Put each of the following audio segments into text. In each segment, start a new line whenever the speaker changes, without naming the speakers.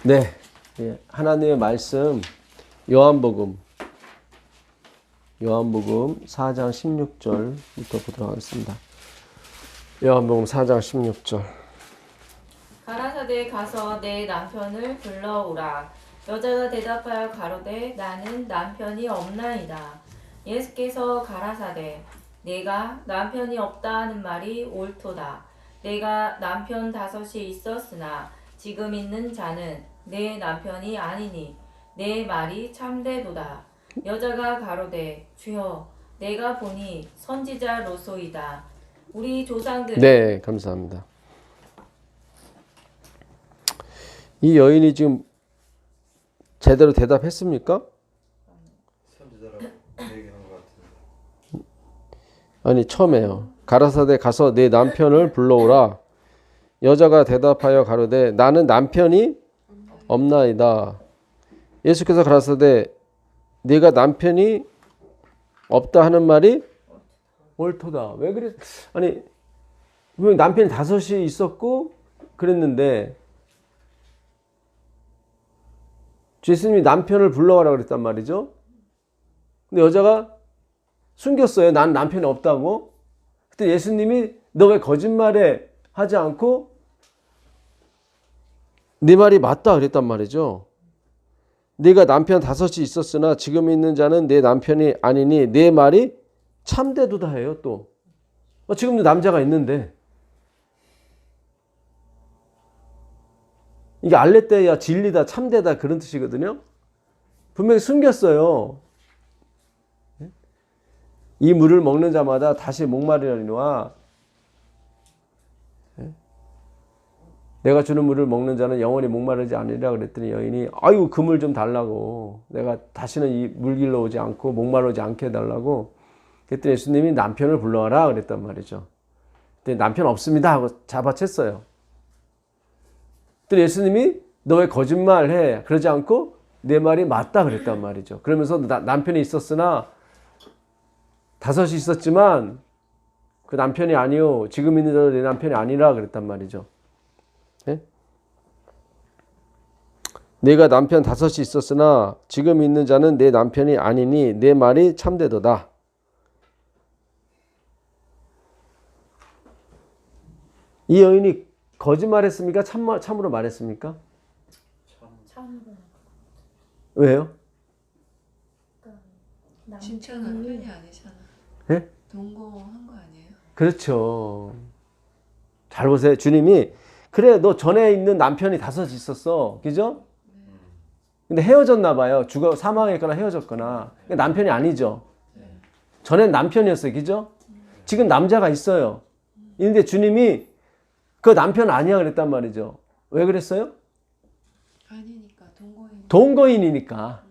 네, 예, 하나님의 말씀 요한복음 4장 16절부터 보도록 하겠습니다. 요한복음 4장 16절.
가라사대 가서 내 남편을 불러오라. 여자가 대답하여 가로되 나는 남편이 없나이다. 예수께서 가라사대 내가 남편이 없다 하는 말이 옳도다. 내가 남편 5이 있었으나 지금 있는 자는 내 남편이 아니니 내 말이 참되도다. 여자가 가로되 주여 내가 보니 선지자로소이다. 우리 조상들은
네, 감사합니다. 이 여인이 지금 제대로 대답했습니까?
선지자라고 얘기한 것 같은데.
아니, 처음에요. 가라사대 가서 내 남편을 불러오라. 여자가 대답하여 가로되 나는 남편이 없나이다. 예수께서 가라사대 네가 남편이 없다 하는 말이 옳도다. 왜 그래? 아니, 분명 남편이 5이 있었고 그랬는데 예수님이 남편을 불러와라 그랬단 말이죠. 근데 여자가 숨겼어요. 난 남편이 없다고. 그때 예수님이 너 왜 거짓말해 하지 않고 네 말이 맞다 그랬단 말이죠. 네가 남편 5이 있었으나 지금 있는 자는 내 남편이 아니니 내 말이 참되도다 해요. 또 지금도 남자가 있는데 이게 알레theia 진리다 참되다 그런 뜻이거든요. 분명히 숨겼어요. 이 물을 먹는 자마다 다시 목마르려니와 내가 주는 물을 먹는 자는 영원히 목마르지 않으리라 그랬더니 여인이 아이고 그 물 좀 달라고, 내가 다시는 이 물길로 오지 않고 목마르지 않게 해달라고. 그랬더니 예수님이 남편을 불러와라 그랬단 말이죠. 그때 남편 없습니다 하고 잡아챘어요. 그랬더니 예수님이 너 왜 거짓말해 그러지 않고 내 말이 맞다 그랬단 말이죠. 그러면서 남편이 있었으나 5이 있었지만 그 남편이 아니요 지금 있는 자도 내 남편이 아니라 그랬단 말이죠. 네? 내가 남편 5이 있었으나 지금 있는 자는 내 남편이 아니니 내 말이 참되도다. 이 여인이 거짓말했습니까? 참으로 말했습니까?
참으로.
왜요?
진짜 남편이 아니잖아.
네?
동거한 거 아니에요? 그렇죠.
그렇죠. 잘 보세요. 주님이 그래 너 전에 있는 남편이 5이 있었어. 그죠? 근데 헤어졌나 봐요. 사망했거나 헤어졌거나. 남편이 아니죠. 전엔 남편이었어요. 그죠? 지금 남자가 있어요. 근데 주님이 그 남편 아니야 그랬단 말이죠. 왜 그랬어요?
아니니까 동거인.
동거인이니까.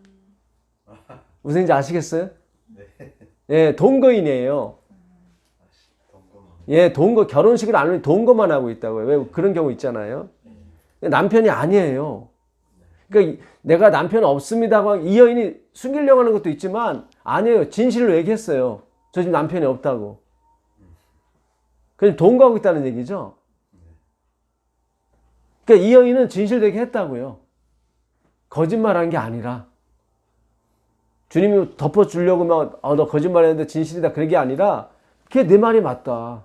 무슨 인지 아시겠어요?
네.
예, 동거인이에요. 예, 결혼식을 안 하면 동거만 하고 있다고요. 왜 그런 경우 있잖아요. 남편이 아니에요. 그러니까 내가 남편 없습니다 하고 이 여인이 숨기려고 하는 것도 있지만 아니에요. 진실을 얘기했어요. 저 지금 남편이 없다고. 그냥 동거하고 있다는 얘기죠. 그러니까 이 여인은 진실되게 했다고요. 거짓말한 게 아니라. 주님이 덮어주려고 막 너 거짓말했는데 진실이다 그런 게 아니라 그게 내 말이 맞다.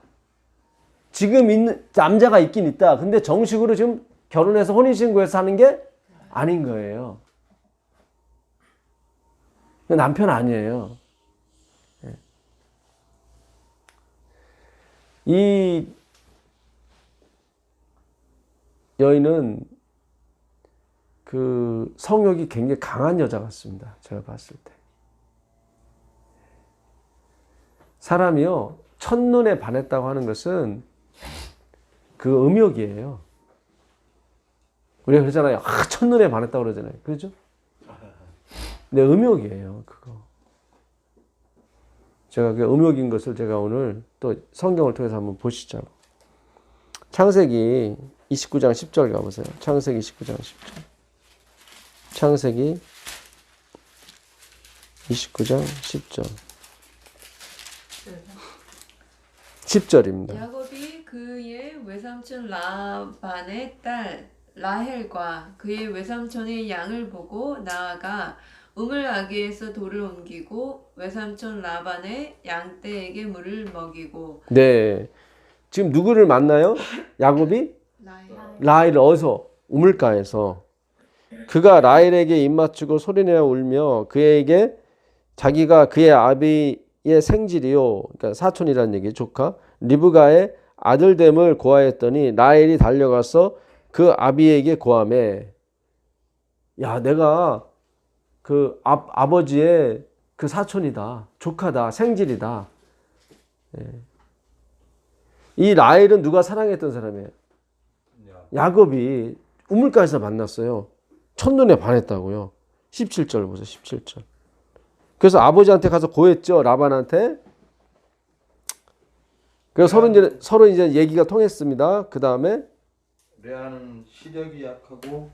지금 있는 남자가 있긴 있다. 근데 정식으로 지금 결혼해서 혼인신고해서 하는 게 아닌 거예요. 남편 아니에요. 이 여인은 그 성욕이 굉장히 강한 여자 같습니다. 제가 봤을 때. 사람이요, 첫눈에 반했다고 하는 것은 그 음욕이에요. 우리가 그러잖아요. 첫눈에 반했다고 그러잖아요. 그렇죠? 근데 음욕이에요, 그거. 제가 그 음욕인 것을 제가 오늘 또 성경을 통해서 한번 보시죠. 창세기 29장 10절 가보세요. 창세기 29장 10절. 창세기 29장 10절. 10절입니다.
야곱이 그의 외삼촌 라반의 딸 라헬과 그의 외삼촌의 양을 보고 나아가 우물 아기에서 돌을 옮기고 외삼촌 라반의 양떼에게 물을 먹이고.
네. 지금 누구를 만나요? 야곱이
라헬.
라헬을 어디서? 우물가에서. 그가 라헬에게 입맞추고 소리내어 울며 그에게 자기가 그의 아비의 생질이요, 그러니까 사촌이라는 얘기, 조카 리브가의 아들됨을 고하였더니 라헬이 달려가서 그 아비에게 고하매, 야, 내가 그 아버지의 그 사촌이다, 조카다, 생질이다. 예. 이 라헬은 누가 사랑했던 사람이에요? 야곱이 우물가에서 만났어요. 첫눈에 반했다고요. 17절 보세요. 17절. 그래서 아버지한테 가서 고했죠. 라반한테. 그래서 서로 이제 얘기가 통했습니다. 그 다음에
레아는 시력이 약하고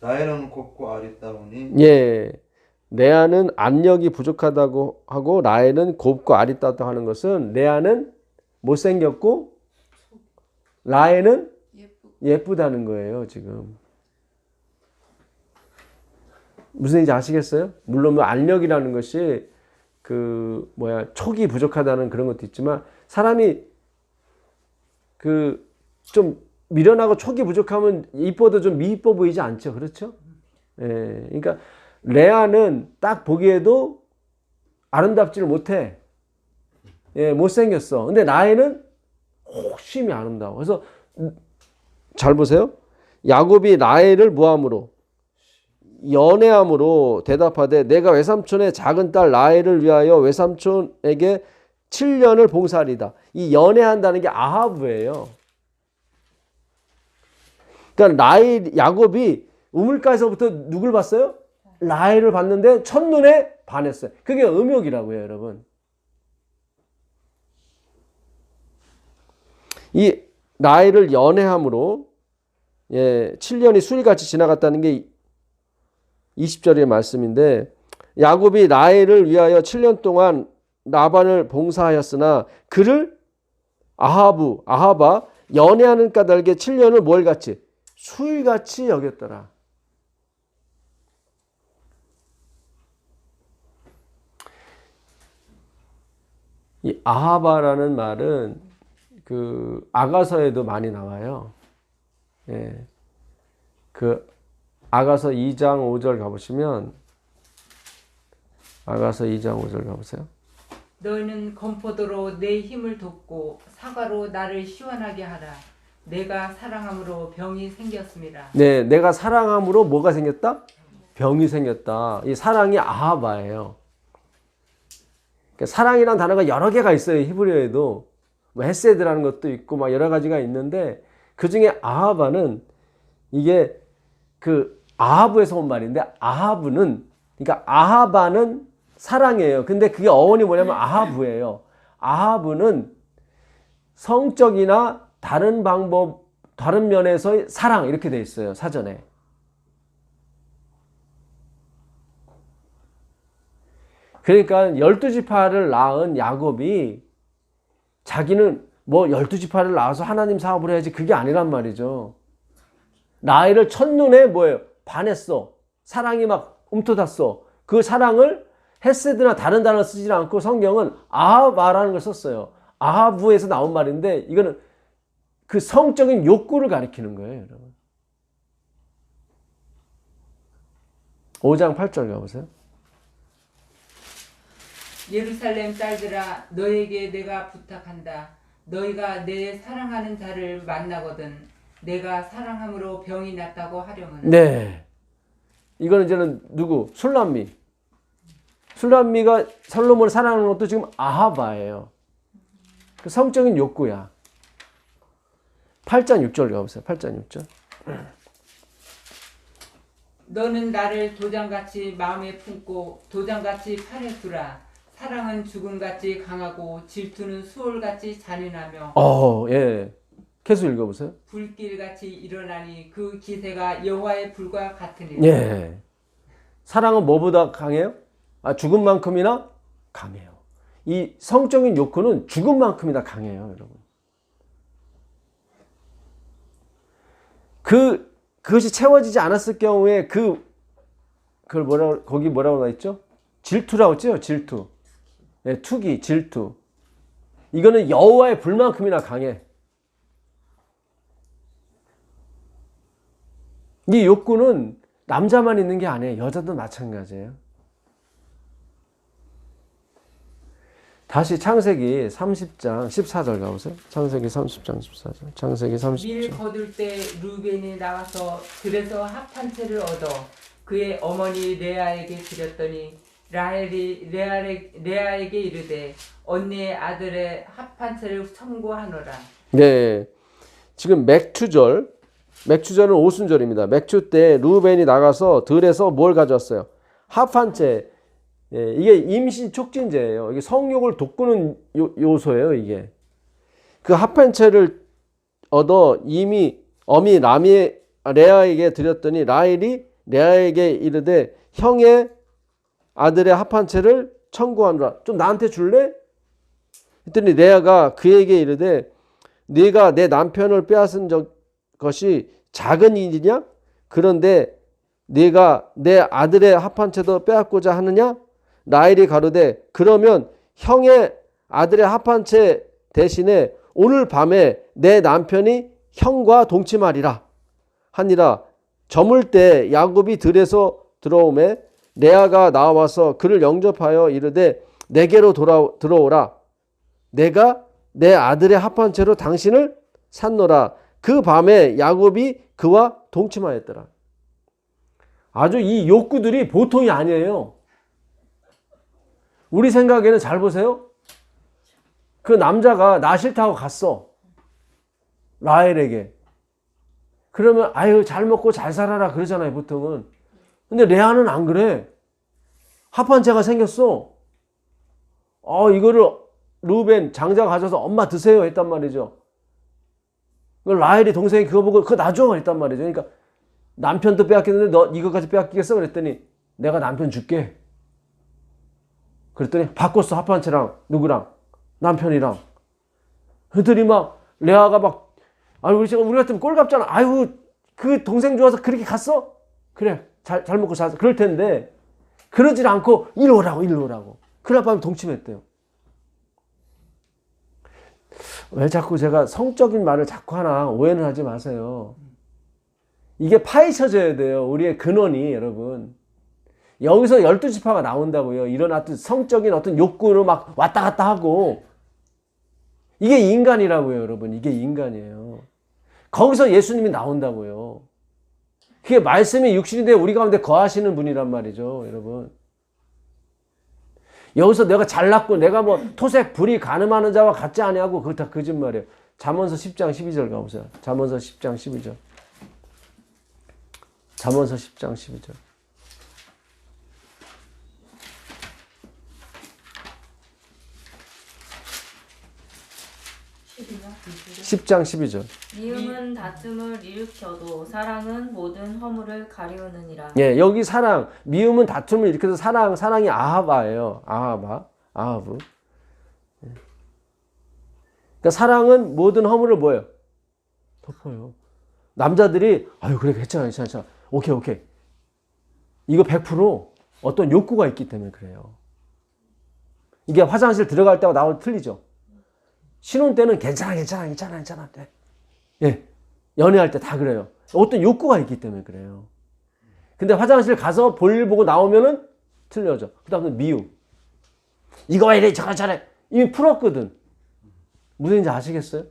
라헬은 곱고 아리따우니.
예, 레아는 안력이 부족하다고 하고 라헬은 곱고 아리따다고 하는 것은 레아는 못생겼고 라헬은 예쁘다는 거예요. 지금 무슨 얘기인지 아시겠어요? 물론 뭐 안력이라는 것이 그 촉이 부족하다는 그런 것도 있지만 사람이 그 좀 미련하고 촉이 부족하면 이뻐도 좀 미이뻐 보이지 않죠. 그렇죠? 예. 그러니까 레아는 딱 보기에도 아름답지를 못해. 예, 못생겼어. 근데 라헬은 훨씬 아름다워. 그래서 잘 보세요. 야곱이 라헬을 모함으로 연애함으로 대답하되 내가 외삼촌의 작은 딸 라헬을 위하여 외삼촌에게 7년을 봉사하리다. 이 연애한다는 게 아하브예요. 그러니까 야곱이 우물가에서부터 누굴 봤어요? 라헬을 봤는데 첫눈에 반했어요. 그게 음욕이라고요, 여러분. 이 라헬을 연애함으로 7년이 수일같이 지나갔다는 게 20절의 말씀인데, 야곱이 라헬을 위하여 7년 동안 라반을 봉사하였으나 그를 아하바 연애하는 까닭에 7년을 뭘 같이? 수일같이 여겼더라. 이 아하바라는 말은 그 아가서에도 많이 나와요. 예. 그 아가서 2장 5절 가보시면, 아가서 2장 5절 가보세요.
너희는 건포도로 내 힘을 돋고 사과로 나를 시원하게 하라. 내가 사랑함으로 병이 생겼습니다.
네, 내가 사랑함으로 뭐가 생겼다? 병이 생겼다. 이 사랑이 아하바예요. 그러니까 사랑이라는 단어가 여러 개가 있어요. 히브리어에도 뭐 헤세드라는 것도 있고 막 여러 가지가 있는데 그 중에 아하바는 이게 그 아하브에서 온 말인데, 아하브는, 그러니까 아하바는 사랑이에요. 근데 그게 어원이 뭐냐면 아하브예요. 아하브는 성적이나 다른 방법, 다른 면에서의 사랑, 이렇게 돼 있어요, 사전에. 그러니까 12지파를 낳은 야곱이 자기는 뭐 12지파를 낳아서 하나님 사업을 해야지, 그게 아니란 말이죠. 라헬을 첫눈에 뭐예요? 반했어. 사랑이 막 움터났어. 그 사랑을 헤세드나 다른 단어를 쓰지 않고 성경은 아하바라는 걸 썼어요. 아하브에서 나온 말인데 이거는 그 성적인 욕구를 가리키는 거예요, 여러분. 5장 8절 가보세요.
예루살렘 딸들아, 너에게 내가 부탁한다. 너희가 내 사랑하는 자를 만나거든 내가 사랑함으로 병이 낫다고 하려면.
네. 이거는 이제는 누구? 술람미. 술람미가 솔로몬을 사랑하는 것도 지금 아하바예요. 그 성적인 욕구야. 8장 6절 가보세요. 8장 6절.
너는 나를 도장같이 마음에 품고 도장같이 팔에 두라. 사랑은 죽음같이 강하고 질투는 수월같이 잔인하며
예. 계속 읽어보세요.
불길같이 일어나니 그 기세가 여호와의 불과 같으니.
예. 사랑은 뭐보다 강해요? 죽음만큼이나 강해요. 이 성적인 욕구는 죽음만큼이나 강해요, 여러분. 그 그것이 채워지지 않았을 경우에 그걸 거기 뭐라고 나와 있죠? 질투라고 했죠? 질투. 예, 투기, 질투. 이거는 여호와의 불만큼이나 강해. 이 욕구는 남자만 있는 게 아니에요. 여자도 마찬가지예요. 다시 창세기 30장 14절 가보세요. 창세기 30장 14절. 창세기
밀
30장.
거둘 때 루벤이 나가서 들에서 합 한 채를 얻어 그의 어머니 레아에게 드렸더니 라헬이 레아에게 이르되 언니의 아들의 합 한 채를 청구하노라.
네. 지금 맥추절은 오순절입니다. 맥추 때 루벤이 나가서 들에서 뭘 가져왔어요? 합 한 채. 예, 이게 임신 촉진제예요. 이게 성욕을 돋구는 요소예요, 이게. 그 합 한 채를 얻어 이미 어미 레아에게 드렸더니 라헬이 레아에게 이르되 형의 아들의 합 한 채를 청구하노라. 좀 나한테 줄래? 했더니 레아가 그에게 이르되 네가 내 남편을 빼앗은 것이 작은 일이냐? 그런데 네가 내 아들의 합 한 채도 빼앗고자 하느냐? 라헬이 가로되 그러면 형의 아들의 합 한 채 대신에 오늘 밤에 내 남편이 형과 동침하리라 하니라. 저물 때 야곱이 들에서 들어오매 레아가 나와서 그를 영접하여 이르되 내게로 들어오라. 내가 내 아들의 합 한 채로 당신을 샀노라. 그 밤에 야곱이 그와 동침하였더라. 아주 이 욕구들이 보통이 아니에요. 우리 생각에는 잘 보세요. 그 남자가 나 싫다고 갔어. 라헬에게. 그러면 아유 잘 먹고 잘 살아라 그러잖아요 보통은. 근데 레아는 안 그래. 합 한 채가 생겼어. 이거를 루벤 장자가 가져서 엄마 드세요 했단 말이죠. 라헬이 동생이 그거 보고 그거 놔줘 했단 말이죠. 그러니까 남편도 빼앗겼는데 너 이거까지 빼앗기겠어? 그랬더니 내가 남편 줄게. 그랬더니 바꿨어. 합 한 채랑 누구랑? 남편이랑. 그랬더니 막 레아가 막 우리 같으면 꼴값잖아. 아유 그 동생 좋아서 그렇게 갔어? 그래 잘 먹고 잘 그럴 텐데 그러질 않고 일로 오라고. 그날 밤에 동침했대요. 왜 자꾸 제가 성적인 말을 자꾸 하나 오해는 하지 마세요. 이게 파헤쳐져야 돼요. 우리의 근원이 여러분. 여기서 12지파가 나온다고요. 이런 어떤 성적인 어떤 욕구로 막 왔다 갔다 하고. 이게 인간이라고요, 여러분. 이게 인간이에요. 거기서 예수님이 나온다고요. 그게 말씀이 육신이 되어 우리 가운데 거하시는 분이란 말이죠, 여러분. 여기서 내가 잘났고 내가 뭐 토색 불이 가늠하는 자와 같지 아니하고 그거 다 거짓말이에요. 잠언서 10장 12절 가보세요. 잠언서 10장 12절. 잠언서 10장 12절. 10장 12절.
미움은 다툼을 일으켜도 사랑은 모든 허물을 가리우느니라.
예, 여기 사랑, 미움은 다툼을 일으켜서 사랑이 아하바예요. 아하브. 그러니까 사랑은 모든 허물을 뭐예요? 덮어요. 남자들이 그래 괜찮아. 오케이. 이거 100% 어떤 욕구가 있기 때문에 그래요. 이게 화장실 들어갈 때와 나올 때 틀리죠. 신혼 때는 괜찮아. 예. 연애할 때 다 그래요. 어떤 욕구가 있기 때문에 그래요. 근데 화장실 가서 볼일 보고 나오면은 틀려져. 그 다음에 미움. 이거 왜 이래, 저거 저래. 이미 풀었거든. 무슨 얘기인지 아시겠어요?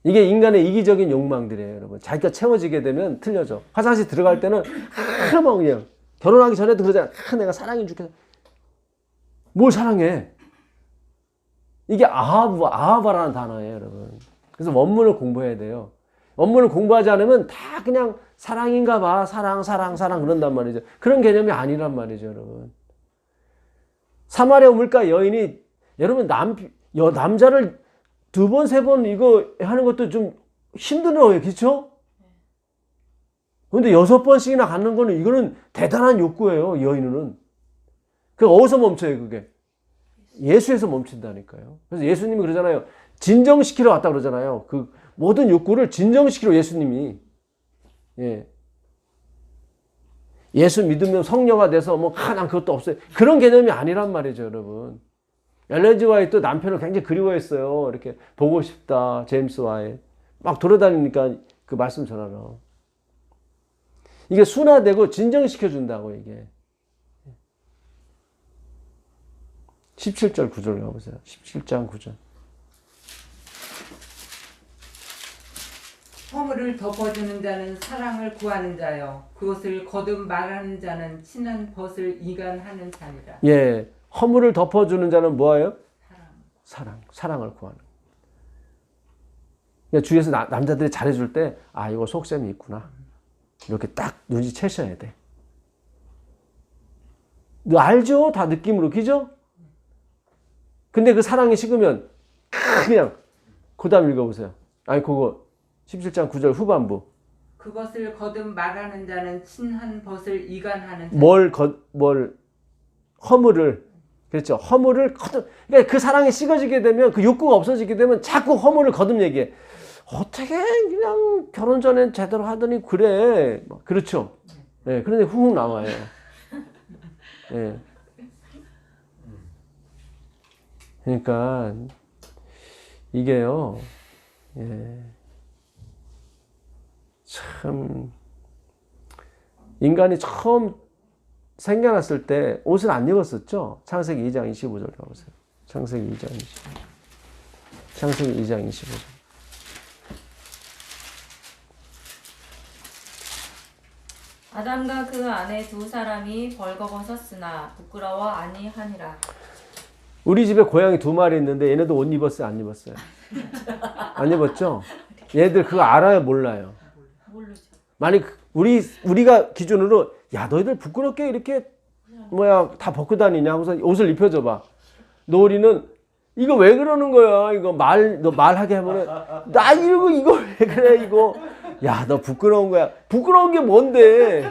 이게 인간의 이기적인 욕망들이에요, 여러분. 자기가 채워지게 되면 틀려져. 화장실 들어갈 때는, 그냥, 결혼하기 전에도 그러잖아. 내가 사랑해 줄게. 뭘 사랑해? 이게 아하바라는 단어예요, 여러분. 그래서 원문을 공부해야 돼요. 원문을 공부하지 않으면 다 그냥 사랑인가 봐. 사랑 그런단 말이죠. 그런 개념이 아니란 말이죠, 여러분. 사마리아 우물가 여인이, 여러분, 남자를 2번, 3번 이거 하는 것도 좀 힘들어요. 그쵸? 근데 6번씩이나 갖는 거는 이거는 대단한 욕구예요, 여인은. 그 어디서 멈춰요, 그게? 예수에서 멈춘다니까요. 그래서 예수님이 그러잖아요. 진정시키러 왔다 그러잖아요. 그 모든 욕구를 진정시키러 예수님이. 예. 예수 믿으면 성녀가 돼서 뭐 난 그것도 없어요. 그런 개념이 아니란 말이죠, 여러분. 엘렌 G 화이트 남편을 굉장히 그리워했어요. 이렇게 보고 싶다, 제임스 화이트. 막 돌아다니니까 그 말씀 전하러. 이게 순화되고 진정시켜준다고, 이게. 17절 9절 가보세요. 17장 9절.
허물을 덮어주는 자는 사랑을 구하는 자요 그것을 거듭 말하는 자는 친한 벗을 이간하는 자니라.
예, 허물을 덮어주는 자는 뭐예요? 사랑을 구하는. 그러니까 주위에서 남자들이 잘해줄 때, 이거 속셈이 있구나. 이렇게 딱 눈치채셔야 돼. 너 알죠? 다 느낌으로, 그죠? 근데 그 사랑이 식으면, 그냥, 그 다음 읽어보세요. 그거, 17장 9절 후반부.
그것을 거듭 말하는 자는 친한 벗을 이간하는 자.
허물을, 그렇죠. 허물을 거듭, 그러니까 그 사랑이 식어지게 되면, 그 욕구가 없어지게 되면 자꾸 허물을 거듭 얘기해. 어떻게 그냥 결혼 전엔 제대로 하더니 그래. 그렇죠. 예, 그런데 훅 나와요. 예. 그러니까, 이게요, 예. 참, 인간이 처음 생겨났을 때 옷을 안 입었었죠? 창세기 2장 25절 가보세요. 창세기 2장 25절. 창세기 2장 25절.
아담과 그 아내 두 사람이 벌거벗었으나 부끄러워 아니하니라.
우리 집에 고양이 2마리 있는데 얘네도 옷 입었어요? 안 입었어요? 안 입었죠? 얘들 그거 알아요? 몰라요?
모르죠.
만약 우리가 기준으로 너희들 부끄럽게 이렇게 다 벗고 다니냐 하고서 옷을 입혀줘봐. 노을이는 이거 왜 그러는 거야? 이거 너 말하게 하면은 나 이러고 이거 왜 그래 이거. 너 부끄러운 거야. 부끄러운 게 뭔데?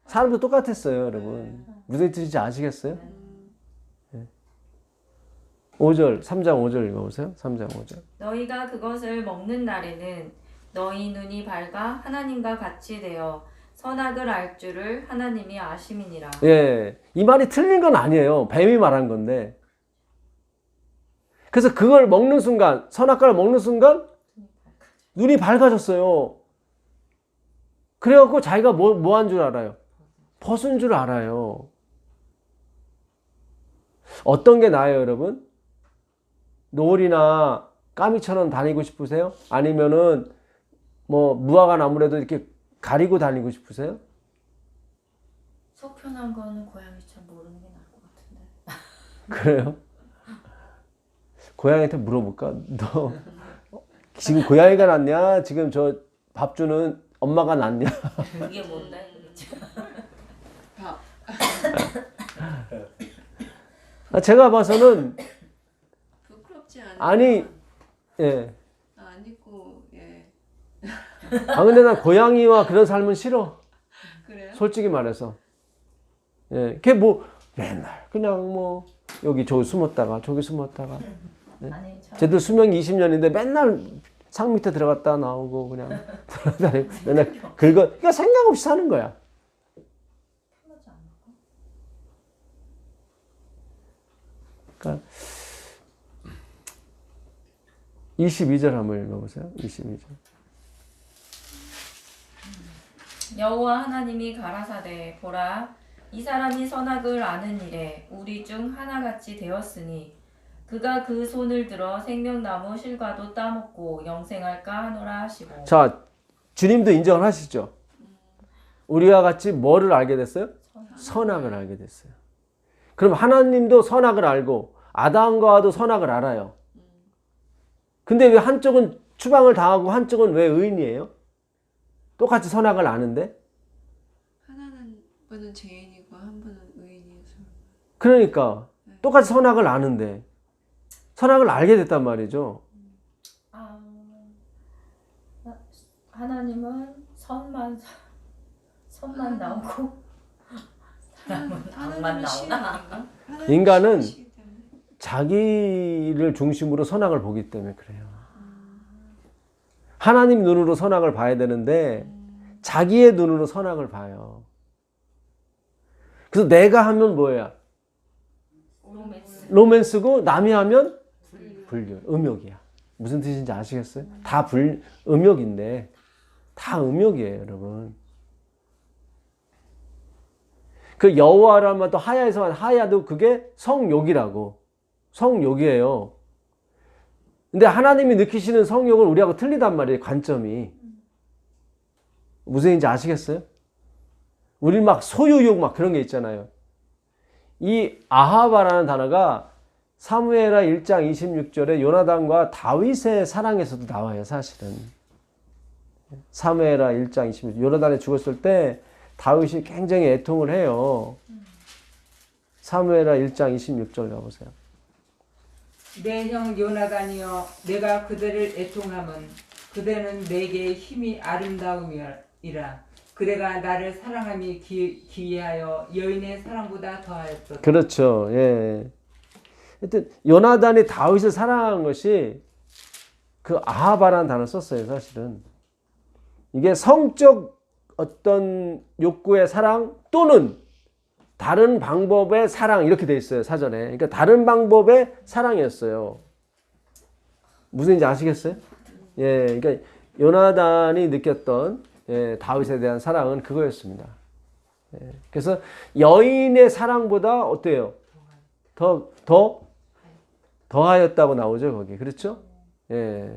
사람도 똑같았어요, 여러분. 무슨 뜻인지 아시겠어요? 5절, 3장 5절 읽어보세요. 3장 5절.
너희가 그것을 먹는 날에는 너희 눈이 밝아 하나님과 같이 되어 선악을 알 줄을 하나님이 아심이니라.
예, 이 말이 틀린 건 아니에요. 뱀이 말한 건데. 그래서 그걸 먹는 순간, 선악과를 먹는 순간 눈이 밝아졌어요. 그래갖고 자기가 뭐 한 줄 알아요? 벗은 줄 알아요. 어떤 게 나아요, 여러분? 노을이나 까미처럼 다니고 싶으세요? 아니면은 무화과 나무라도 이렇게 가리고 다니고 싶으세요?
속 편한 거는 고양이처럼 모르는 게 나을 것 같은데.
그래요? 고양이한테 물어볼까? 너 지금 고양이가 낫냐? 지금 저 밥 주는 엄마가 낫냐?
그게 뭔데?
제가 봐서는
부끄럽지 않아.
아니, 예.
안 입고 예.
근데 난 고양이와 그런 삶은 싫어.
그래요?
솔직히 말해서. 예. 걔 맨날 그냥 여기 저기 숨었다가 저기 숨었다가. 네?
아니,
쟤들 수명이 20년인데 맨날 상 밑에 들어갔다 나오고 그냥 맨날 그러니까 생각 없이 사는 거야. 그러니까 22절 한번 읽어보세요. 22절.
여호와 하나님이 가라사대 보라 이 사람이 선악을 아는 일에 우리 중 하나같이 되었으니 그가 그 손을 들어 생명나무 실과도 따먹고 영생할까 하노라 하시고.
자, 주님도 인정을 하시죠. 우리와 같이 뭐를 알게 됐어요? 선악을 알게 됐어요. 그럼 하나님도 선악을 알고 아담과도 선악을 알아요. 근데 왜 한쪽은 추방을 당하고 한쪽은 왜 의인이에요? 똑같이 선악을 아는데?
하나는 분은 죄인이고 한 분은 의인이어서.
그러니까 똑같이 선악을 아는데 선악을 알게 됐단 말이죠.
하나님은 선만 나오고 사람은 악만 나오나?
인간은 자기를 중심으로 선악을 보기 때문에 그래요. 하나님 눈으로 선악을 봐야 되는데 자기의 눈으로 선악을 봐요. 그래서 내가 하면 뭐야? 로맨스고 남이 하면 불교, 음욕이야. 무슨 뜻인지 아시겠어요? 다 음욕인데 다 음욕이에요, 여러분. 그 여호와라면 또 하야에서 하야도 그게 성욕이라고. 성욕이에요. 근데 하나님이 느끼시는 성욕은 우리하고 틀리단 말이에요, 관점이. 무슨 얘기인지 아시겠어요? 우리 막 소유욕 막 그런 게 있잖아요. 이 아하바라는 단어가 사무엘하 1장 26절에 요나단과 다윗의 사랑에서도 나와요, 사실은. 사무엘하 1장 26절. 요나단이 죽었을 때 다윗이 굉장히 애통을 해요. 사무엘하 1장 26절 가보세요.
내 형 요나단이여 내가 그대를 애통함은 그대는 내게 힘이 아름다움이라 그대가 나를 사랑함이 기이하여 여인의 사랑보다 더하였도다.
그렇죠. 예. 하여튼 요나단이 다윗을 사랑한 것이 그 아하바라는 단어를 썼어요, 사실은. 이게 성적 어떤 욕구의 사랑 또는 다른 방법의 사랑 이렇게 돼 있어요, 사전에. 그러니까 다른 방법의 사랑이었어요. 무슨 얘기인지 아시겠어요? 예, 그러니까 요나단이 느꼈던 다윗에 대한 사랑은 그거였습니다. 예, 그래서 여인의 사랑보다 어때요? 더하였다고 나오죠, 거기. 그렇죠? 예.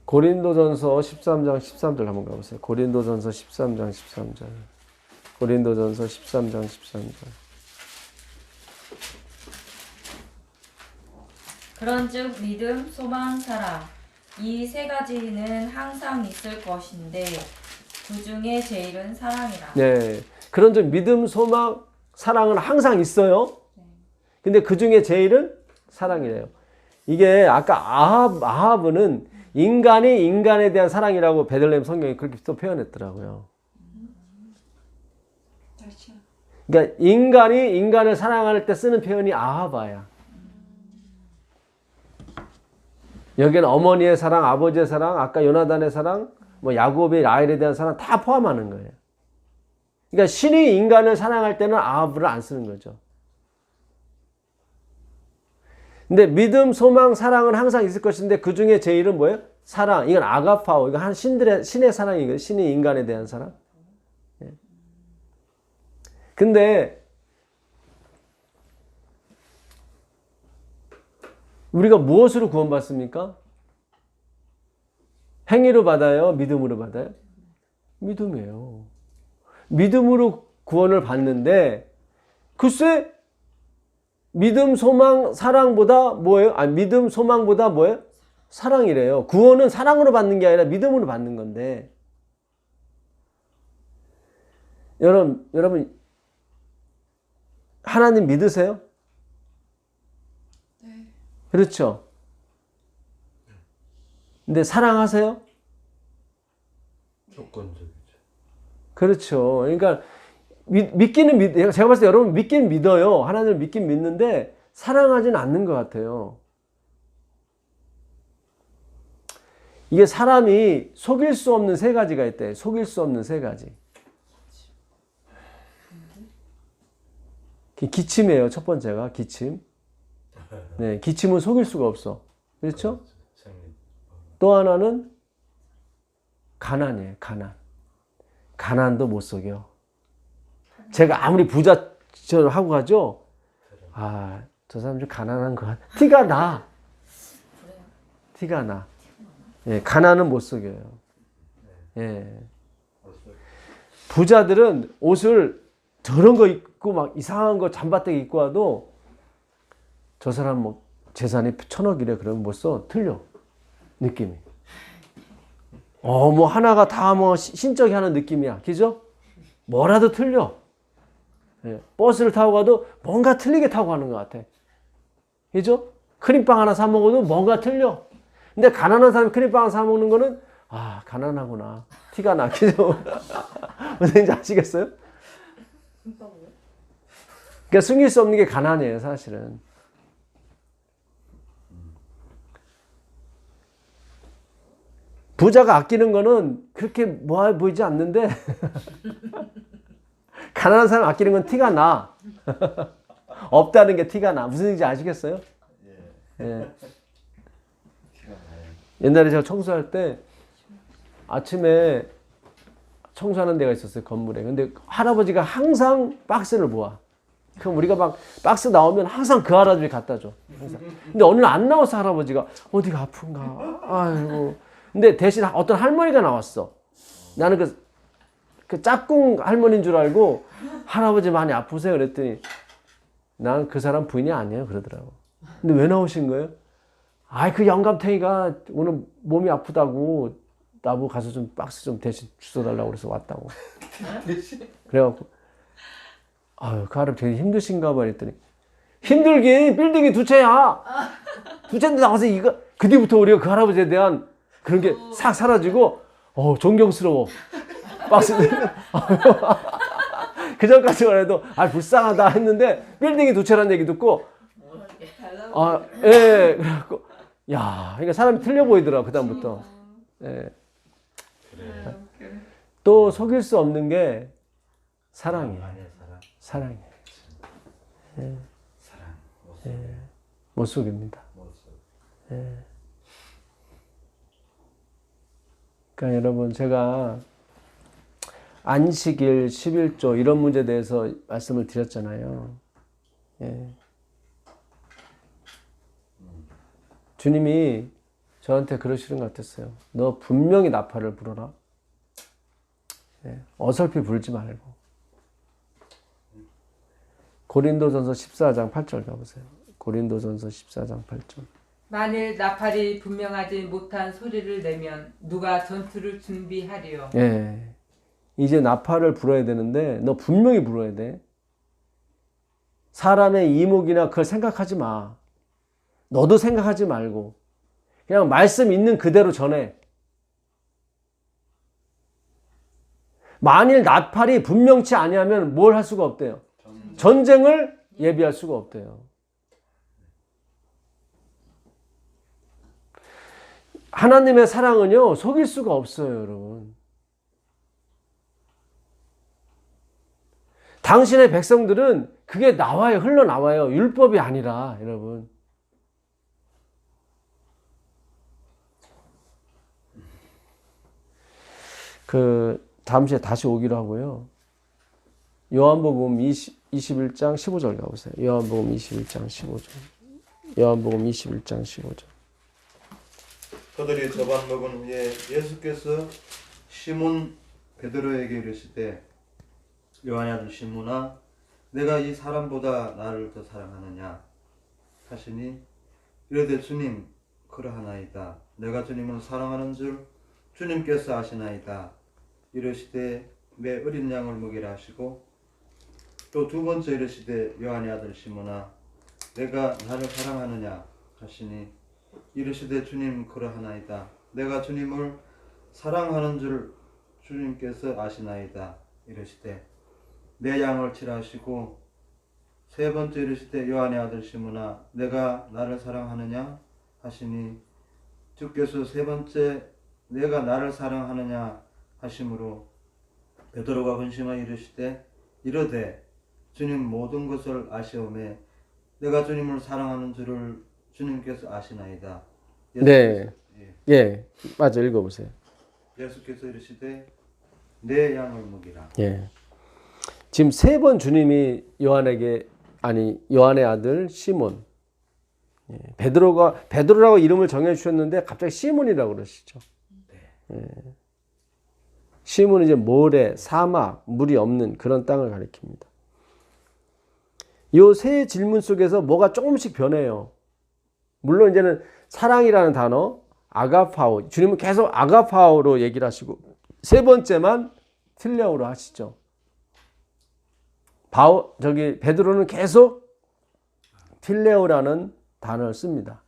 고린도전서 13장 13절 한번 가보세요. 고린도전서 13장 13절. 고린도전서 13장 13절.
그런즉 믿음, 소망, 사랑 이 세 가지는 항상 있을 것인데 그 중에 제일은 사랑이라.
네. 그런즉 믿음, 소망, 사랑은 항상 있어요. 근데 그 중에 제일은 사랑이래요. 이게 아까 아합은 인간이 인간에 대한 사랑이라고 베들레헴 성경이 그렇게 또 표현했더라고요. 그러니까 인간이 인간을 사랑할 때 쓰는 표현이 아하바야. 여기는 어머니의 사랑, 아버지의 사랑, 아까 요나단의 사랑, 뭐 야곱의 라헬에 대한 사랑 다 포함하는 거예요. 그러니까 신이 인간을 사랑할 때는 아합을 안 쓰는 거죠. 근데 믿음, 소망, 사랑은 항상 있을 것인데 그 중에 제일은 뭐예요? 사랑. 이건 아가파오. 이거 한 신의 사랑이거든요. 신이 인간에 대한 사랑. 예. 근데 우리가 무엇으로 구원받습니까? 행위로 받아요? 믿음으로 받아요? 믿음이에요. 믿음으로 구원을 받는데 글쎄 믿음, 소망, 사랑보다 뭐예요? 믿음, 소망보다 뭐예요? 사랑이래요. 구원은 사랑으로 받는 게 아니라 믿음으로 받는 건데. 여러분 하나님 믿으세요?
네.
그렇죠. 근데 사랑하세요?
조건적이죠.
그렇죠. 그러니까 믿기는 제가 봤을 때 여러분 믿긴 믿어요. 하나님을 믿긴 믿는데 사랑하지는 않는 것 같아요. 이게 사람이 속일 수 없는 세 가지가 있대. 속일 수 없는 세 가지. 기침이에요. 첫 번째가 기침. 네, 기침은 속일 수가 없어. 그렇죠? 또 하나는 가난이에요. 가난도 못 속여. 제가 아무리 부자처럼 하고 가죠. 저 사람 좀 가난한 거 같아. 티가 나. 티가 나. 예, 가난은 못 속여요. 예. 부자들은 옷을 저런 거 입고 막 이상한 거 잠바떼기 입고 와도 저 사람 뭐 재산이 1,000억이래 그러면 벌써 틀려. 느낌이. 뭐 하나가 다 뭐 신적이 하는 느낌이야. 그죠? 뭐라도 틀려. 예, 버스를 타고 가도 뭔가 틀리게 타고 가는 것 같아. 그죠? 크림빵 하나 사 먹어도 뭔가 틀려. 근데 가난한 사람이 크림빵 하나 사 먹는 거는 가난하구나. 티가 나. 그죠? 무슨 얘기인지 아시겠어요? 그러니까 숨길 수 없는 게 가난이에요, 사실은. 부자가 아끼는 거는 그렇게 뭐해 보이지 않는데 가난한 사람 아끼는 건 티가 나. 없다는 게 티가 나. 무슨 얘기인지 아시겠어요? 예. 옛날에 제가 청소할 때 아침에 청소하는 데가 있었어요, 건물에. 근데 할아버지가 항상 박스를 모아. 그럼 우리가 막 박스 나오면 항상 그 할아버지 갖다 줘. 항상. 근데 어느 날 안 나와서 할아버지가 어디가 아픈가. 아이고. 근데 대신 어떤 할머니가 나왔어. 나는 그 짝꿍 할머니인 줄 알고 할아버지 많이 아프세요? 그랬더니 난 그 사람 부인이 아니에요. 그러더라고. 근데 왜 나오신 거예요? 아이, 그 영감탱이가 오늘 몸이 아프다고 나보고 가서 좀 박스 좀 대신 주워달라고 그래서 왔다고. 그래갖고 아유, 그 할아버지 되게 힘드신가 봐 했더니 힘들긴 빌딩이 두 채야. 두 채인데 나와서 이거 그 뒤부터 우리가 그 할아버지에 대한 그런 게 싹 사라지고 존경스러워. 박스 그 전까지만 해도 불쌍하다 했는데 빌딩이 두 채라는 얘기 듣고 예, 그래갖고 야, 그러니까 사람이 틀려 보이더라 그 다음부터. 예. 또 속일 수 없는 게 사랑이에요. 사랑이에요. 예. 예. 못 속입니다. 예. 그러니까 여러분, 제가 안식일, 11조 이런 문제에 대해서 말씀을 드렸잖아요. 예. 주님이 저한테 그러시는 것 같았어요. 너 분명히 나팔을 불어라. 예. 어설피 불지 말고. 고린도전서 14장 8절 가보세요. 고린도전서 14장 8절.
만일 나팔이 분명하지 못한 소리를 내면 누가 전투를 준비하리요.
예. 이제 나팔을 불어야 되는데 너 분명히 불어야 돼. 사람의 이목이나 그걸 생각하지 마. 너도 생각하지 말고 그냥 말씀 있는 그대로 전해. 만일 나팔이 분명치 아니하면 뭘 할 수가 없대요. 전쟁을 예비할 수가 없대요. 하나님의 사랑은요, 속일 수가 없어요, 여러분. 당신의 백성들은 그게 나와요, 흘러나와요. 율법이 아니라, 여러분. 다음 시간에 다시 오기로 하고요. 요한복음 21장 15절 가보세요. 요한복음 21장 15절. 요한복음 21장 15절.
그들이 저밥 먹은 후에 예수께서 시몬 베드로에게 이르시되 요한의 아들 시몬아 내가 이 사람보다 나를 더 사랑하느냐 하시니 이르되 주님 그러하나이다. 내가 주님을 사랑하는 줄 주님께서 아시나이다. 이르시되 내 어린 양을 먹이라 하시고 또 두 번째 이르시되 요한의 아들 시몬아 내가 나를 사랑하느냐 하시니 이르시되 주님 그러하나이다. 내가 주님을 사랑하는 줄 주님께서 아시나이다. 이르시되 내 양을 치라 하시고 세 번째 이르시되 요한의 아들 시몬아 내가 나를 사랑하느냐 하시니 주께서 세 번째 내가 나를 사랑하느냐 하심으로 베드로가 근심하여 이르되 주님 모든 것을 아시오매 내가 주님을 사랑하는 줄을 주님께서 아시나이다.
네. 예. 맞아. 읽어보세요.
예수께서 이르시되 내 양을 먹이라.
예. 지금 세 번 주님이 요한의 아들 시몬. 예. 베드로라고 이름을 정해주셨는데 갑자기 시몬이라고 그러시죠. 예. 시몬은 이제 모래, 사막, 물이 없는 그런 땅을 가리킵니다. 이 세 질문 속에서 뭐가 조금씩 변해요. 물론 이제는 사랑이라는 단어, 아가파오, 주님은 계속 아가파오로 얘기를 하시고 세 번째만 필레오로 하시죠. 베드로는 계속 필레오라는 단어를 씁니다.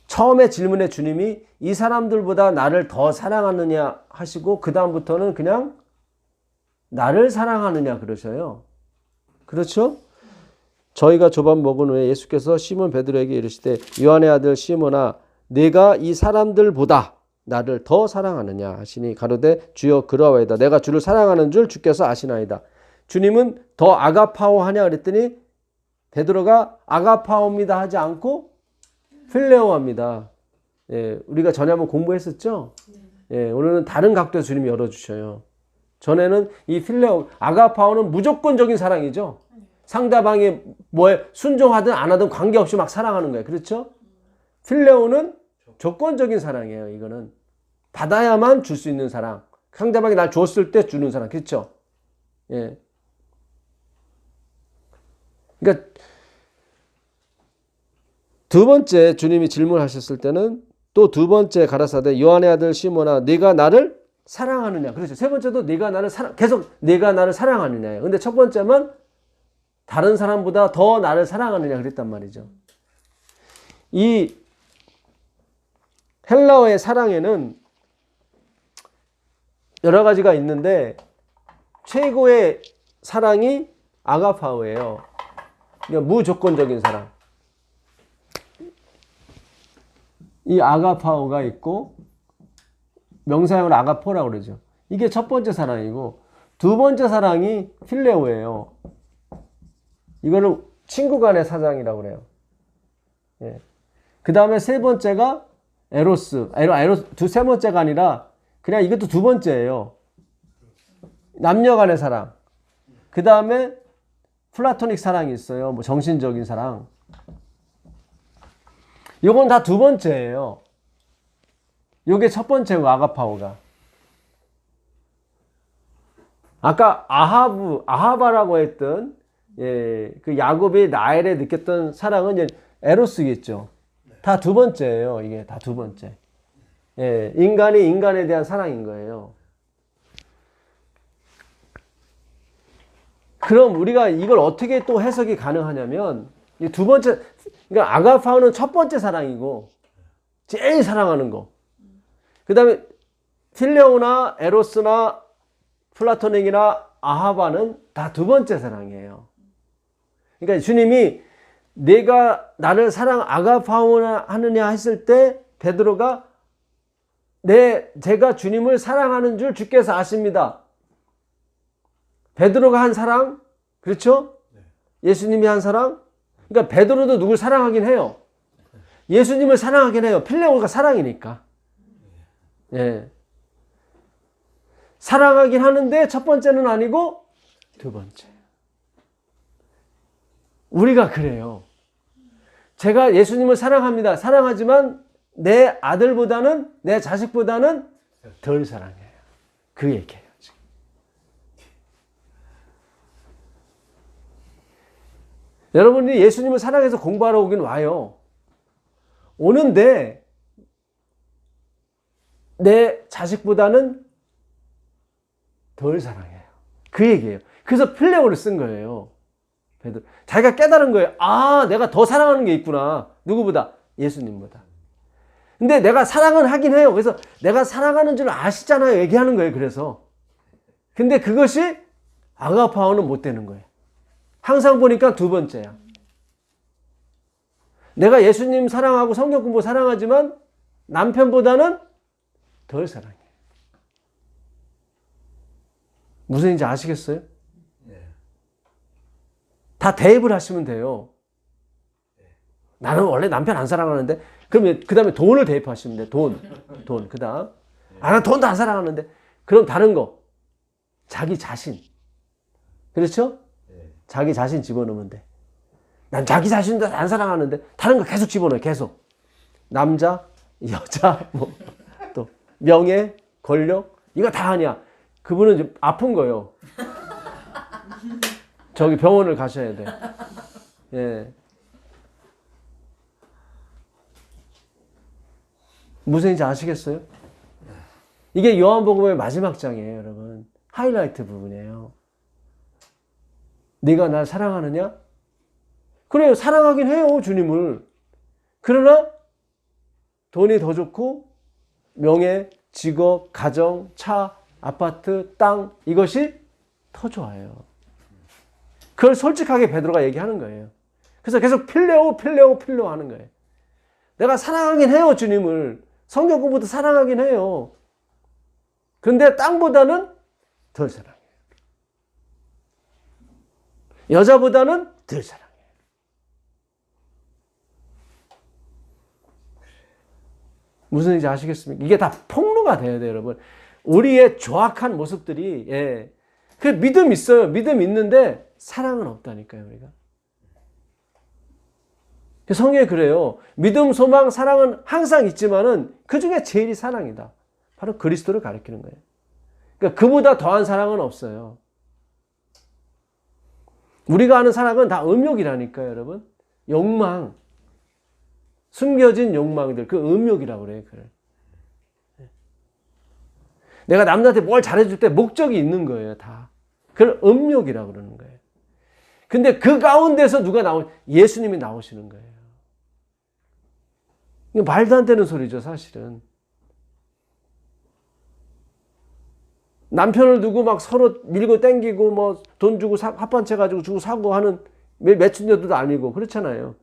처음에 질문에 주님이 이 사람들보다 나를 더 사랑하느냐 하시고 그 다음부터는 그냥 나를 사랑하느냐 그러셔요. 그렇죠? 저희가 조밥 먹은 후에 예수께서 시몬 베드로에게 이르시되 요한의 아들 시몬아 네가 이 사람들보다 나를 더 사랑하느냐 하시니 가로되 주여 그러하이다. 내가 주를 사랑하는 줄 주께서 아시나이다. 주님은 더 아가파오 하냐 그랬더니 베드로가 아가파오입니다 하지 않고 필레오 합니다. 예, 우리가 전에 한번 공부했었죠? 예, 오늘은 다른 각도에서 주님이 열어주셔요. 전에는 이 필레오, 아가파오는 무조건적인 사랑이죠. 상대방이 뭐에 순종하든 안 하든 관계없이 막 사랑하는 거예요. 그렇죠? 필레오는 조건적인 사랑이에요. 이거는 받아야만 줄 수 있는 사랑. 상대방이 날 줬을 때 주는 사랑. 그렇죠? 예. 그러니까 두 번째 주님이 질문하셨을 때는 또 두 번째 가라사대 요한의 아들 시몬아 네가 나를 사랑하느냐. 그렇죠. 세 번째도 네가 나를 계속 네가 나를 사랑하느냐예요. 근데 첫 번째만 다른 사람보다 더 나를 사랑하느냐 그랬단 말이죠. 이 헬라어의 사랑에는 여러 가지가 있는데 최고의 사랑이 아가파오예요. 그러니까 무조건적인 사랑. 이 아가파오가 있고 명사형으로 아가포라고 그러죠. 이게 첫 번째 사랑이고 두 번째 사랑이 필레오예요. 이거를 친구 간의 사랑이라고 그래요. 예. 그 다음에 세 번째가 에로스. 세 번째가 아니라 그냥 이것도 두 번째예요. 남녀 간의 사랑. 그 다음에 플라토닉 사랑이 있어요. 뭐 정신적인 사랑. 요건 다 두 번째예요. 요게 첫 번째고 아가파오가. 아까 아하바라고 했던 예, 그 야곱이 라헬에 느꼈던 사랑은 이제 에로스겠죠. 다 두 번째예요. 이게 다 두 번째. 예, 인간이 인간에 대한 사랑인 거예요. 그럼 우리가 이걸 어떻게 또 해석이 가능하냐면 이 두 번째, 그러니까 아가파오는 첫 번째 사랑이고 제일 사랑하는 거. 그 다음에 필레오나 에로스나 플라토닉이나 아하바는 다 두 번째 사랑이에요. 그러니까 주님이 내가 나를 아가파오나 하느냐 했을 때 베드로가 제가 주님을 사랑하는 줄 주께서 아십니다. 베드로가 한 사랑, 그렇죠? 예수님이 한 사랑. 그러니까 베드로도 누굴 사랑하긴 해요. 예수님을 사랑하긴 해요. 필레오가 사랑이니까. 예. 사랑하긴 하는데 첫 번째는 아니고 두 번째. 우리가 그래요. 제가 예수님을 사랑합니다. 사랑하지만 내 아들보다는 내 자식보다는 덜 사랑해요. 그 얘기예요. 지금. 여러분이 예수님을 사랑해서 공부하러 오긴 와요. 오는데 내 자식보다는 덜 사랑해요. 그 얘기예요. 그래서 필레오를 쓴 거예요. 베드로. 자기가 깨달은 거예요. 아, 내가 더 사랑하는 게 있구나. 누구보다? 예수님보다. 근데 내가 사랑은 하긴 해요. 그래서 내가 사랑하는 줄 아시잖아요. 얘기하는 거예요. 그래서. 근데 그것이 아가파오는 못 되는 거예요. 항상 보니까 두 번째야. 내가 예수님 사랑하고 성경 공부 사랑하지만 남편보다는 덜 사랑해. 무슨 얘기인지 아시겠어요? 다 대입을 하시면 돼요. 나는 원래 남편 안 사랑하는데, 그러면 그 다음에 돈을 대입하시면 돼요. 돈. 그 다음. 난 돈도 안 사랑하는데. 그럼 다른 거. 자기 자신. 그렇죠? 자기 자신 집어넣으면 돼. 난 자기 자신도 안 사랑하는데, 다른 거 계속 집어넣어요. 계속. 남자, 여자, 뭐, 또, 명예, 권력. 이거 다 아니야. 그분은 좀 아픈 거예요. 저기 병원을 가셔야 돼. 예. 무슨 얘기인지 아시겠어요? 이게 요한복음의 마지막 장이에요, 여러분. 하이라이트 부분이에요. 네가 날 사랑하느냐? 그래요, 사랑하긴 해요, 주님을. 그러나 돈이 더 좋고 명예, 직업, 가정, 차, 아파트, 땅 이것이 더 좋아요. 그걸 솔직하게 베드로가 얘기하는 거예요. 그래서 계속 필레오 하는 거예요. 내가 사랑하긴 해요, 주님을. 성경 공부도 사랑하긴 해요. 그런데 땅보다는 덜 사랑해요. 여자보다는 덜 사랑해요. 무슨 얘기인지 아시겠습니까? 이게 다 폭로가 돼야 돼요, 여러분. 우리의 조악한 모습들이, 예. 그 믿음 있어요. 믿음 있는데 사랑은 없다니까요, 우리가. 성경에 그래요. 믿음, 소망, 사랑은 항상 있지만은 그 중에 제일이 사랑이다. 바로 그리스도를 가리키는 거예요. 그러니까 그보다 더한 사랑은 없어요. 우리가 아는 사랑은 다 음욕이라니까요, 여러분. 욕망. 숨겨진 욕망들. 그 음욕이라고 그래요, 그걸. 내가 남자한테 뭘 잘해줄 때 목적이 있는 거예요, 다. 그걸 음욕이라고 그러는 거예요. 근데 그 가운데서 누가 예수님이 나오시는 거예요. 이거 말도 안 되는 소리죠, 사실은. 남편을 두고 막 서로 밀고 땡기고 뭐 돈 주고 합판채 가지고 주고 사고 하는 매춘녀들도 아니고 그렇잖아요.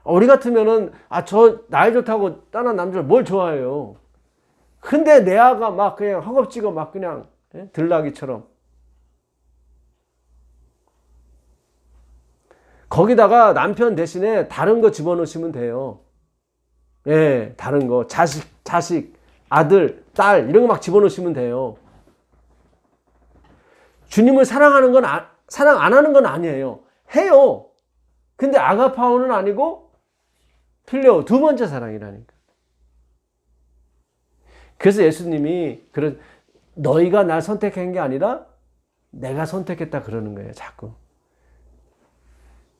우리 같으면은 저 나이 좋다고 다른 남자를 뭘 좋아해요. 근데 내 아가 막 그냥 허겁지겁 막 그냥 들나귀처럼. 거기다가 남편 대신에 다른 거 집어넣으시면 돼요. 예, 다른 거. 자식, 아들, 딸, 이런 거 막 집어넣으시면 돼요. 주님을 사랑하는 건, 사랑 안 하는 건 아니에요. 해요. 근데 아가파오는 아니고, 필레오, 두 번째 사랑이라니까. 그래서 예수님이, 너희가 날 선택한 게 아니라, 내가 선택했다 그러는 거예요, 자꾸.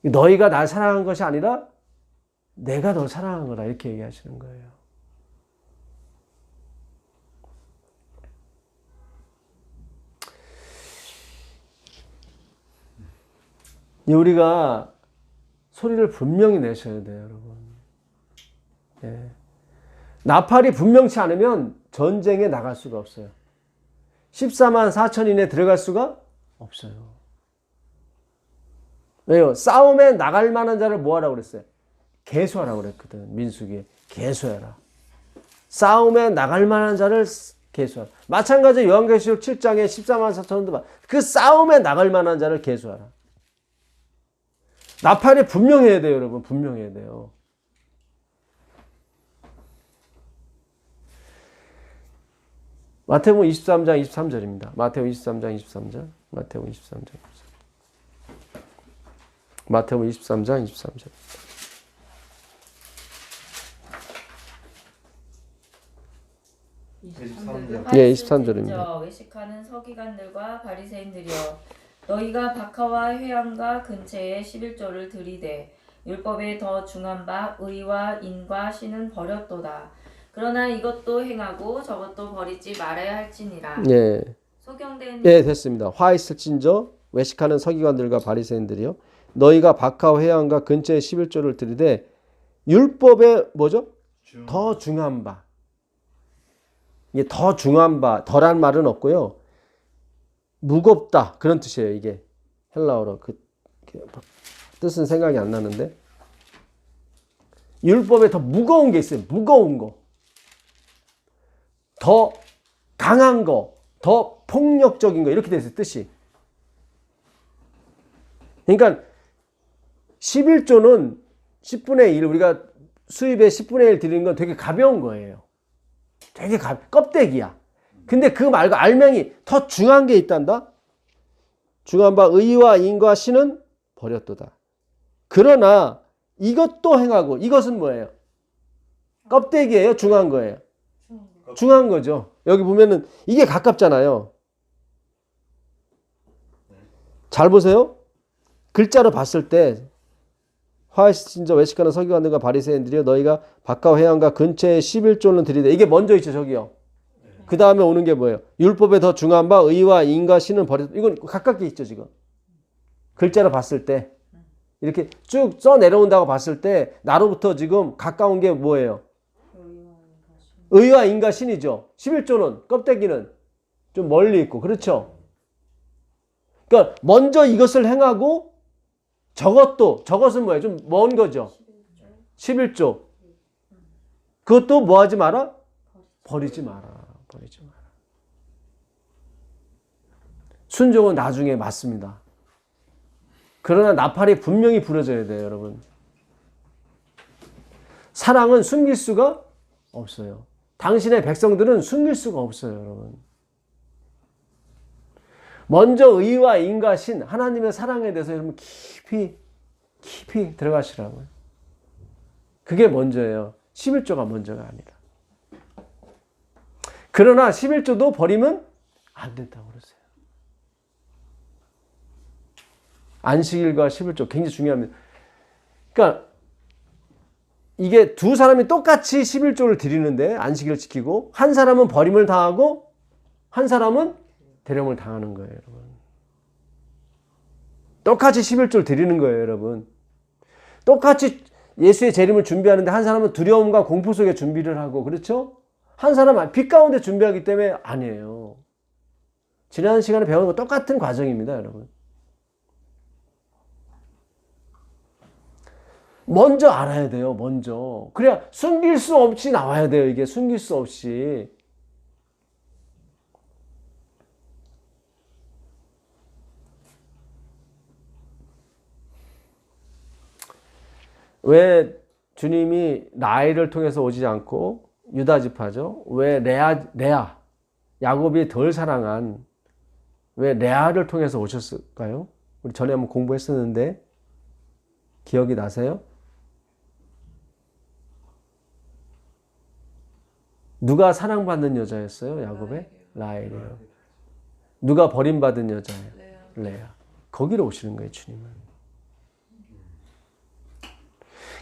너희가 날 사랑한 것이 아니라 내가 널 사랑한 거다 이렇게 얘기하시는 거예요. 우리가 소리를 분명히 내셔야 돼요, 여러분. 예. 나팔이 분명치 않으면 전쟁에 나갈 수가 없어요. 14만 4천인에 들어갈 수가 없어요. 왜요? 싸움에 나갈 만한 자를 뭐 하라고 그랬어요? 계수하라고 그랬거든. 민수기에. 계수해라. 싸움에 나갈 만한 자를 계수하라. 마찬가지로 요한계시록 7장에 14만 4천도 그 싸움에 나갈 만한 자를 계수하라. 나팔이 분명해야 돼요, 여러분. 분명해야 돼요. 마태복음 23장 23절입니다. 마태복음 23장 23절. 마태복음 23장 23절. 마태복음 23장 23절. 예, 23절입니다.
외식하는 서기관들과 바리새인들이여, 너희가 박하와 회당과 근처에 11조를 들이되 율법에 더 중한 바 의와 인과 신은 버렸도다. 그러나 이것도 행하고 저것도 버리지 말아야 할지니라.
예.
소경된
예, 됐습니다. 화 있을진저 외식하는 서기관들과 바리새인들이요, 너희가 박하와 회당과 근처에 11조를 들이되 율법에 뭐죠? 더 중한 바. 이게 더 중한 바, 덜한 말은 없고요. 무겁다 그런 뜻이에요. 이게 헬라어로 뜻은 생각이 안 나는데, 율법에 더 무거운 게 있어요. 무거운 거, 더 강한 거, 더 폭력적인 거, 이렇게 돼 있어요, 뜻이. 그러니까 11조는 10분의 1, 우리가 수입의 10분의 1 드리는 건 되게 가벼운 거예요. 되게 껍데기야. 근데 그 말고 알맹이 더 중한 게 있단다. 중한 바 의와 인과 신은 버렸도다. 그러나 이것도 행하고, 이것은 뭐예요? 껍데기예요, 중한 거예요? 중한 거죠. 여기 보면은 이게 가깝잖아요. 잘 보세요. 글자로 봤을 때 화이신저 외식하는 서기관들과 바리새인들이여, 너희가 박하와 회당과 근처에 11조는 들이되, 이게 먼저 있죠, 저기요. 그 다음에 오는 게 뭐예요? 율법에 더 중한 바 의와 인과 신은 버렸다. 이건 가깝게 있죠, 지금. 글자로 봤을 때 이렇게 쭉 써 내려온다고 봤을 때 나로부터 지금 가까운 게 뭐예요? 의와 인과 신이죠. 11조는, 껍데기는 좀 멀리 있고, 그렇죠? 그러니까 먼저 이것을 행하고 저것은 뭐예요? 좀 먼 거죠. 11조. 그것도 뭐 하지 마라? 버리지 마라. 버리지 마라. 순종은 나중에 맞습니다. 그러나 나팔이 분명히 부러져야 돼요, 여러분. 사랑은 숨길 수가 없어요. 당신의 백성들은 숨길 수가 없어요, 여러분. 먼저 의와 인과 신, 하나님의 사랑에 대해서 여러분 깊이 들어가시라고요. 그게 먼저예요. 11조가 먼저가 아니라. 그러나 11조도 버리면 안 된다고 그러세요. 안식일과 11조 굉장히 중요합니다. 그러니까 이게 두 사람이 똑같이 11조를 드리는데 안식일을 지키고 한 사람은 버림을 당하고 한 사람은 대령을 당하는 거예요, 여러분. 똑같이 11조를 드리는 거예요, 여러분. 똑같이 예수의 재림을 준비하는데 한 사람은 두려움과 공포 속에 준비를 하고, 그렇죠? 한 사람은 빛 가운데 준비하기 때문에 아니에요. 지난 시간에 배운 거 똑같은 과정입니다, 여러분. 먼저 알아야 돼요, 먼저. 그래야 숨길 수 없이 나와야 돼요, 이게. 숨길 수 없이. 왜 주님이 라헬을 통해서 오지 않고 유다 지파죠? 왜 레아, 야곱이 덜 사랑한 왜 레아를 통해서 오셨을까요? 우리 전에 한번 공부했었는데 기억이 나세요? 누가 사랑받는 여자였어요? 야곱의? 라헬이요. 누가 버림받은 여자예요? 레아. 거기로 오시는 거예요, 주님은.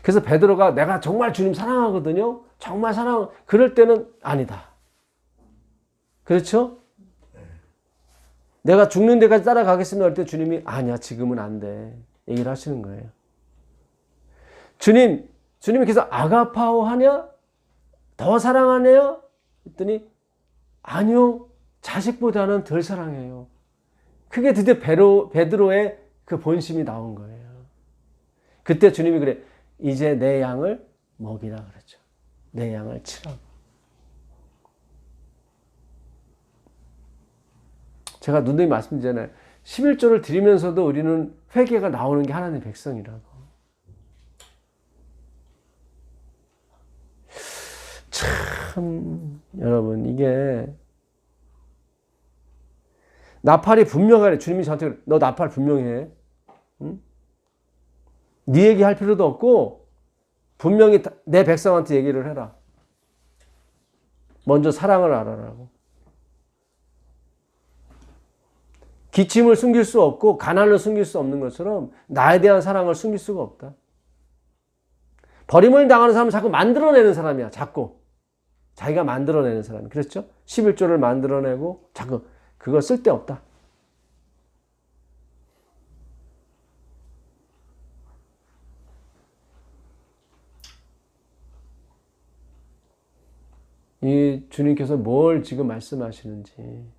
그래서 베드로가 내가 정말 주님 사랑하거든요. 정말 그럴 때는 아니다. 그렇죠? 내가 죽는 데까지 따라가겠습니다 할 때 주님이 아니야, 지금은 안 돼. 얘기를 하시는 거예요. 주님이 그래서 아가파오 하냐? 더 사랑하네요? 했더니 아니요, 자식보다는 덜 사랑해요. 그게 드디어 베드로의 그 본심이 나온 거예요. 그때 주님이 그래, 이제 내 양을 먹이라 그러죠. 내 양을 치라고. 제가 누누이 말씀드리잖아요. 11조를 드리면서도 우리는 회개가 나오는 게 하나님의 백성이라고. 참 여러분, 이게 나팔이 분명하래. 주님이 저한테 그래, 너 나팔 분명해. 응? 네 얘기할 필요도 없고 분명히 내 백성한테 얘기를 해라. 먼저 사랑을 알아라고. 기침을 숨길 수 없고 가난을 숨길 수 없는 것처럼 나에 대한 사랑을 숨길 수가 없다. 버림을 당하는 사람은 자꾸 만들어내는 사람이야. 자꾸. 자기가 만들어내는 사람. 그렇죠? 11조를 만들어내고 자꾸 그거 쓸데없다. 이 주님께서 뭘 지금 말씀하시는지.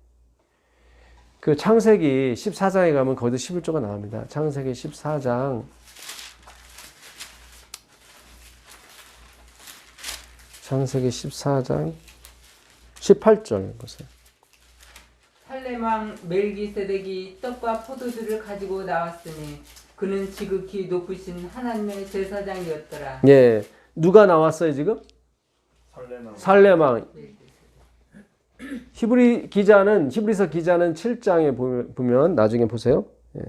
그 창세기 14장에 가면 거기도 11조가 나옵니다. 창세기 14장. 창세기 14장 18절 보세요.
살렘 왕 멜기세덱이 떡과 포도주를 가지고 나왔으니 그는 지극히 높으신 하나님의 제사장이었더라.
예, 누가 나왔어요 지금? 살렘 왕. 히브리서 기자는 7장에 보면 나중에 보세요. 예.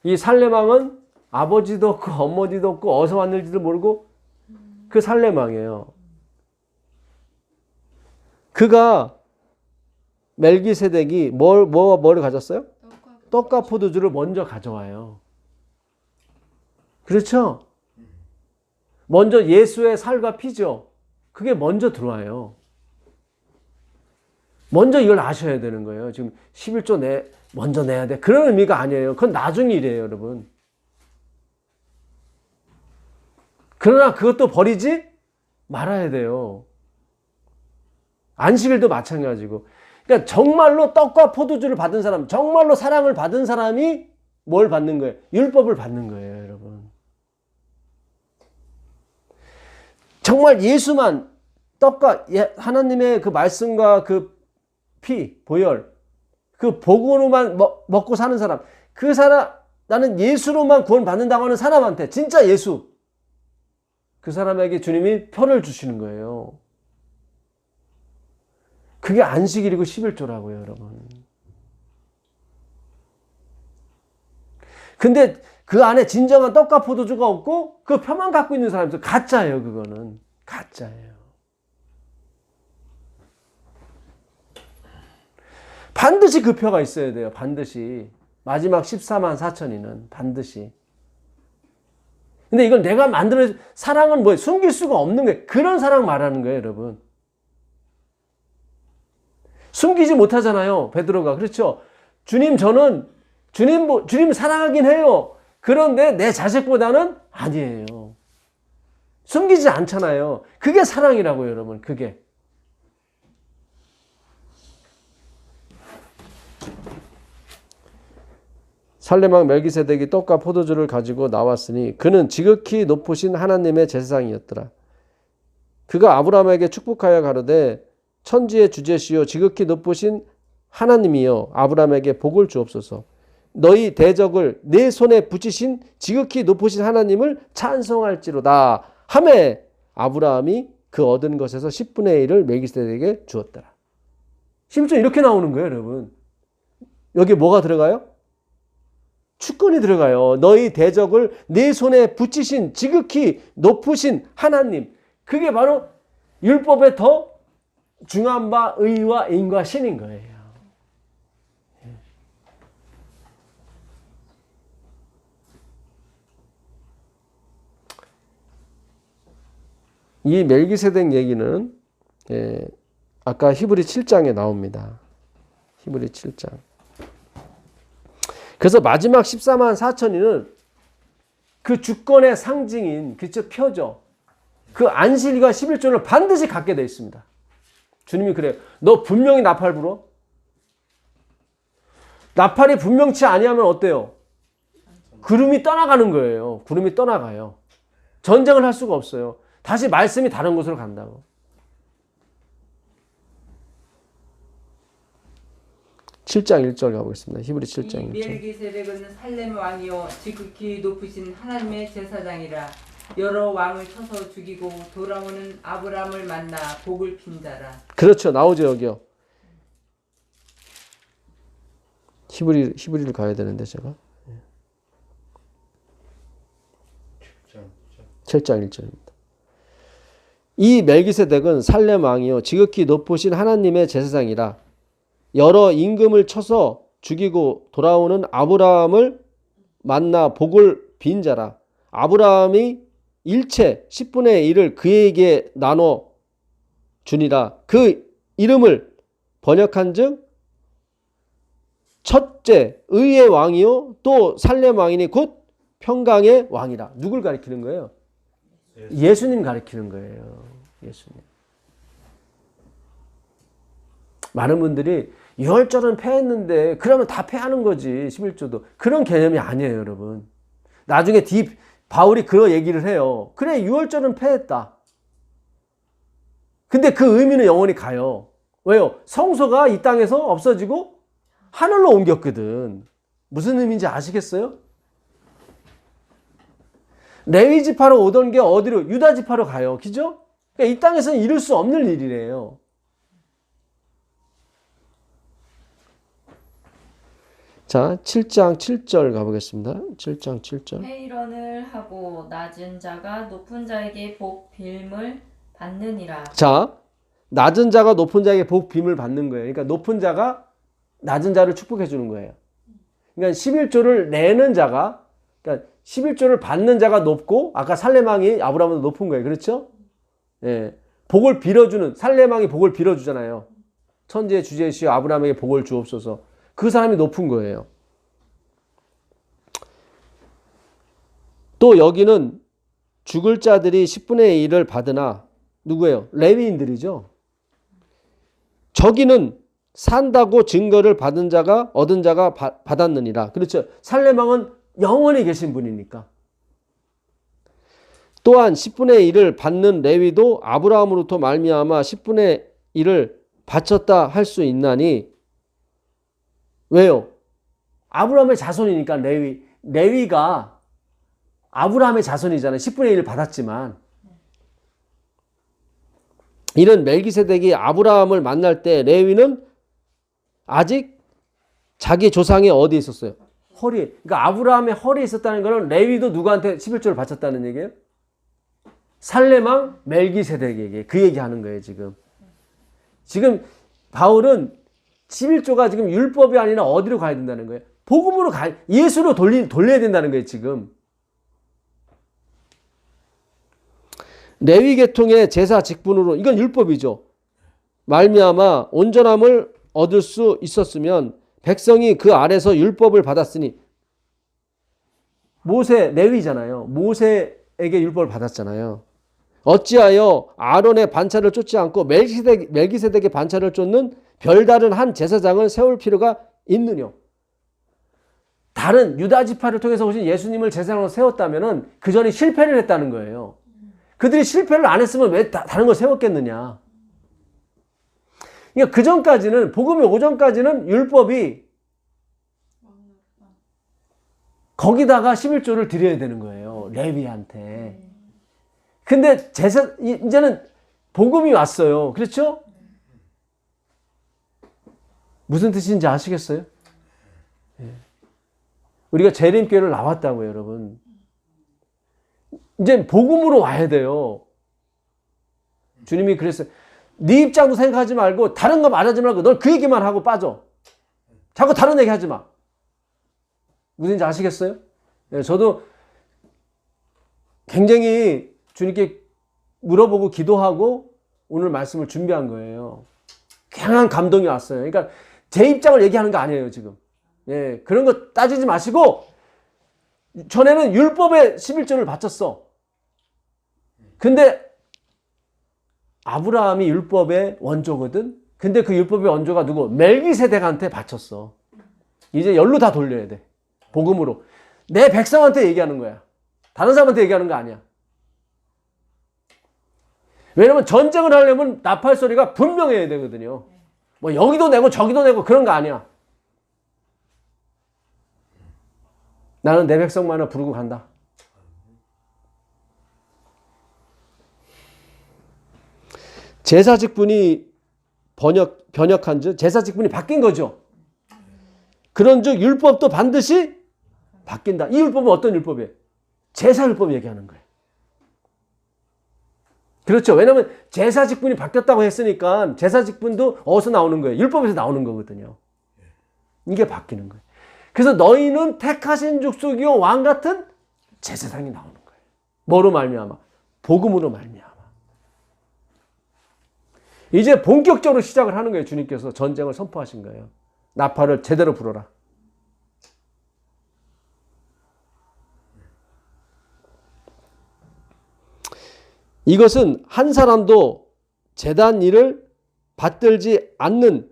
이 살렘 왕은 아버지도 없고 어머니도 없고 어디서 왔는지도 모르고 그 살렘 왕이에요. 그가 멜기세덱이 뭐를 가졌어요? 떡과 포도주를 먼저 가져와요. 그렇죠? 먼저 예수의 살과 피죠. 그게 먼저 들어와요. 먼저 이걸 아셔야 되는 거예요. 지금 11조 먼저 내야 돼. 그런 의미가 아니에요. 그건 나중 일이에요, 여러분. 그러나 그것도 버리지 말아야 돼요. 안식일도 마찬가지고. 그러니까 정말로 떡과 포도주를 받은 사람, 정말로 사랑을 받은 사람이 뭘 받는 거예요? 율법을 받는 거예요, 여러분. 정말 예수만 떡과 하나님의 그 말씀과 그 피, 보혈, 그 복으로만 먹고 사는 사람, 그 사람, 나는 예수로만 구원받는다고 하는 사람한테, 진짜 예수, 그 사람에게 주님이 표를 주시는 거예요. 그게 안식일이고 11조라고요, 여러분. 근데 그 안에 진정한 떡과 포도주가 없고 그 표만 갖고 있는 사람들 가짜예요. 그거는 가짜예요. 반드시 그 표가 있어야 돼요. 반드시. 마지막 14만 4천이는 반드시. 근데 이건 내가 만들어, 사랑은 뭐예요? 숨길 수가 없는 거예요. 그런 사랑 말하는 거예요, 여러분. 숨기지 못하잖아요, 베드로가. 그렇죠? 주님, 저는 주님 사랑하긴 해요. 그런데 내 자식보다는 아니에요. 숨기지 않잖아요. 그게 사랑이라고요, 여러분. 그게. 살레망 멜기세덱이 떡과 포도주를 가지고 나왔으니 그는 지극히 높으신 하나님의 제사장이었더라. 그가 아브라함에게 축복하여 가로되 천지의 주제시요 지극히 높으신 하나님이여 아브라함에게 복을 주옵소서. 너희 대적을 내 손에 붙이신 지극히 높으신 하나님을 찬송할지로다 하매 아브라함이 그 얻은 것에서 10분의 1을 멜기세덱에게 주었더라. 심지어 이렇게 나오는 거예요, 여러분. 여기 뭐가 들어가요? 주권이 들어가요. 너희 대적을 내 손에 붙이신 지극히 높으신 하나님. 그게 바로 율법의 더 중한 바 의와 인과 신인 거예요. 이 멜기세덱 얘기는 아까 히브리 7장에 나옵니다. 히브리 7장. 그래서 마지막 14만 4천이는 그 주권의 상징인 그쵸 표죠. 그 안식일과 11조를 반드시 갖게 되어 있습니다. 주님이 그래요. 너 분명히 나팔 불어? 나팔이 분명치 아니하면 어때요? 구름이 떠나가는 거예요. 구름이 떠나가요. 전쟁을 할 수가 없어요. 다시 말씀이 다른 곳으로 간다고. (7장 1절) 가보겠습니다. 히브리 7장 1절.
이 멜기세덱은 살렘 왕이요 지극히 높으신 하나님의 제사장이라. 여러 왕을 쳐서 죽이고 돌아오는 아브라함을 만나 복을 빈 자라.
그렇죠. 나오죠 여기요. 히브리를 가야 되는데 제가. 7장 1절입니다. 이 멜기세덱은 살렘 왕이요 지극히 높으신 하나님의 제사장이라. 여러 임금을 쳐서 죽이고 돌아오는 아브라함을 만나 복을 빈 자라. 아브라함이 일체 10분의 1을 그에게 나눠 주니라. 그 이름을 번역한즉 첫째 의의 왕이요 또 살렘 왕이니 곧 평강의 왕이라. 누굴 가리키는 거예요? 예수님 가리키는 거예요. 예수님. 많은 분들이 유월절은 패했는데 그러면 다 패하는 거지 11조도. 그런 개념이 아니에요, 여러분. 나중에 바울이 그런 얘기를 해요. 그래, 유월절은 패했다. 근데 그 의미는 영원히 가요. 왜요? 성소가 이 땅에서 없어지고 하늘로 옮겼거든. 무슨 의미인지 아시겠어요? 레위 지파로 오던 게 어디로? 유다 지파로 가요. 그죠? 그러니까 이 땅에서는 이룰 수 없는 일이래요. 자, 7장 7절 가보겠습니다. 7장 7절.
회의론을 하고 낮은 자가 높은 자에게 복 빔을 받느니라.
자, 낮은 자가 높은 자에게 복 빔을 받는 거예요. 그러니까 높은 자가 낮은 자를 축복해 주는 거예요. 그러니까 11조를 내는 자가, 그러니까 11조를 받는 자가 높고, 아까 살레망이 아브라함보다 높은 거예요. 그렇죠? 예. 복을 빌어주는, 살레망이 복을 빌어주잖아요. 천지의 주제시여 아브라함에게 복을 주옵소서. 그 사람이 높은 거예요. 또 여기는 죽을 자들이 10분의 1을 받으나 누구예요? 레위인들이죠. 저기는 산다고 증거를 얻은 자가 받았느니라. 그렇죠. 살레망은 영원히 계신 분이니까. 또한 10분의 1을 받는 레위도 아브라함으로부터 말미암아 10분의 1을 바쳤다 할 수 있나니 왜요? 아브라함의 자손이니까 레위가 아브라함의 자손이잖아요. 10분의 1을 받았지만 이런 멜기세덱이 아브라함을 만날 때 레위는 아직 자기 조상의 어디에 있었어요? 허리에. 그러니까 아브라함의 허리에 있었다는 것은 레위도 누구한테 11조를 바쳤다는 얘기예요? 살레망 멜기세덱에게. 그 얘기하는 거예요, 지금. 지금 바울은 11조가 지금 율법이 아니라 어디로 가야 된다는 거예요? 복음으로 예수로 돌려야 된다는 거예요, 지금. 레위 계통의 제사 직분으로, 이건 율법이죠. 말미암아 온전함을 얻을 수 있었으면 백성이 그 아래서 율법을 받았으니, 레위잖아요. 모세에게 율법을 받았잖아요. 어찌하여 아론의 반차를 쫓지 않고 멜기세덱의 반차를 쫓는 별다른 한 제사장을 세울 필요가 있느냐? 다른 유다 지파를 통해서 오신 예수님을 제사장으로 세웠다면은 그 전에 실패를 했다는 거예요. 그들이 실패를 안 했으면 왜 다른 걸 세웠겠느냐? 그러니까 그 전까지는, 복음이 오전까지는 율법이 거기다가 11조를 드려야 되는 거예요. 레위한테. 근데 이제는 복음이 왔어요. 그렇죠? 무슨 뜻인지 아시겠어요? 우리가 재림교회를 나왔다고요, 여러분. 이제 복음으로 와야 돼요. 주님이 그랬어요. 네 입장도 생각하지 말고 다른 거 말하지 말고 넌 그 얘기만 하고 빠져. 자꾸 다른 얘기 하지 마. 무슨지 아시겠어요? 저도 굉장히 주님께 물어보고 기도하고 오늘 말씀을 준비한 거예요. 강한 감동이 왔어요. 그러니까 제 입장을 얘기하는 거 아니에요, 지금. 예, 그런 거 따지지 마시고, 전에는 율법에 11조를 바쳤어. 근데 아브라함이 율법의 원조거든. 근데 그 율법의 원조가 누구? 멜기세덱한테 바쳤어. 이제 열로 다 돌려야 돼. 복음으로. 내 백성한테 얘기하는 거야. 다른 사람한테 얘기하는 거 아니야. 왜냐면 전쟁을 하려면 나팔 소리가 분명해야 되거든요. 뭐 여기도 내고 저기도 내고 그런 거 아니야. 나는 내 백성만을 부르고 간다. 제사 직분이 변혁한 즉 제사 직분이 바뀐 거죠. 그런 즉 율법도 반드시 바뀐다. 이 율법은 어떤 율법이에요? 제사 율법 얘기하는 거예요. 그렇죠. 왜냐하면 제사 직분이 바뀌었다고 했으니까 제사 직분도 어디서 나오는 거예요? 율법에서 나오는 거거든요. 이게 바뀌는 거예요. 그래서 너희는 택하신 족속이요 왕 같은 제사장이 나오는 거예요. 뭐로 말미암아? 복음으로 말미암아. 이제 본격적으로 시작을 하는 거예요. 주님께서 전쟁을 선포하신 거예요. 나팔을 제대로 불어라. 이것은 한 사람도 제단 일을 받들지 않는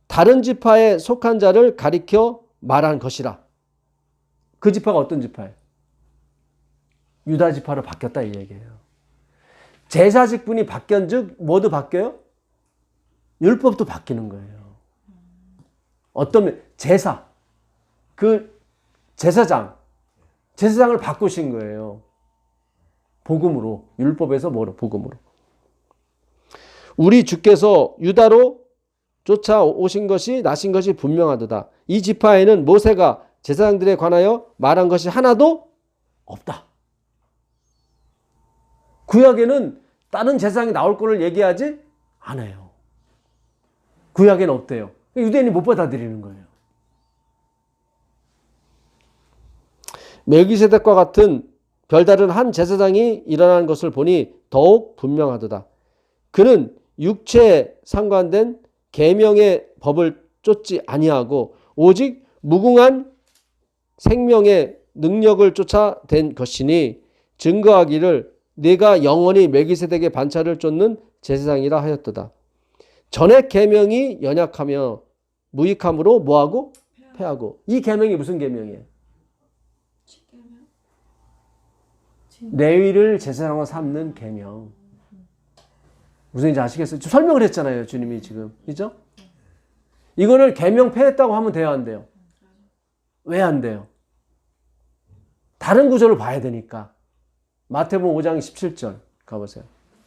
다른 지파에 속한 자를 가리켜 말한 것이라. 그 지파가 어떤 지파예요? 유다 지파로 바뀌었다 이 얘기예요. 제사 직분이 바뀐즉 뭐도 바뀌어요? 율법도 바뀌는 거예요. 어떤 제사, 그 제사장을 바꾸신 거예요. 복음으로. 율법에서 뭐로? 복음으로. 우리 주께서 유다로 쫓아오신 것이 나신 것이 분명하도다. 이 지파에는 모세가 제사장들에 관하여 말한 것이 하나도 없다. 구약에는 다른 제사장이 나올 거를 얘기하지 않아요. 구약에는 없대요. 유대인이 못 받아들이는 거예요. 멜기세덱과 같은 별다른 한 제사장이 일어난 것을 보니 더욱 분명하도다. 그는 육체에 상관된 계명의 법을 쫓지 아니하고 오직 무궁한 생명의 능력을 쫓아 된 것이니 증거하기를 네가 영원히 멜기세덱의 반차를 쫓는 제사장이라 하였도다. 전에 계명이 연약하며 무익함으로 뭐하고? 패하고. 이 계명이 무슨 계명이에요? 레위를 제사장으로 삼는 계명. 무슨 인지 아시겠어요? 설명을 했잖아요, 주님이 지금. 그죠? 이거를 계명 폐했다고 하면 돼요, 안 돼요? 왜 안 돼요? 다른 구절을 봐야 되니까. 마태복음 5장 17절 가보세요.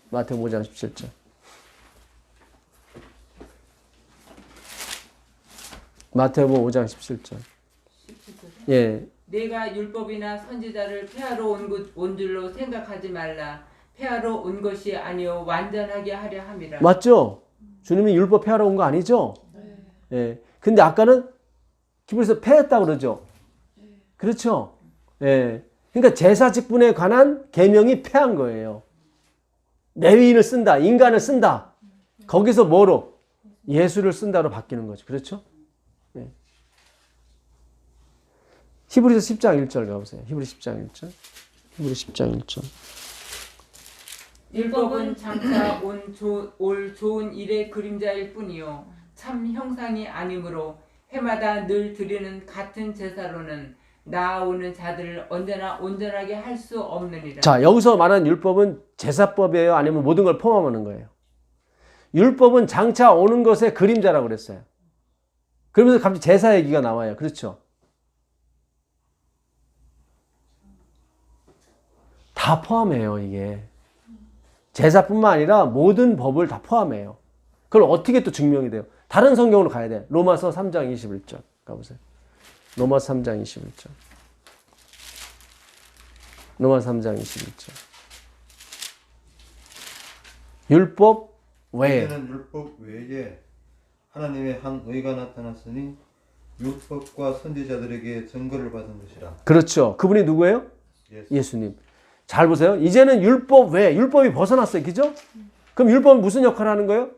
마태복음 5장 17절. 마태복음 5장 17절. 예.
내가 율법이나 선지자를 폐하러 온 줄로 생각하지 말라. 폐하러 온 것이 아니요 완전하게 하려 함이라.
맞죠? 주님이 율법 폐하러 온 거 아니죠? 예. 근데 아까는 기본에서 폐했다고 그러죠? 그렇죠? 예. 그러니까 제사 직분에 관한 계명이 폐한 거예요. 레위인을 쓴다, 인간을 쓴다. 거기서 뭐로? 예수를 쓴다로 바뀌는 거죠. 그렇죠? 예. 히브리서 10장 1절 가보세요. 히브리 10장 1절. 히브리 10장 1절.
율법은 장차 올 좋은 일의 그림자일 뿐이요 참 형상이 아니므로 해마다 늘 드리는 같은 제사로는 나아오는 자들을 언제나 온전하게 할 수 없느니라.
자, 여기서 말하는 율법은 제사법이에요? 아니면 모든 걸 포함하는 거예요? 율법은 장차 오는 것의 그림자라고 그랬어요. 그러면서 갑자기 제사 얘기가 나와요. 그렇죠? 다 포함해요, 이게. 제사뿐만 아니라 모든 법을 다 포함해요. 그걸 어떻게 또 증명이 돼요? 다른 성경으로 가야 돼. 로마서 3장 21절 가보세요. 로마서 3장 21절. 로마서 3장 21절. 율법 외에.
이제는 율법 외에 하나님의 한 의가 나타났으니 율법과 선지자들에게 증거를 받은 것이라.
그렇죠. 그분이 누구예요?
예수.
예수님. 잘 보세요. 이제는 율법 외에, 율법이 벗어났어요. 그죠? 그럼 율법은 무슨 역할을 하는 거예요?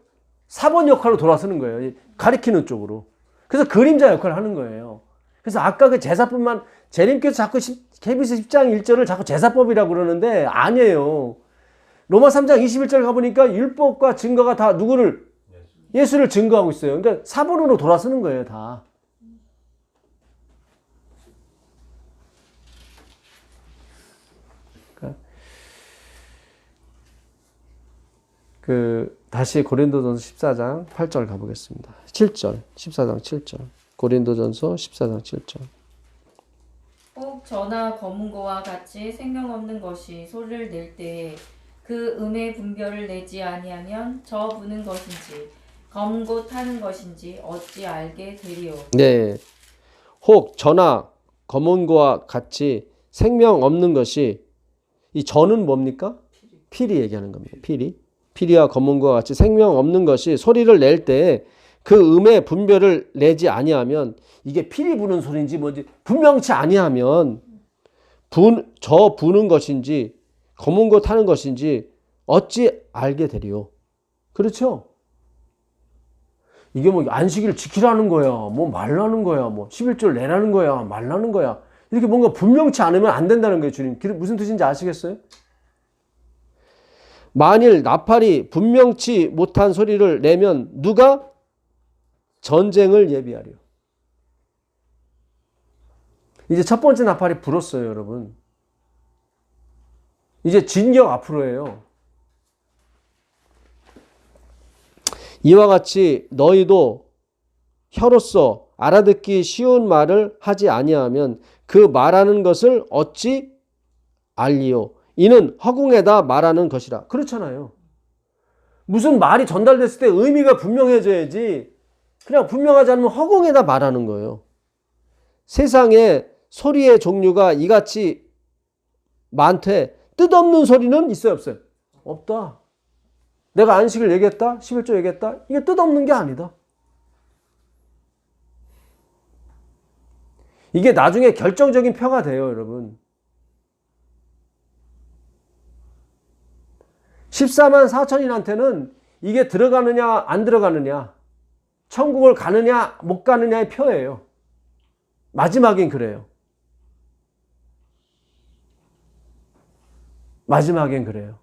사본 역할로 돌아서는 거예요. 가리키는 쪽으로. 그래서 그림자 역할을 하는 거예요. 그래서 아까 그 제사법만, 재림께서 자꾸 KBS 10장 1절을 자꾸 제사법이라고 그러는데 아니에요. 로마 3장 21절 가보니까 율법과 증거가 다 누구를? 예수를 증거하고 있어요. 그러니까 사본으로 돌아서는 거예요, 다. 다시 고린도전서 14장 8절 가보겠습니다. 7절, 14장 7절. 고린도전서 14장 7절.
혹 저나 검은 거와 같이 생명 없는 것이 소리를 낼 때에 그 음의 분별을 내지 아니하면 저 부는 것인지 검은 고 타는 것인지 어찌 알게 되리요.
네. 혹 저나 검은 거와 같이 생명 없는 것이, 이 저는 뭡니까? 피리 얘기하는 겁니다. 피리와 검은 거와 같이 생명 없는 것이 소리를 낼 때 그 음의 분별을 내지 아니하면, 이게 피리 부는 소리인지 뭔지 분명치 아니하면 저 부는 것인지 검은 거 타는 것인지 어찌 알게 되리요. 그렇죠? 이게 뭐 안식일을 지키라는 거야, 뭐 말라는 거야, 뭐 11조를 내라는 거야, 말라는 거야. 이렇게 뭔가 분명치 않으면 안 된다는 거예요, 주님. 무슨 뜻인지 아시겠어요? 만일 나팔이 분명치 못한 소리를 내면 누가 전쟁을 예비하려. 이제 첫 번째 나팔이 불었어요, 여러분. 이제 진격 앞으로예요. 이와 같이 너희도 혀로서 알아듣기 쉬운 말을 하지 아니하면 그 말하는 것을 어찌 알리요. 이는 허공에다 말하는 것이라. 그렇잖아요. 무슨 말이 전달됐을 때 의미가 분명해져야지, 그냥 분명하지 않으면 허공에다 말하는 거예요. 세상에 소리의 종류가 이같이 많되 뜻없는 소리는 있어요, 없어요? 없다. 내가 안식을 얘기했다, 11조 얘기했다, 이게 뜻없는 게 아니다. 이게 나중에 결정적인 표가 돼요, 여러분. 14만 4천인한테는 이게 들어가느냐 안 들어가느냐, 천국을 가느냐 못 가느냐의 표예요. 마지막엔 그래요. 마지막엔 그래요.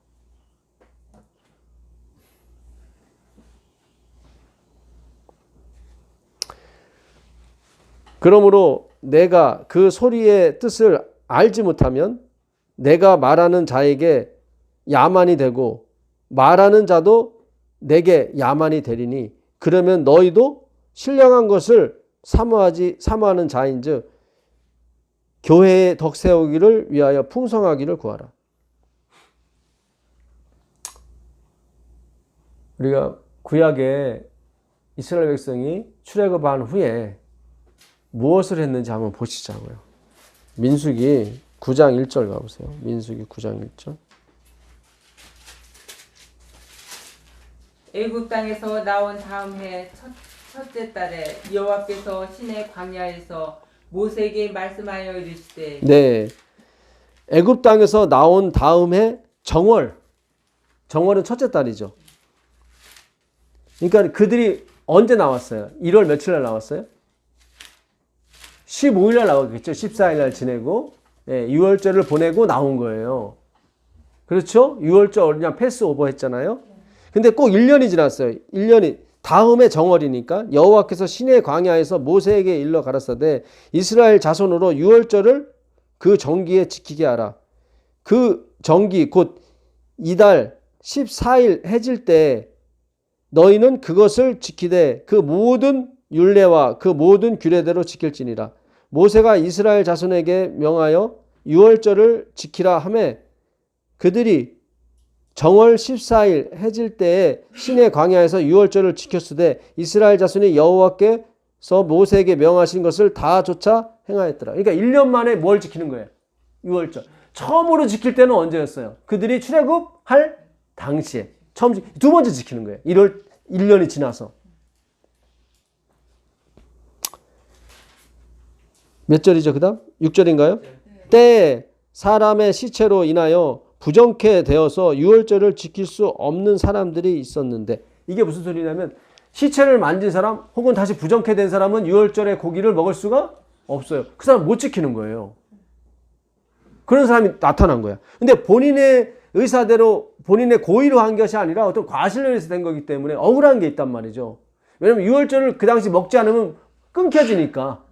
그러므로 내가 그 소리의 뜻을 알지 못하면 내가 말하는 자에게 야만이 되고 말하는 자도 내게 야만이 되리니 그러면 너희도 신령한 것을 사모하는 자인즉 교회의 덕 세우기를 위하여 풍성하기를 구하라. 우리가 구약에 이스라엘 백성이 출애굽한 후에 무엇을 했는지 한번 보시자고요. 민수기 9장 1절 가보세요. 민수기 9장 1절.
애굽 땅에서 나온 다음 해 첫째 달에 여호와께서 시내 광야에서 모세에게 말씀하여 이르시되
네. 애굽 땅에서 나온 다음 해 정월. 정월은 첫째 달이죠. 그러니까 그들이 언제 나왔어요? 1월 며칠 날 나왔어요? 15일 날 나왔겠죠. 14일 날 지내고 6월절을 보내고 나온 거예요. 그렇죠? 6월절 그냥 패스오버 했잖아요. 근데 꼭 1년이 지났어요. 1년이 다음에 정월이니까 여호와께서 시내 광야에서 모세에게 일러 가라사대 이스라엘 자손으로 6월절을 그 정기에 지키게 하라. 그 정기 곧 이달 14일 해질 때 너희는 그것을 지키되 그 모든 율례와 그 모든 규례대로 지킬지니라. 모세가 이스라엘 자손에게 명하여 6월절을 지키라 하매 그들이 정월 14일 해질 때에 시내 광야에서 6월절을 지켰으되 이스라엘 자손이 여호와께서 모세에게 명하신 것을 다 조차 행하였더라. 그러니까 1년 만에 뭘 지키는 거예요? 6월절. 처음으로 지킬 때는 언제였어요? 그들이 출애굽할 당시에. 두 번째 지키는 거예요. 1년이 지나서. 몇 절이죠? 그 다음? 6절인가요? 때에 사람의 시체로 인하여 부정케 되어서 유월절을 지킬 수 없는 사람들이 있었는데 이게 무슨 소리냐면 시체를 만진 사람 혹은 다시 부정케 된 사람은 유월절에 고기를 먹을 수가 없어요. 그 사람 못 지키는 거예요. 그런 사람이 나타난 거야. 근데 본인의 의사대로 본인의 고의로 한 것이 아니라 어떤 과실로 인해서 된 거기 때문에 억울한 게 있단 말이죠. 왜냐면 유월절을 그 당시 먹지 않으면 끊겨지니까.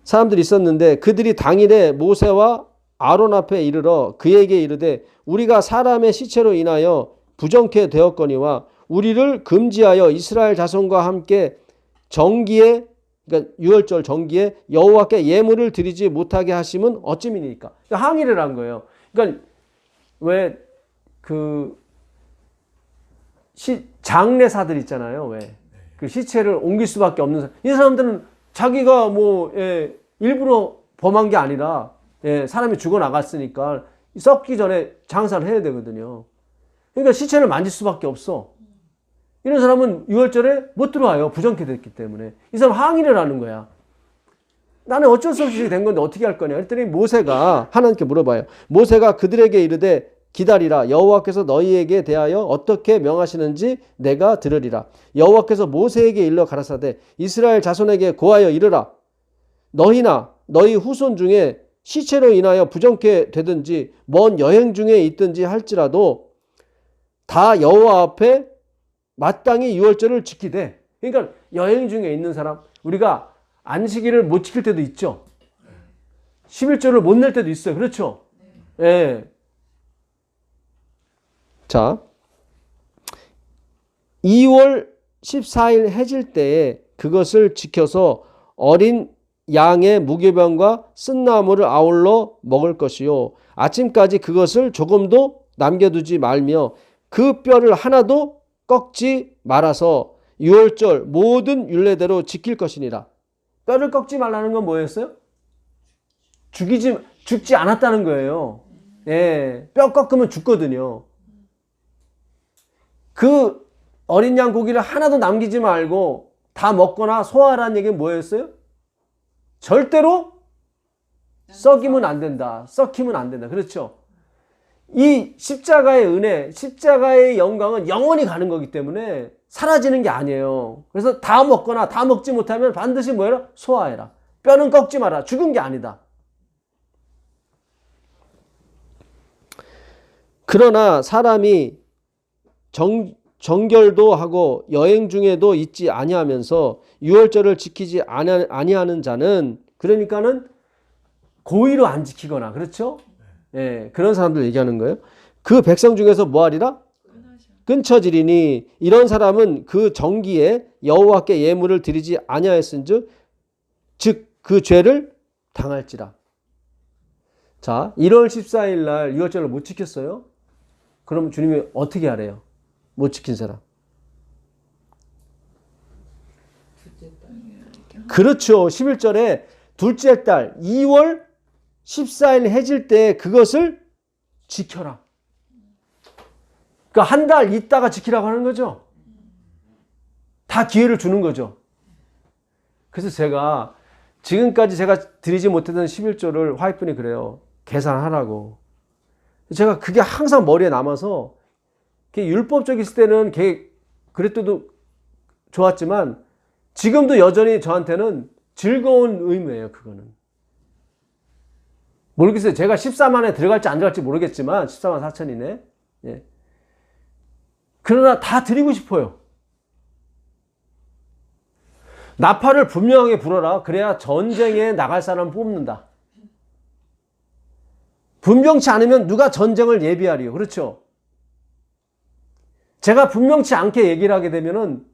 사람들이 있었는데 그들이 당일에 모세와 아론 앞에 이르러 그에게 이르되 우리가 사람의 시체로 인하여 부정케 되었거니와 우리를 금지하여 이스라엘 자손과 함께 정기에 그러니까 유월절 정기에 여호와께 예물을 드리지 못하게 하심은 어찌미니까. 그러니까 항의를 한 거예요. 그러니까 왜 그 장례사들 있잖아요. 왜 그 시체를 옮길 수밖에 없는 사람. 이 사람들은 자기가 뭐 일부러 범한 게 아니라 사람이 죽어 나갔으니까 썩기 전에 장사를 해야 되거든요. 그러니까 시체를 만질 수밖에 없어. 이런 사람은 6월절에 못 들어와요. 부정케 됐기 때문에. 이 사람 항의를 하는 거야. 나는 어쩔 수 없이 된 건데 어떻게 할 거냐. 그랬더니 모세가 하나님께 물어봐요. 모세가 그들에게 이르되 기다리라. 여호와께서 너희에게 대하여 어떻게 명하시는지 내가 들으리라. 여호와께서 모세에게 일러 가라사대 이스라엘 자손에게 고하여 이르라. 너희나 너희 후손 중에 시체로 인하여 부정케 되든지 먼 여행 중에 있든지 할지라도 다 여호와 앞에 마땅히 유월절을 지키되. 그러니까 여행 중에 있는 사람, 우리가 안식일을 못 지킬 때도 있죠. 11조를 못 낼 때도 있어요. 그렇죠? 예. 자, 2월 14일 해질 때에 그것을 지켜서 어린 양의 무교병과 쓴나무를 아울러 먹을 것이요 아침까지 그것을 조금도 남겨두지 말며 그 뼈를 하나도 꺾지 말아서 유월절 모든 율례대로 지킬 것이니라. 뼈를 꺾지 말라는 건 뭐였어요? 죽지 않았다는 거예요. 예, 뼈 꺾으면 죽거든요. 그 어린 양 고기를 하나도 남기지 말고 다 먹거나 소화하라는 얘기는 뭐였어요? 절대로 썩이면 안 된다. 썩히면 안 된다. 그렇죠? 이 십자가의 은혜, 십자가의 영광은 영원히 가는 거기 때문에 사라지는 게 아니에요. 그래서 다 먹거나 다 먹지 못하면 반드시 뭐해라? 소화해라. 뼈는 꺾지 마라. 죽은 게 아니다. 그러나 사람이 정결도 하고 여행 중에도 있지 아니하면서 유월절을 지키지 아니하는 자는 그러니까는 고의로 안 지키거나 그렇죠? 예, 그런 사람들 얘기하는 거예요. 그 백성 중에서 뭐 하리라? 끊쳐지리니 이런 사람은 그 정기에 여호와께 예물을 드리지 아니하였은즉 즉 그 죄를 당할지라. 자, 1월 14일 날 유월절을 못 지켰어요? 그럼 주님이 어떻게 하래요? 못 지킨 사람. 그렇죠. 11절에 둘째 달 2월 14일 해질 때 그것을 지켜라. 그러니까 한 달 있다가 지키라고 하는 거죠. 다 기회를 주는 거죠. 그래서 제가 지금까지 제가 드리지 못했던 11조를 와이프니 그래요. 계산하라고. 제가 그게 항상 머리에 남아서 율법적 있을 때는 그랬어도 좋았지만 지금도 여전히 저한테는 즐거운 의무예요. 그거는. 모르겠어요. 제가 14만에 들어갈지 안 들어갈지 모르겠지만 14만 4천이네. 예. 그러나 다 드리고 싶어요. 나팔을 분명하게 불어라. 그래야 전쟁에 나갈 사람을 뽑는다. 분명치 않으면 누가 전쟁을 예비하리요. 그렇죠? 제가 분명치 않게 얘기를 하게 되면은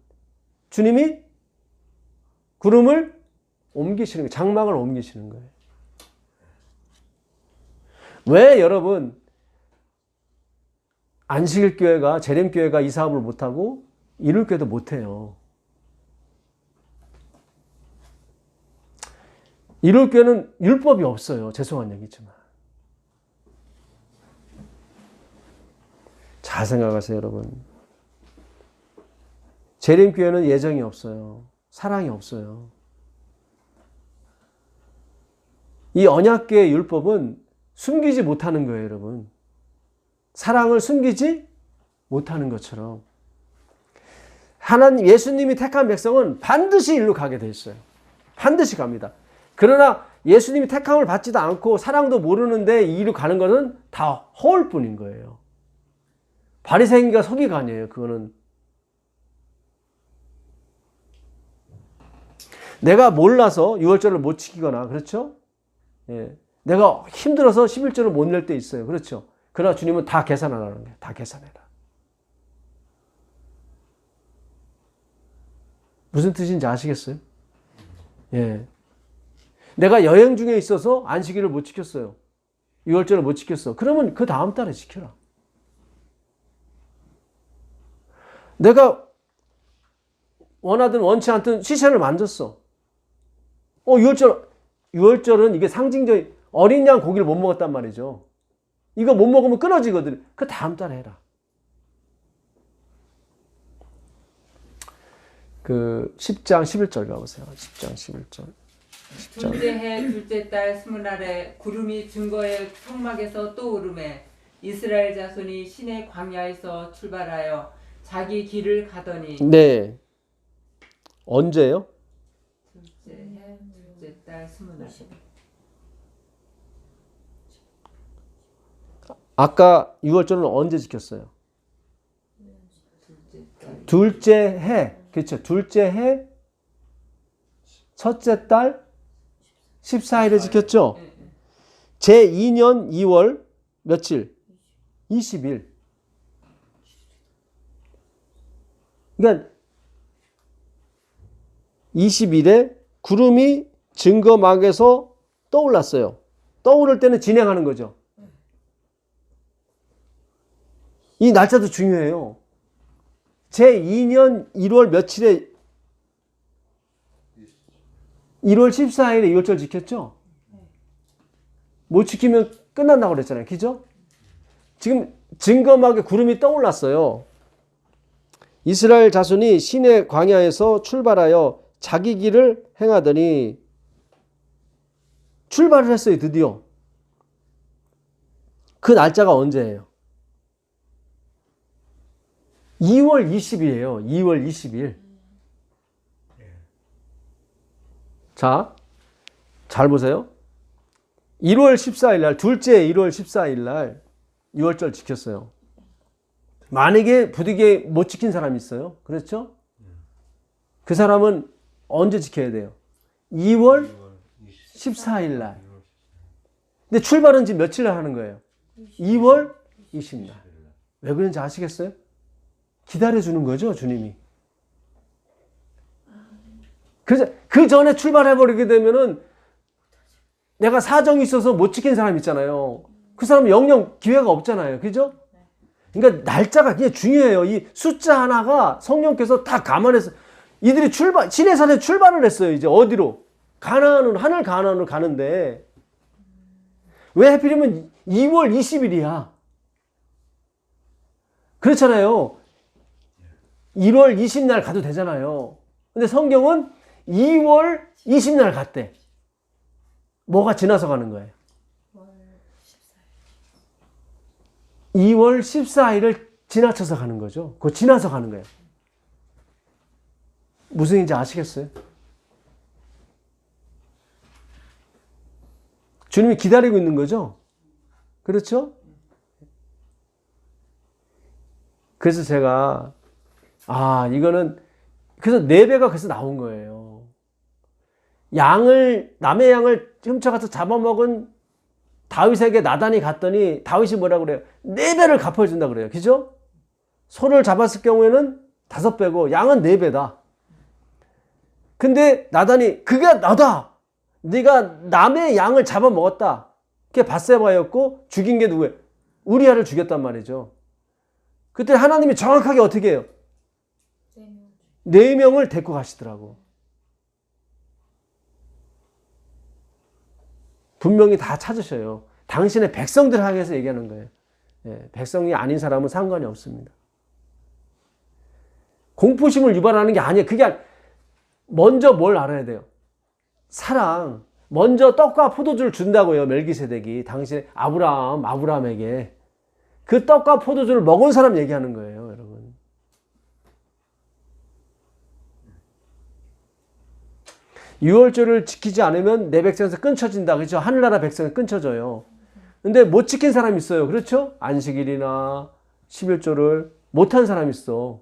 주님이 구름을 옮기시는 거예요. 장막을 옮기시는 거예요. 왜 여러분 안식일 교회가 재림 교회가 이 사업을 못하고 이룰 교회도 못해요. 이룰 교회는 율법이 없어요. 죄송한 얘기지만. 잘 생각하세요, 여러분. 재림 교회는 예정이 없어요. 사랑이 없어요. 이 언약궤의 율법은 숨기지 못하는 거예요, 여러분. 사랑을 숨기지 못하는 것처럼 하나님 예수님이 택한 백성은 반드시 일로 가게 돼 있어요. 반드시 갑니다. 그러나 예수님이 택함을 받지도 않고 사랑도 모르는데 이 일로 가는 것은 다 허울 뿐인 거예요. 바리새인과 서기가 아니에요. 그거는 내가 몰라서 유월절을 못 지키거나 그렇죠? 예. 내가 힘들어서 11절을 못 낼 때 있어요. 그렇죠? 그러나 주님은 다 계산하라는 거예요. 다 계산해라. 무슨 뜻인지 아시겠어요? 예. 내가 여행 중에 있어서 안식일을 못 지켰어요. 유월절을 못 지켰어. 그러면 그 다음 달에 지켜라. 내가 원하든 원치 않든 시체를 만졌어. 유월절은 이게 상징적인 어린 양 고기를 못 먹었단 말이죠. 이거 못 먹으면 끊어지거든. 그 다음 달에 해라. 그 10장 11절 가보세요. 10장 11절.
둘째 해 둘째 달 스물날에 구름이 증거의 성막에서 떠오르매 이스라엘 자손이 시내 광야에서 출발하여 자기 길을 가더니. 네. 언제요? 둘째 해 둘째 달 스물날. 아까 유월절은 언제 지켰어요? 둘째 해. 그렇죠. 둘째 해 첫째 달 14일에 지켰죠. 제2년 2월 며칠? 20일. 그러니까 20일에 구름이 증거막에서 떠올랐어요. 떠오를 때는 진행하는 거죠. 이 날짜도 중요해요. 제2년 1월 며칠에 1월 14일에 유월절 지켰죠? 못 지키면 끝난다고 그랬잖아요. 그죠? 지금 증거막에 구름이 떠올랐어요. 이스라엘 자손이 시내 광야에서 출발하여 자기 길을 행하더니 출발을 했어요. 드디어. 그 날짜가 언제예요? 2월 20일이에요. 2월 20일. 자, 잘 보세요. 1월 14일 날, 둘째 1월 14일 날 유월절 지켰어요. 만약에 부득이에 못 지킨 사람이 있어요. 그렇죠? 그 사람은 언제 지켜야 돼요? 2월 14일 날.
근데 출발은 지금 며칠 날 하는 거예요? 2월 20날. 왜 그런지 아시겠어요? 기다려주는 거죠, 주님이. 그래서 그 전에 출발해버리게 되면은 내가 사정이 있어서 못 지킨 사람 있잖아요. 그 사람은 영영 기회가 없잖아요. 그죠? 그러니까 날짜가 굉장히 중요해요. 이 숫자 하나가 성령께서 다 감안해서 이들이 시내산에 출발을 했어요. 이제 어디로? 가나안으로, 하늘 가나안으로 가는데 왜 하필이면 2월 20일이야? 그렇잖아요. 1월 20날 가도 되잖아요. 근데 성경은 2월 20날 갔대. 뭐가 지나서 가는 거예요? 2월 14일을 지나쳐서 가는 거죠. 그거 지나서 가는 거예요. 무슨 얘기인지 아시겠어요? 주님이 기다리고 있는 거죠? 그렇죠? 그래서 제가 이거는 그래서 4배가 그래서 나온 거예요. 남의 양을 훔쳐가서 잡아먹은 다윗에게 나단이 갔더니 다윗이 뭐라고 그래요? 4배를 갚아준다 그래요. 그죠? 소를 잡았을 경우에는 5배고 양은 4배다. 근데 나단이 그게 나다. 네가 남의 양을 잡아먹었다. 그게 밧세바였고 죽인 게 누구예요? 우리아를 죽였단 말이죠. 그때 하나님이 정확하게 어떻게 해요? 4명을 데리고 가시더라고. 분명히 다 찾으셔요. 당신의 백성들 향해서 얘기하는 거예요. 백성이 아닌 사람은 상관이 없습니다. 공포심을 유발하는 게 아니에요. 그게 먼저 뭘 알아야 돼요? 사랑. 먼저 떡과 포도주를 준다고요. 멜기세덱이 당신의 아브라함에게 그 떡과 포도주를 먹은 사람 얘기하는 거예요, 여러분. 유월절을 지키지 않으면 내 백성에서 끊쳐진다. 그렇죠? 하늘나라 백성이 끊쳐져요. 근데 못 지킨 사람이 있어요. 그렇죠? 안식일이나 11조를 못한 사람이 있어.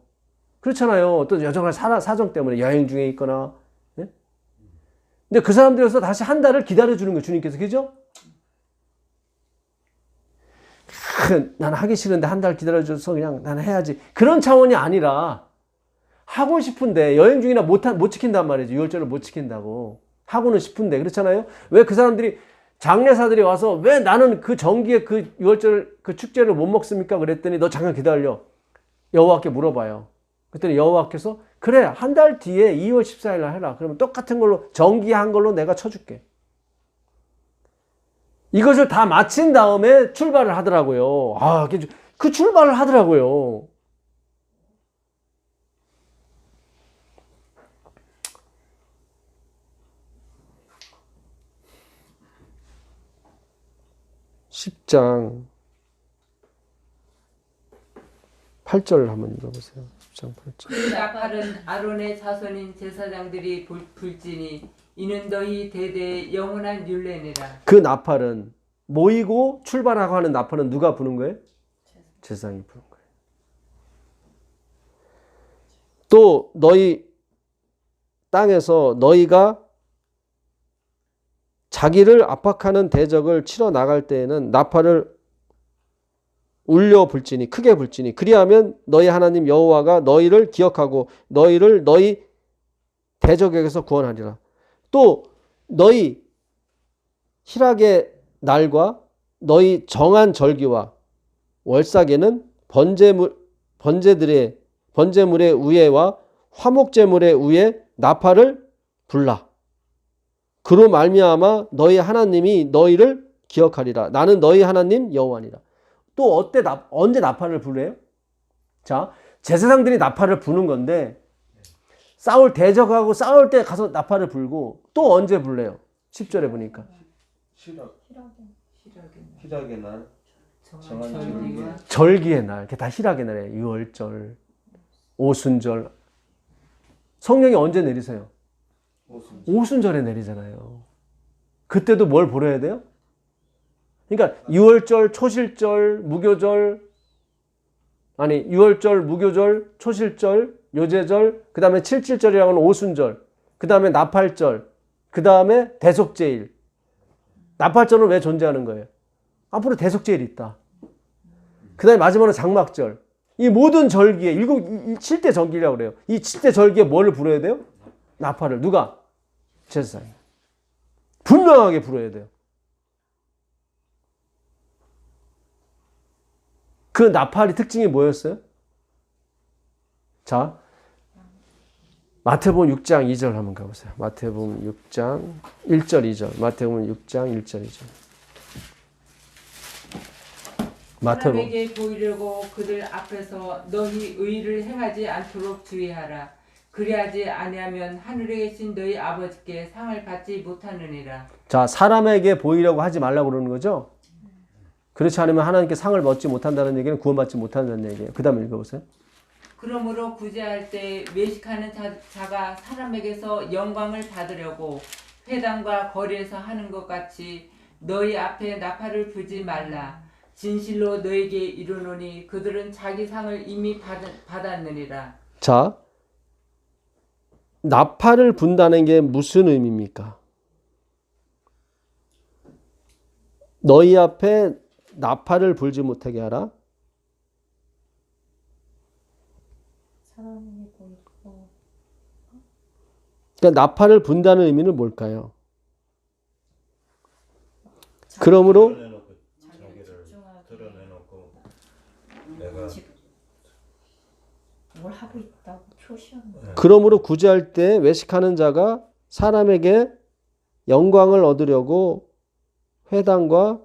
그렇잖아요. 어떤 여정할 사정 때문에 여행 중에 있거나. 예? 근데 그 사람들에서 다시 한 달을 기다려주는 거예요. 주님께서. 그죠? 나는 하기 싫은데 한 달 기다려줘서 그냥 나는 해야지. 그런 차원이 아니라 하고 싶은데 여행 중이나 못 지킨단 말이죠. 유월절을 못 지킨다고. 하고는 싶은데. 그렇잖아요. 왜 그 사람들이 장례사들이 와서 왜 나는 그 정기에 그 유월절 그 축제를 못 먹습니까? 그랬더니 너 잠깐 기다려. 여호와께 물어봐요. 그랬더니 여호와께서 그래 한 달 뒤에 2월 14일 날 해라. 그러면 똑같은 걸로 정기한 걸로 내가 쳐줄게. 이것을 다 마친 다음에 출발을 하더라고요. 그 출발을 하더라고요. (10장) 8절 한번 읽어보세요. 10장 8절.
그 나팔은 아론의 자손인 제사장들이 불지니 이는 너희 대대의 영원한 율례니라.
그 나팔은 모이고 출발하고 하는 나팔은 누가 부는 거예요? 제사장이 부는 거예요. 또 너희 땅에서 너희가 자기를 압박하는 대적을 치러 나갈 때에는 나팔을 울려 불지니 크게 불지니 그리하면 너희 하나님 여호와가 너희를 기억하고 너희를 너희 대적에게서 구원하리라. 또 너희 희락의 날과 너희 정한 절기와 월삭에는 번제물의 우애와 화목제물의 우애 나팔을 불라. 그로 말미암아 너희 하나님이 너희를 기억하리라. 나는 너희 하나님 여호와니라. 또 언제 나팔을 부르래요? 자, 제사장들이 나팔을 부는 건데 대적하고 싸울 때 가서 나팔을 불고 또 언제 불래요? 10절에 보니까
희락의 날, 정한 절기.
절기의 날, 그게 다 희락의 날이에요. 유월절, 오순절. 성령이 언제 내리세요? 오순절에 내리잖아요. 그때도 뭘 보려야 돼요? 그러니까 유월절, 초실절, 무교절, 유월절, 무교절, 초실절, 요제절, 그 다음에 칠칠절이라고 하는 오순절, 그 다음에 나팔절, 그 다음에 대속제일. 나팔절은 왜 존재하는 거예요? 앞으로 대속제일이 있다. 그 다음에 마지막으로 장막절. 이 모든 절기에 7대 절기라고 그래요. 이 7대 절기에 뭐를 불어야 돼요? 나팔을. 누가? 제사장이. 분명하게 불어야 돼요. 그 나팔의 특징이 뭐였어요? 자, 마태복음 6장 2절 한번 가보세요. 마태복음 6장 1절 2절. 마태복음 6장 1절 2절. 마태복음.
사람에게 보이려고 그들 앞에서 너희 의를 행하지 않도록 주의하라. 그리하지 아니하면 하늘에 계신 너희 아버지께 상을 받지 못하느니라.
자, 사람에게 보이려고 하지 말라고 그러는 거죠? 그렇지 않으면 하나님께 상을 얻지 못한다는 얘기는 구원받지 못한다는 얘기예요. 그 다음에 읽어보세요.
그러므로 구제할 때 외식하는 자가 사람에게서 영광을 받으려고 회당과 거리에서 하는 것 같이 너희 앞에 나팔을 불지 말라. 진실로 너에게 이르노니 그들은 자기 상을 이미 받았느니라.
자, 나팔을 분다는 게 무슨 의미입니까? 너희 앞에 나팔을 불지 못하게 하라.
사람에게 보이고
그러니까 나팔을 분다는 의미는 뭘까요? 그러므로
드러내놓고 자기를 드러내놓고 내가
뭘 하고 있다고 표시하는 거예요.
그러므로 구제할 때 외식하는 자가 사람에게 영광을 얻으려고 회당과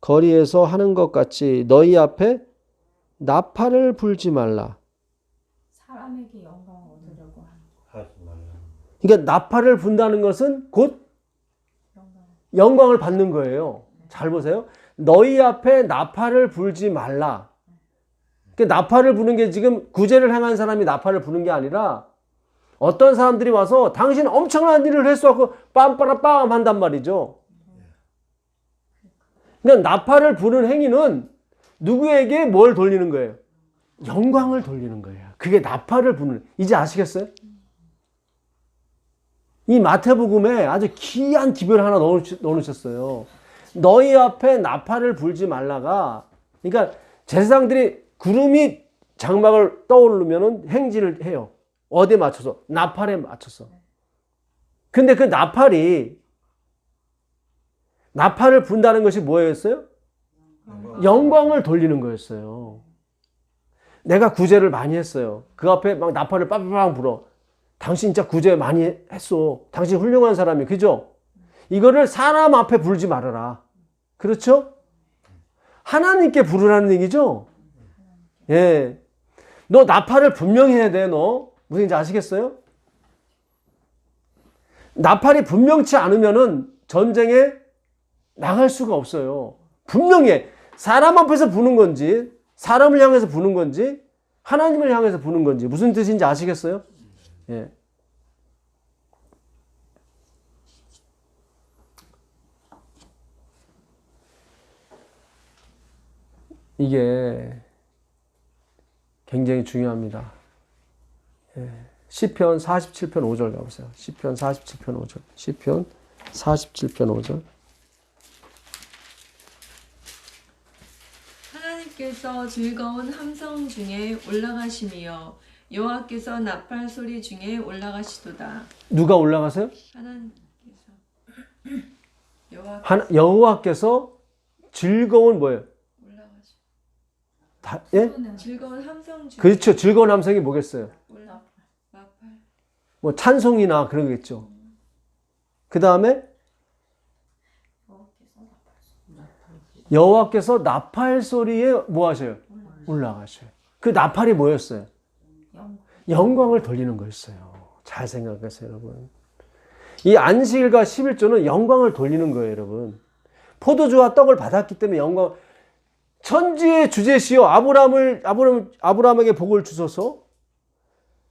거리에서 하는 것 같이 너희 앞에 나팔을 불지 말라.
사람에게 영광을 얻으려고 하는
하지 말라.
그러니까 나팔을 분다는 것은 곧 영광을 받는 거예요. 잘 보세요. 너희 앞에 나팔을 불지 말라. 그러니까 나팔을 부는 게 지금 구제를 행한 사람이 나팔을 부는 게 아니라 어떤 사람들이 와서 당신 엄청난 일을 했어 빰빠라빰 한단 말이죠. 그러니까 나팔을 부는 행위는 누구에게 뭘 돌리는 거예요? 영광을 돌리는 거예요. 그게 나팔을 부는. 이제 아시겠어요? 이 마태복음에 아주 귀한 기별 하나 넣어놓으셨어요. 너희 앞에 나팔을 불지 말라가, 그러니까 제사장들이 구름이 장막을 떠오르면 행진을 해요. 어디에 맞춰서? 나팔에 맞춰서. 근데 그 나팔을 분다는 것이 뭐였어요? 영광을 돌리는 거였어요. 내가 구제를 많이 했어요. 그 앞에 막 나팔을 빠빠빵 불어. 당신 진짜 구제 많이 했어. 당신 훌륭한 사람이, 그죠? 이거를 사람 앞에 부르지 말아라. 그렇죠? 하나님께 부르라는 얘기죠? 예. 너 나팔을 분명히 해야 돼, 너. 무슨 얘기인지 아시겠어요? 나팔이 분명치 않으면은 전쟁에 나갈 수가 없어요. 분명히 사람 앞에서 부는 건지, 사람을 향해서 부는 건지, 하나님을 향해서 부는 건지, 무슨 뜻인지 아시겠어요? 예. 이게 굉장히 중요합니다. 예. 시편 47편 5절 가보세요. 시편 47편 5절. 시편 47편 5절.
하나님께서 즐거운 함성 중에 올라가심이여 여호와께서 나팔 소리 중에 올라가시도다.
누가 올라가세요?
하나님께서
여호와께서 즐거운 뭐예요?
올라가시.
예?
즐거운 함성 중에
그렇죠. 즐거운 함성이 뭐겠어요?
나팔.
뭐 찬송이나 그러겠죠. 그 다음에 여호와께서 나팔 소리에 뭐 하셔요? 올라가셔요. 그 나팔이 뭐였어요? 영광을 돌리는 거였어요. 잘 생각하세요, 여러분. 이 안식일과 11조는 영광을 돌리는 거예요, 여러분. 포도주와 떡을 받았기 때문에 영광. 천지의 주제시여 아브라함에게 복을 주소서.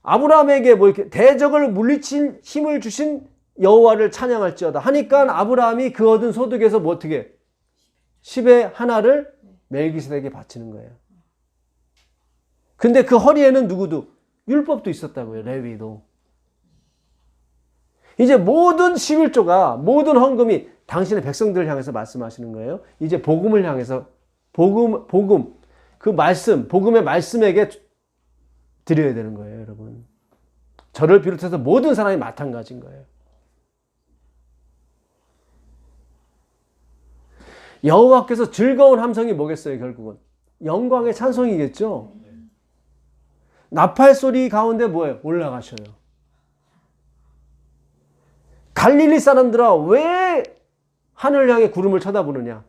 아브라함에게 뭐 이렇게 대적을 물리친 힘을 주신 여호와를 찬양할지어다 하니까 아브라함이 그 얻은 소득에서 뭐 어떻게 10의 하나를 멜기세덱에게 바치는 거예요. 근데 그 허리에는 누구도 율법도 있었다고요. 레위도. 이제 모든 11조가 모든 헌금이 당신의 백성들을 향해서 말씀하시는 거예요. 이제 복음을 향해서 복음 그 말씀, 복음의 말씀에게 드려야 되는 거예요, 여러분. 저를 비롯해서 모든 사람이 마찬가지인 거예요. 여호와께서 즐거운 함성이 뭐겠어요, 결국은? 영광의 찬송이겠죠? 나팔 소리 가운데 뭐예요? 올라가셔요. 갈릴리 사람들아, 왜 하늘 향해 구름을 쳐다보느냐?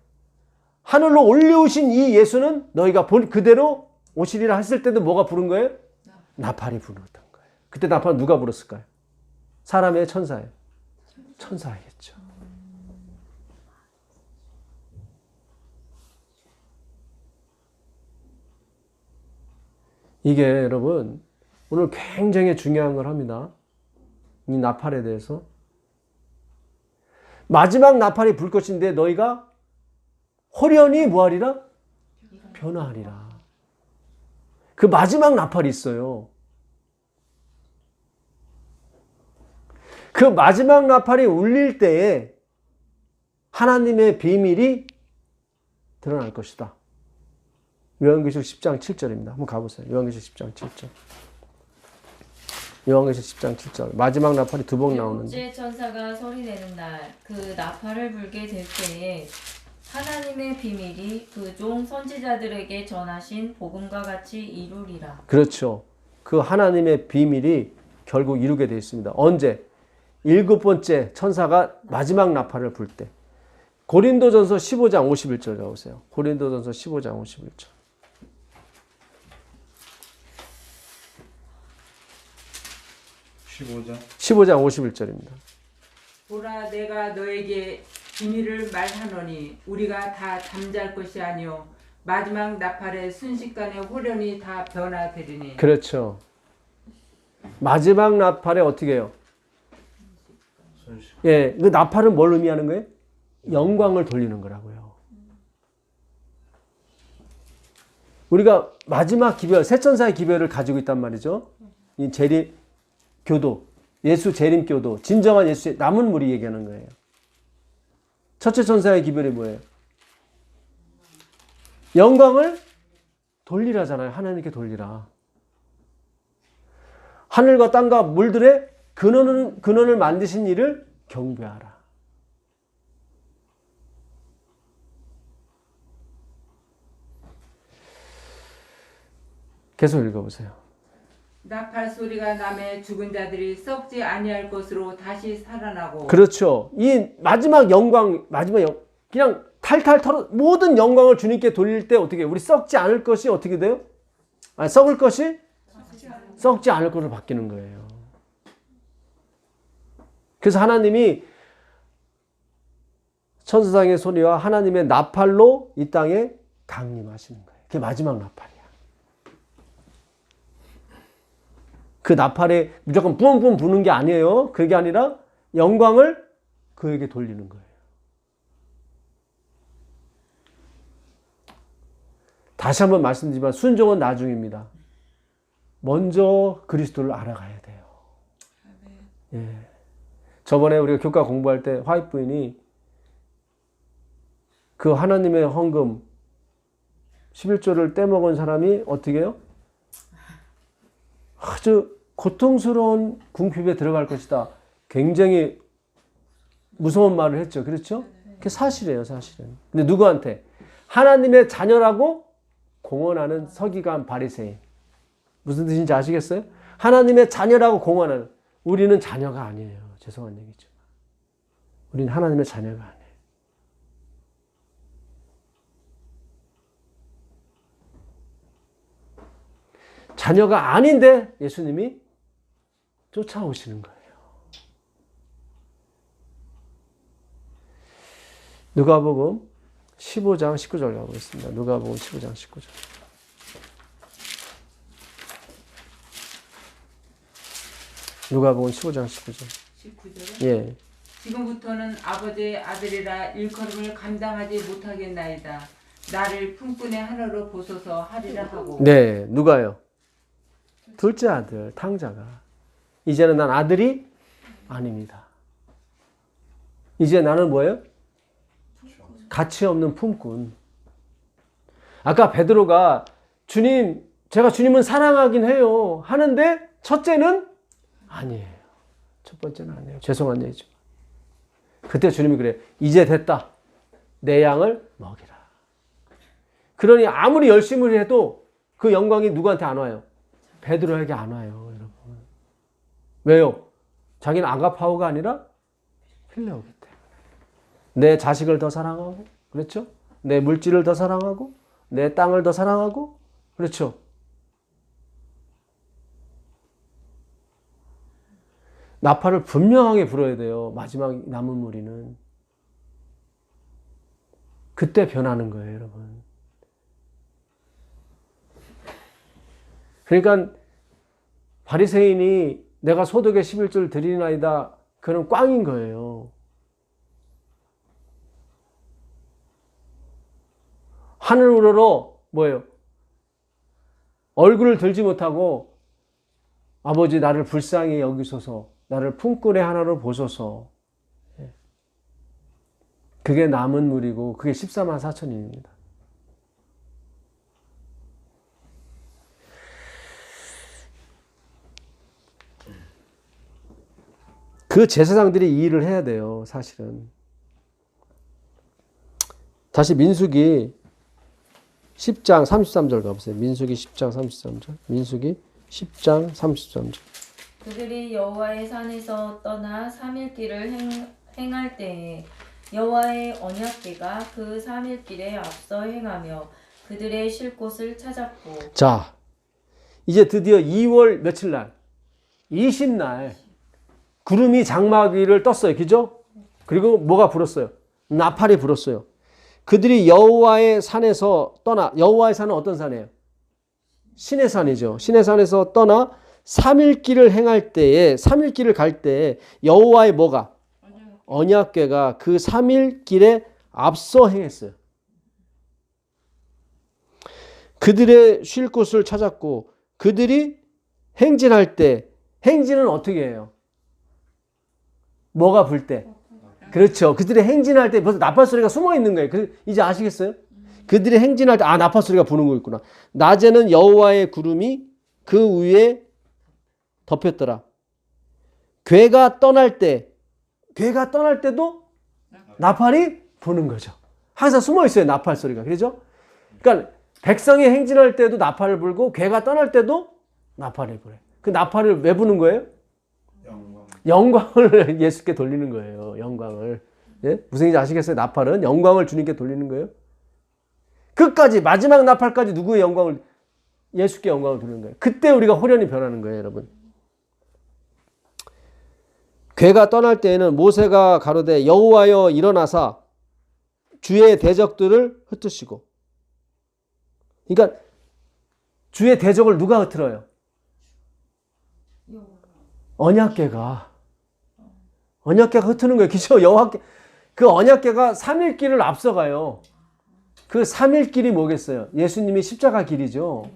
하늘로 올려오신 이 예수는 너희가 본 그대로 오시리라 했을 때도 뭐가 부른 거예요? 나팔이 불었던 거예요. 그때 나팔 누가 불었을까요? 사람의 천사예요. 천사이겠죠. 이게 여러분 오늘 굉장히 중요한 걸 합니다. 이 나팔에 대해서. 마지막 나팔이 불 것인데 너희가 호련히 뭐하리라? 변화하리라. 그 마지막 나팔이 있어요. 그 마지막 나팔이 울릴 때에 하나님의 비밀이 드러날 것이다. 요한계시록 10장 7절입니다. 한번 가보세요. 요한계시록 10장 7절. 요한계시록 10장 7절. 마지막 나팔이 두 번 나오는데.
일곱째 천사가 소리내는 날 그 나팔을 불게 될 때에 하나님의 비밀이 그 종 선지자들에게 전하신 복음과 같이 이루리라.
그렇죠. 그 하나님의 비밀이 결국 이루게 되어 있습니다. 언제? 7번째 천사가 마지막 나팔을 불 때. 고린도전서 15장 51절 가보세요. 고린도전서 15장 51절. 15장 51절입니다.
보라 내가 너에게 비밀을 말하노니 우리가 다 잠잘 것이 아니요 마지막 나팔에 순식간에 호련히 다 변화되리니.
그렇죠. 마지막 나팔에 어떻게 해요? 예, 그 나팔은 뭘 의미하는 거예요? 영광을 돌리는 거라고요. 우리가 마지막 기별, 세 천사의 기별을 가지고 있단 말이죠. 이 재림 교도, 예수 재림 교도, 진정한 예수의 남은 무리 얘기하는 거예요. 첫째 천사의 기별이 뭐예요? 영광을 돌리라잖아요. 하나님께 돌리라. 하늘과 땅과 물들의 근원을 만드신 이를 경배하라. 계속 읽어보세요.
나팔 소리가 나매 죽은 자들이 썩지 아니할 것으로 다시 살아나고.
그렇죠. 이 마지막 영광, 그냥 탈탈 털어 모든 영광을 주님께 돌릴 때 어떻게 해요? 우리 썩지 않을 것이 어떻게 돼요? 썩을 것이 썩지 않을 것으로 바뀌는 거예요. 그래서 하나님이 천사장의 소리와 하나님의 나팔로 이 땅에 강림하시는 거예요. 그게 마지막 나팔이야. 그 나팔에 무조건 뿜뿜 부는 게 아니에요. 그게 아니라 영광을 그에게 돌리는 거예요. 다시 한번 말씀드리지만 순종은 나중입니다. 먼저 그리스도를 알아가야 돼요. 예. 저번에 우리가 교과 공부할 때 화이트 부인이 그 하나님의 헌금 11조를 떼먹은 사람이 어떻게 해요? 아주 고통스러운 궁핍에 들어갈 것이다. 굉장히 무서운 말을 했죠. 그렇죠? 그게 사실이에요, 사실은. 근데 누구한테? 하나님의 자녀라고 공언하는 서기관 바리새인. 무슨 뜻인지 아시겠어요? 하나님의 자녀라고 공언하는. 우리는 자녀가 아니에요. 죄송한 얘기죠. 우리는 하나님의 자녀가 아니에요. 자녀가 아닌데 예수님이 쫓아오시는 거예요. 누가복음 15장 19절 가보겠습니다. 누가복음 15장 19절. 누가복음 15장 19절.
19절에
예.
지금부터는 아버지의 아들이라 일컬음을 감당하지 못하겠나이다. 나를 품꾼의 하나로 보소서 하리라 하고.
네, 누가요? 둘째 아들 탕자가 이제는 난 아들이 아닙니다. 이제 나는 뭐예요? 가치 없는 품꾼. 아까 베드로가 주님, 제가 주님은 사랑하긴 해요. 하는데 첫째는 아니에요. 첫 번째는 아니에요. 죄송한 얘기죠. 그때 주님이 그래요. 이제 됐다. 내 양을 먹이라. 그러니 아무리 열심히 해도 그 영광이 누구한테 안 와요? 베드로에게 안 와요, 여러분. 왜요? 자기는 아가파오가 아니라 필레오기 때문에. 내 자식을 더 사랑하고, 그렇죠? 내 물질을 더 사랑하고, 내 땅을 더 사랑하고, 그렇죠? 나팔을 분명하게 불어야 돼요. 마지막 남은 무리는. 그때 변하는 거예요, 여러분. 그러니까 바리새인이 내가 소득의 11조를 드리나이다. 그는 꽝인 거예요. 하늘 우러러 뭐예요? 얼굴을 들지 못하고 아버지 나를 불쌍히 여기소서, 나를 품꾼의 하나로 보소서. 그게 남은 무리고 그게 14만 4천인입니다. 그 제사장들이 이 일을 해야 돼요, 사실은. 다시 민수기 10장 33절 가보세요. 민수기 10장 33절. 민수기 10장 33절.
그들이 여호와의 산에서 떠나 3일 길을 행할 때에 여호와의 언약궤가 그 3일 길에 앞서 행하며 그들의 쉴 곳을 찾았고.
자, 이제 드디어 2월 며칠 날? 20날 구름이 장막 위를 떴어요. 그죠? 그리고 뭐가 불었어요? 나팔이 불었어요. 그들이 여호와의 산에서 떠나, 여호와의 산은 어떤 산이에요? 신의 산이죠. 신의 산에서 떠나 3일 길을 행할 때에, 3일 길을 갈 때에 여호와의 뭐가? 언약궤가 그 3일 길에 앞서 행했어요. 그들의 쉴 곳을 찾았고, 그들이 행진할 때, 행진은 어떻게 해요? 뭐가 불 때? 그렇죠. 그들이 행진할 때 벌써 나팔 소리가 숨어 있는 거예요. 이제 아시겠어요? 그들이 행진할 때, 아, 나팔 소리가 부는 거 있구나. 낮에는 여호와의 구름이 그 위에 덮였더라. 괴가 떠날 때도 나팔이 부는 거죠. 항상 숨어 있어요, 나팔 소리가. 그렇죠? 그러니까 백성이 행진할 때도 나팔을 불고 괴가 떠날 때도 나팔을 불어요. 그 나팔을 왜 부는 거예요? 영광을 예수께 돌리는 거예요. 영광을. 예? 무슨 얘기인지 아시겠어요? 나팔은 영광을 주님께 돌리는 거예요. 끝까지 마지막 나팔까지 누구의 영광을? 예수께 영광을 돌리는 거예요. 그때 우리가 호련히 변하는 거예요, 여러분. 괴가 떠날 때에는 모세가 가로되 여호와여 일어나사 주의 대적들을 흩으시고. 그러니까 주의 대적을 누가 흩트러요? 언약궤가 흩트는 거예요. 그죠? 여호와께 그 언약궤가 3일 길을 앞서가요. 그 3일 길이 뭐겠어요? 예수님이 십자가 길이죠.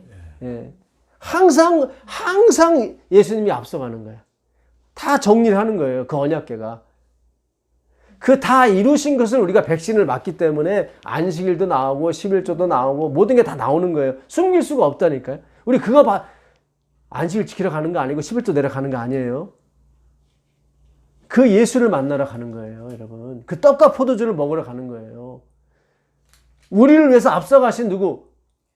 예. 항상 예수님이 앞서가는 거예요. 다 정리를 하는 거예요. 그 언약궤가. 그 다 이루신 것을 우리가 백신을 맞기 때문에 안식일도 나오고 11조도 나오고 모든 게 다 나오는 거예요. 숨길 수가 없다니까요. 우리 그거 안식일 지키러 가는 거 아니고 11조 내려가는 거 아니에요. 그 예수를 만나러 가는 거예요, 여러분. 그 떡과 포도주를 먹으러 가는 거예요. 우리를 위해서 앞서가신 누구?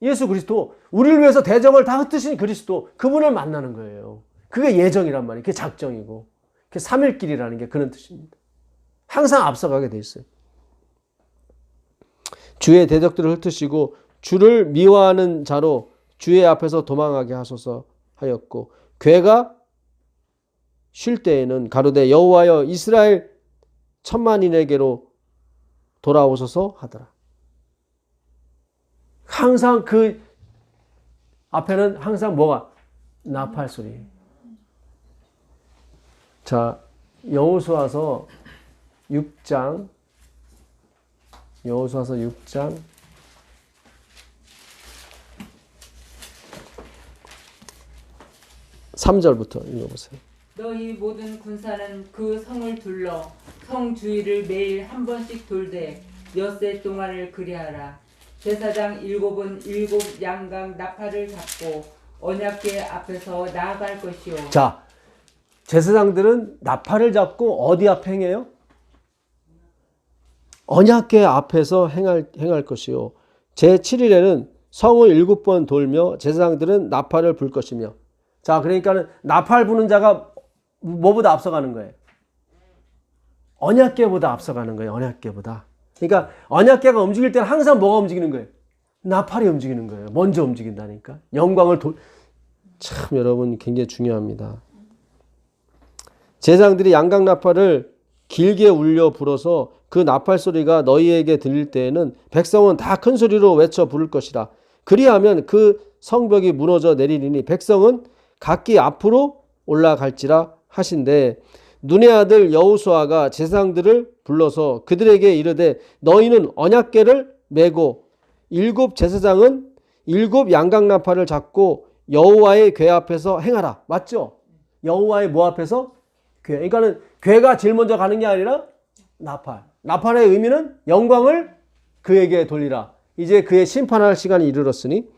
예수 그리스도. 우리를 위해서 대적을 다 흩으신 그리스도. 그분을 만나는 거예요. 그게 예정이란 말이에요. 그게 작정이고. 그게 3일 길이라는 게 그런 뜻입니다. 항상 앞서가게 돼 있어요. 주의 대적들을 흩으시고 주를 미워하는 자로 주의 앞에서 도망하게 하소서 하였고, 괴가 쉴 때에는 가로되 여호와여 이스라엘 천만인에게로 돌아오소서 하더라. 항상 그 앞에는 항상 뭐가? 나팔 소리. 자, 여호수아서 6장 3절부터 읽어보세요.
너희 모든 군사는 그 성을 둘러 성 주위를 매일 한 번씩 돌되 엿새 동안을 그리하라. 제사장 일곱은 일곱 양각 나팔을 잡고 언약궤 앞에서 나아갈 것이요.
자, 제사장들은 나팔을 잡고 어디 앞에 행해요? 언약궤 앞에서 행할 것이요. 제7일에는 성을 7번 돌며 제사장들은 나팔을 불 것이며. 자, 그러니까는 나팔 부는 자가 뭐보다 앞서가는 거예요? 언약궤보다 앞서가는 거예요. 언약궤보다. 그러니까 언약궤가 움직일 때는 항상 뭐가 움직이는 거예요? 나팔이 움직이는 거예요. 먼저 움직인다니까. 영광을 참 여러분 굉장히 중요합니다. 제사장들이 양각 나팔을 길게 울려 불어서 그 나팔 소리가 너희에게 들릴 때에는 백성은 다 큰 소리로 외쳐 부를 것이라. 그리하면 그 성벽이 무너져 내리리니 백성은 각기 앞으로 올라갈지라 하신대. 눈의 아들 여호수아가 제사장들을 불러서 그들에게 이르되 너희는 언약궤를 메고 일곱 제사장은 일곱 양각 나팔을 잡고 여호와의 궤 앞에서 행하라. 맞죠? 여호와의 뭐 앞에서? 궤. 그러니까는 궤가 제일 먼저 가는 게 아니라 나팔. 나팔의 의미는 영광을 그에게 돌리라. 이제 그의 심판할 시간이 이르렀으니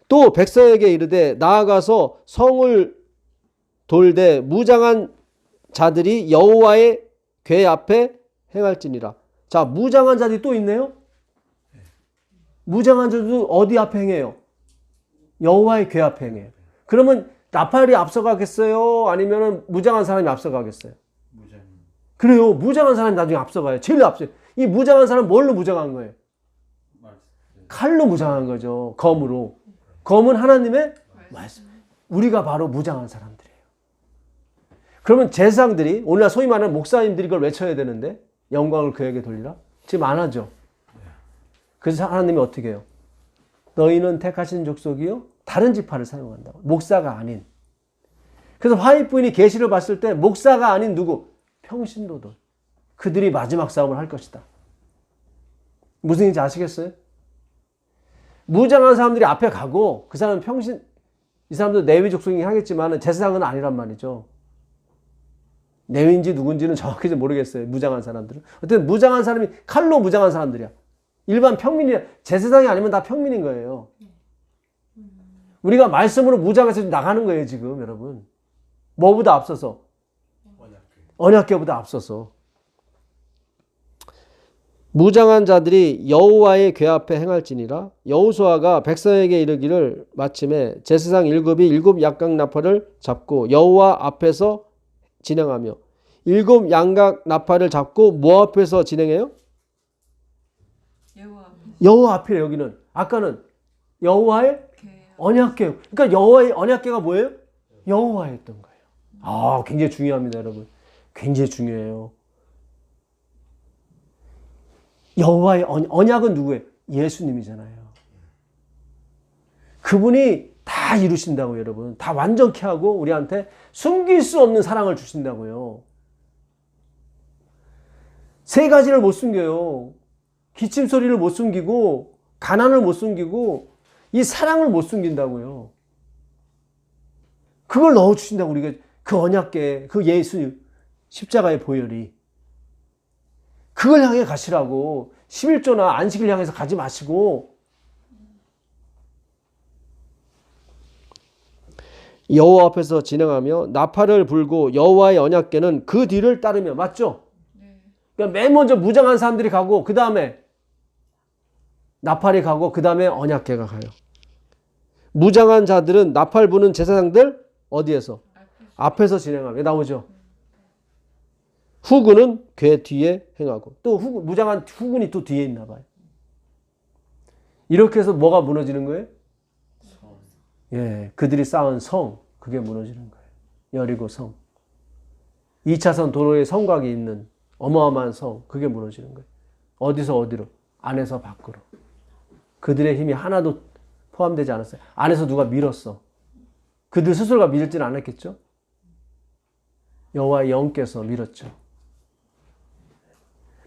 또 백성에게 이르되 나아가서 성을 돌되 무장한 자들이 여호와의 궤 앞에 행할지니라. 자, 무장한 자들이 또 있네요. 무장한 자들도 어디 앞에 행해요? 여호와의 궤 앞에 행해요. 그러면 나팔이 앞서가겠어요? 아니면 무장한 사람이 앞서가겠어요?
무장.
그래요. 무장한 사람이 나중에 앞서가요. 제일 앞서요. 이 무장한 사람은 뭘로 무장한 거예요? 칼로 무장한 거죠. 검으로. 검은 하나님의 말씀. 우리가 바로 무장한 사람들이에요. 그러면 제사장들이, 오늘날 소위 말하는 목사님들이 이걸 외쳐야 되는데 영광을 그에게 돌리라? 지금 안 하죠. 그래서 하나님이 어떻게 해요? 너희는 택하신 족속이요 다른 지파를 사용한다고. 목사가 아닌. 그래서 화입 부인이 계시를 봤을 때 목사가 아닌 누구? 평신도들. 그들이 마지막 싸움을 할 것이다. 무슨 얘기인지 아시겠어요? 무장한 사람들이 앞에 가고 그 사람은 이 사람도 레위 족속이긴 하겠지만 제사장은 아니란 말이죠. 레위인지 누군지는 정확히 모르겠어요. 무장한 사람들은. 어쨌든 무장한 사람이 칼로 무장한 사람들이야. 일반 평민이야. 제사장이 아니면 다 평민인 거예요. 우리가 말씀으로 무장해서 나가는 거예요, 지금 여러분. 뭐보다 앞서서? 언약궤보다 앞서서. 무장한 자들이 여호와의 궤 앞에 행할지니라. 여호수아가 백성에게 이르기를 마침에 제사장 일곱이 일곱 양각 나팔을 잡고 여호와 앞에서 진행하며 일곱 양각 나팔을 잡고 뭐 앞에서 진행해요? 여호와 앞에. 여기는 아까는 여호와의 언약궤. 그러니까 여호와의 언약궤가 뭐예요? 여호와였던 거예요. 아, 굉장히 중요합니다, 여러분. 굉장히 중요해요. 여호와의 언약은 누구예요? 예수님이잖아요. 그분이 다 이루신다고요, 여러분. 다 완전케 하고 우리한테 숨길 수 없는 사랑을 주신다고요. 세 가지를 못 숨겨요. 기침 소리를 못 숨기고 가난을 못 숨기고 이 사랑을 못 숨긴다고요. 그걸 넣어주신다고. 우리가 그 언약궤, 그 예수 십자가의 보혈이 그걸 향해 가시라고. 11조나 안식을 향해서 가지 마시고 여호와 앞에서 진행하며 나팔을 불고 여호와의 언약궤는 그 뒤를 따르며. 맞죠? 그러니까 맨 먼저 무장한 사람들이 가고 그 다음에 나팔이 가고 그 다음에 언약궤가 가요. 무장한 자들은 나팔 부는 제사장들 어디에서? 앞에서 진행하며. 나오죠? 후군은 궤 뒤에 행하고. 또 무장한 후군이 또 뒤에 있나 봐요. 이렇게 해서 뭐가 무너지는 거예요? 예, 그들이 쌓은 성, 그게 무너지는 거예요. 여리고 성. 2차선 도로에 성곽이 있는 어마어마한 성, 그게 무너지는 거예요. 어디서 어디로? 안에서 밖으로. 그들의 힘이 하나도 포함되지 않았어요. 안에서 누가 밀었어. 그들 스스로가 밀지는 않았겠죠? 여호와의 영께서 밀었죠.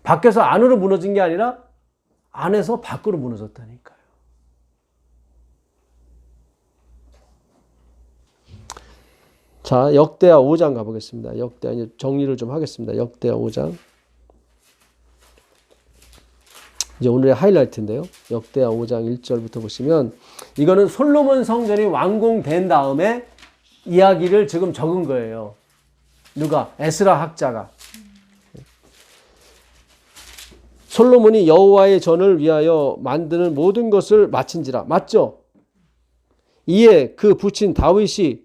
밖에서 안으로 무너진 게 아니라 안에서 밖으로 무너졌다니까요. 자, 역대하 5장 가보겠습니다. 역대하 이제 정리를 좀 하겠습니다. 역대하 5장. 이제 오늘의 하이라이트인데요. 역대하 5장 1절부터 보시면 이거는 솔로몬 성전이 완공된 다음에 이야기를 지금 적은 거예요. 누가? 에스라 학자가. 솔로몬이 여호와의 전을 위하여 만드는 모든 것을 마친지라. 맞죠? 이에 그 부친 다윗이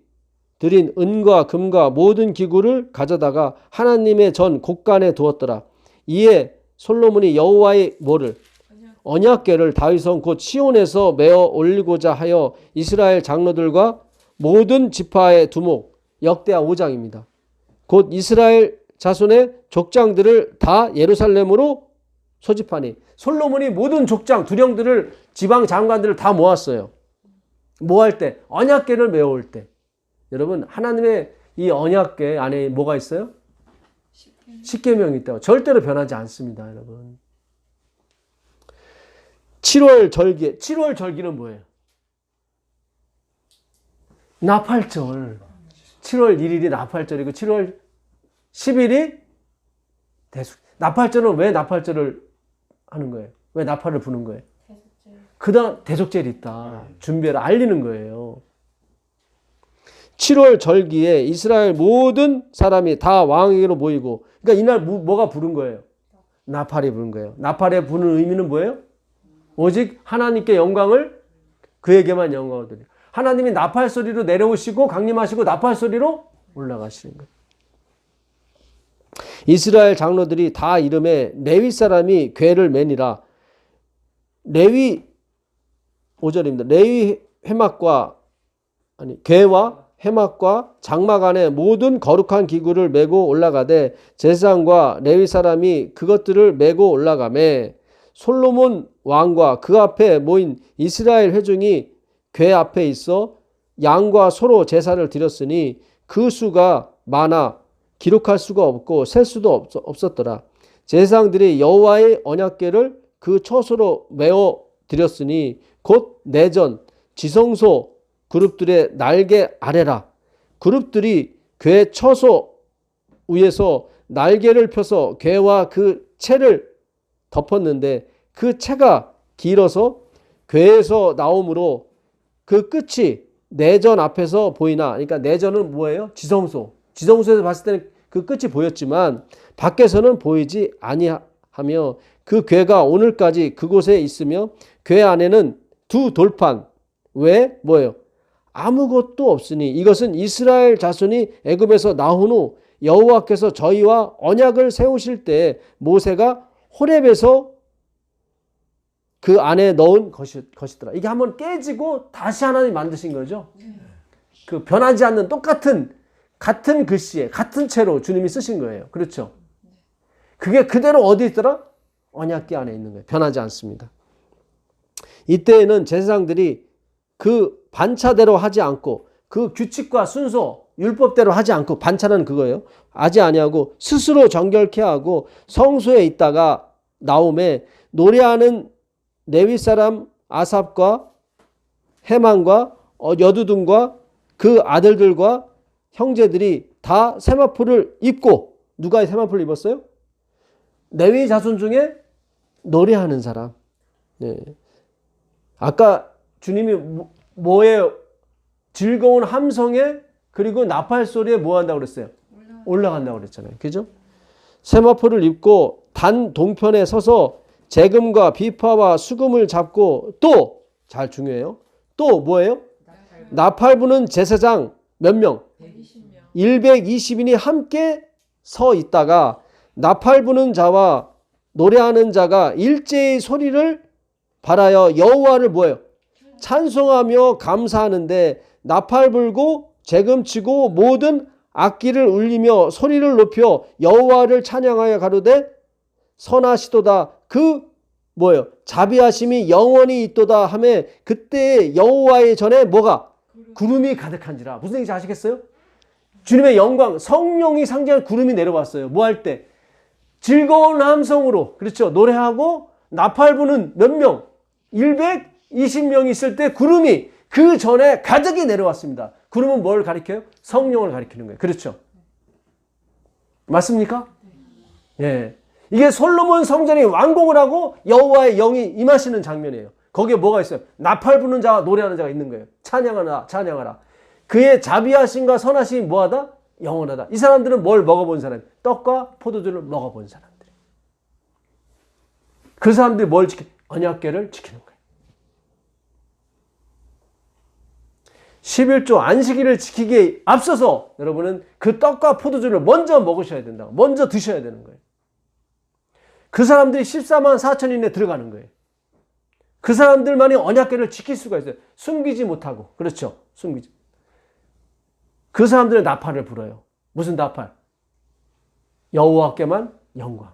드린 은과 금과 모든 기구를 가져다가 하나님의 전 곳간에 두었더라. 이에 솔로몬이 여호와의 뭐를? 언약궤를 다윗성 곧 시온에서 메어 올리고자 하여 이스라엘 장로들과 모든 지파의 두목. 역대하 5장입니다. 곧 이스라엘 자손의 족장들을 다 예루살렘으로 소집하니 솔로몬이 모든 족장 두령들을 지방 장관들을 다 모았어요. 뭐 할 때? 언약궤를 메어올 때. 여러분 하나님의 이 언약궤 안에 뭐가 있어요? 십계명이 있다고. 절대로 변하지 않습니다, 여러분. 7월 절기. 7월 절기는 뭐예요? 나팔절. 7월 1일이 나팔절이고 7월 10일이 대숙. 나팔절은 왜 나팔절을 하는 거예요? 왜 나팔을 부는 거예요? 그다음 대속절이 있다. 준비해라. 알리는 거예요. 7월 절기에 이스라엘 모든 사람이 다 왕에게로 모이고, 그러니까 이날 뭐가 부른 거예요? 나팔이 부른 거예요. 나팔에 부는 의미는 뭐예요? 오직 하나님께 영광을, 그에게만 영광을 드리고, 하나님이 나팔 소리로 내려오시고 강림하시고 나팔 소리로 올라가시는 거예요. 이스라엘 장로들이 다 이름에 레위 사람이 궤를 매니라. 레위 5절입니다. 레위 회막과 궤와 회막과 장막 안에 모든 거룩한 기구를 메고 올라가되 제사장과 레위 사람이 그것들을 메고 올라가매 솔로몬 왕과 그 앞에 모인 이스라엘 회중이 궤 앞에 있어 양과 소로 제사를 드렸으니 그 수가 많아 기록할 수가 없고 셀 수도 없었더라. 제사장들이 여호와의 언약궤를 그 처소로 메어 드렸으니 곧 내전 지성소 그룹들의 날개 아래라. 그룹들이 궤 처소 위에서 날개를 펴서 궤와 그 채를 덮었는데 그 채가 길어서 궤에서 나오므로 그 끝이 내전 앞에서 보이나. 그러니까 내전은 뭐예요? 지성소. 지성소에서 봤을 때는 그 끝이 보였지만 밖에서는 보이지 아니하며 그 궤가 오늘까지 그곳에 있으며 궤 안에는 두 돌판. 왜? 뭐예요? 아무것도 없으니 이것은 이스라엘 자손이 애굽에서 나온 후 여호와께서 저희와 언약을 세우실 때 모세가 호렙에서 그 안에 넣은 것이더라. 이게 한번 깨지고 다시 하나님 만드신 거죠. 그 변하지 않는 똑같은 같은 글씨에 같은 채로 주님이 쓰신 거예요. 그렇죠? 그게 그대로 어디 있더라? 언약궤 안에 있는 거예요. 변하지 않습니다. 이때에는 제사장들이 그 반차대로 하지 않고 그 규칙과 순서 율법대로 하지 않고, 반차는 그거예요. 하지 아니하고 스스로 정결케 하고 성소에 있다가 나오매 노래하는 레위 사람 아삽과 헤만과 여두둔과 그 아들들과 형제들이 다 세마포를 입고, 누가 세마포를 입었어요? 레위 자손 중에 노래하는 사람. 네. 아까 주님이 뭐예요? 즐거운 함성에 그리고 나팔 소리에 뭐 한다고 그랬어요? 올라간다고 그랬잖아요. 그죠? 세마포를 입고 단 동편에 서서 재금과 비파와 수금을 잡고 또, 잘 중요해요. 또 뭐예요? 나팔 부는 제사장 몇 명? 120인이 함께 서 있다가 나팔 부는 자와 노래하는 자가 일제히 소리를 발하여 여호와를 뭐예요? 찬송하며 감사하는데 나팔 불고 재금 치고 모든 악기를 울리며 소리를 높여 여호와를 찬양하여 가로되 선하시도다. 그 뭐예요? 자비하심이 영원히 있도다 하매 그때 여호와의 전에 뭐가? 구름이 가득한지라. 무슨 얘기인지 아시겠어요? 주님의 영광, 성령이 상징하는 구름이 내려왔어요. 뭐 할 때? 즐거운 함성으로, 그렇죠? 노래하고 나팔 부는 몇 명? 120명이 있을 때 구름이 그 전에 가득히 내려왔습니다. 구름은 뭘 가리켜요? 성령을 가리키는 거예요. 그렇죠? 맞습니까? 예. 이게 솔로몬 성전이 완공을 하고 여호와의 영이 임하시는 장면이에요. 거기에 뭐가 있어요? 나팔 부는 자와 노래하는 자가 있는 거예요. 찬양하라, 찬양하라. 그의 자비하심과 선하심이 뭐하다? 영원하다. 이 사람들은 뭘 먹어본 사람? 떡과 포도주를 먹어본 사람들. 그 사람들이 뭘 지켜? 언약궤를 지키는 거예요. 11조 안식일을 지키기에 앞서서 여러분은 그 떡과 포도주를 먼저 먹으셔야 된다. 먼저 드셔야 되는 거예요. 그 사람들이 14만 4천인에 들어가는 거예요. 그 사람들만이 언약궤를 지킬 수가 있어요. 숨기지 못하고. 그렇죠. 숨기지. 그 사람들은 나팔을 불어요. 무슨 나팔? 여호와께만 영광.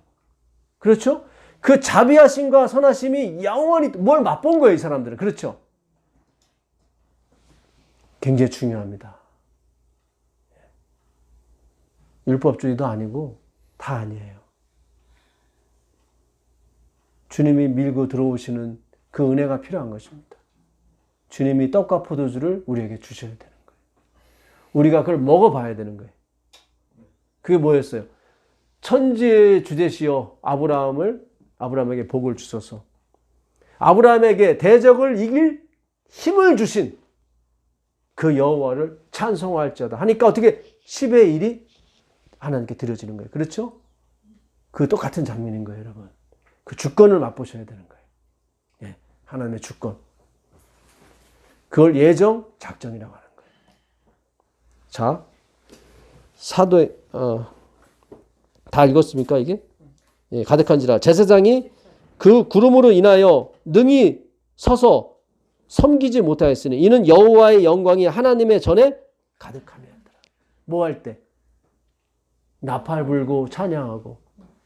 그렇죠? 그 자비하심과 선하심이 영원히 뭘 맛본 거예요, 이 사람들은. 그렇죠? 굉장히 중요합니다. 율법주의도 아니고 다 아니에요. 주님이 밀고 들어오시는 그 은혜가 필요한 것입니다. 주님이 떡과 포도주를 우리에게 주셔야 되는 거예요. 우리가 그걸 먹어봐야 되는 거예요. 그게 뭐였어요? 천지의 주제시여 아브라함에게 복을 주소서. 아브라함에게 대적을 이길 힘을 주신 그 여호와를 찬송할지어다 하니까 어떻게 10의 1이 하나님께 드려지는 거예요. 그렇죠? 그 똑같은 장면인 거예요, 여러분. 그 주권을 맛보셔야 되는 거예요. 예, 하나님의 주권. 그걸 예정 작정이라고 하는 거예요. 자, 사도의 다 읽었습니까, 이게? 예, 가득한지라 제사장이 그 구름으로 인하여 능히 서서 섬기지 못하였으니 이는 여호와의 영광이 하나님의 전에 가득함이었더라. 뭐 할 때? 나팔 불고 찬양하고.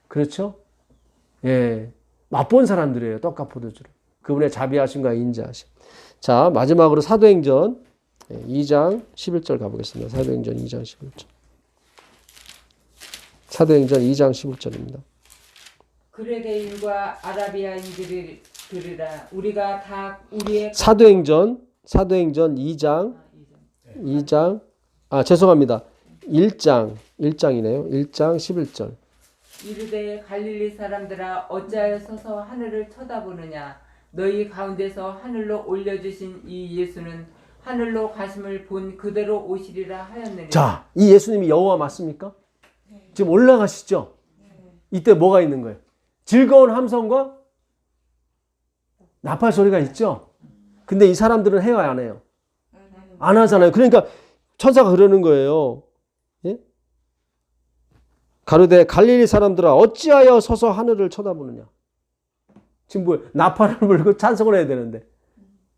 그렇죠? 예, 맛본 사람들이에요. 떡과 포도주를. 그분의 자비하심과 인자하심. 자, 마지막으로 사도행전 2장 11절 가보겠습니다. 사도행전 2장 11절. 사도행전 2장 11절입니다.
그레게인과 아라비아인들이 들으라. 우리가 다 우리의
사도행전 2장 죄송합니다. 1장이네요. 1장 11절.
이르되 갈릴리 사람들아 어찌하여 서서 하늘을 쳐다보느냐. 너희 가운데서 하늘로 올려주신 이 예수는 하늘로 가심을 본 그대로 오시리라 하였느니라.
자, 이 예수님이 여호와 맞습니까? 지금 올라가시죠? 이때 뭐가 있는 거예요? 즐거운 함성과 나팔 소리가 있죠? 근데 이 사람들은 해요, 안 해요? 안 하잖아요. 그러니까 천사가 그러는 거예요. 예? 가로되 갈릴리 사람들아 어찌하여 서서 하늘을 쳐다보느냐. 지금 뭐예요? 나팔을 불고 찬송을 해야 되는데.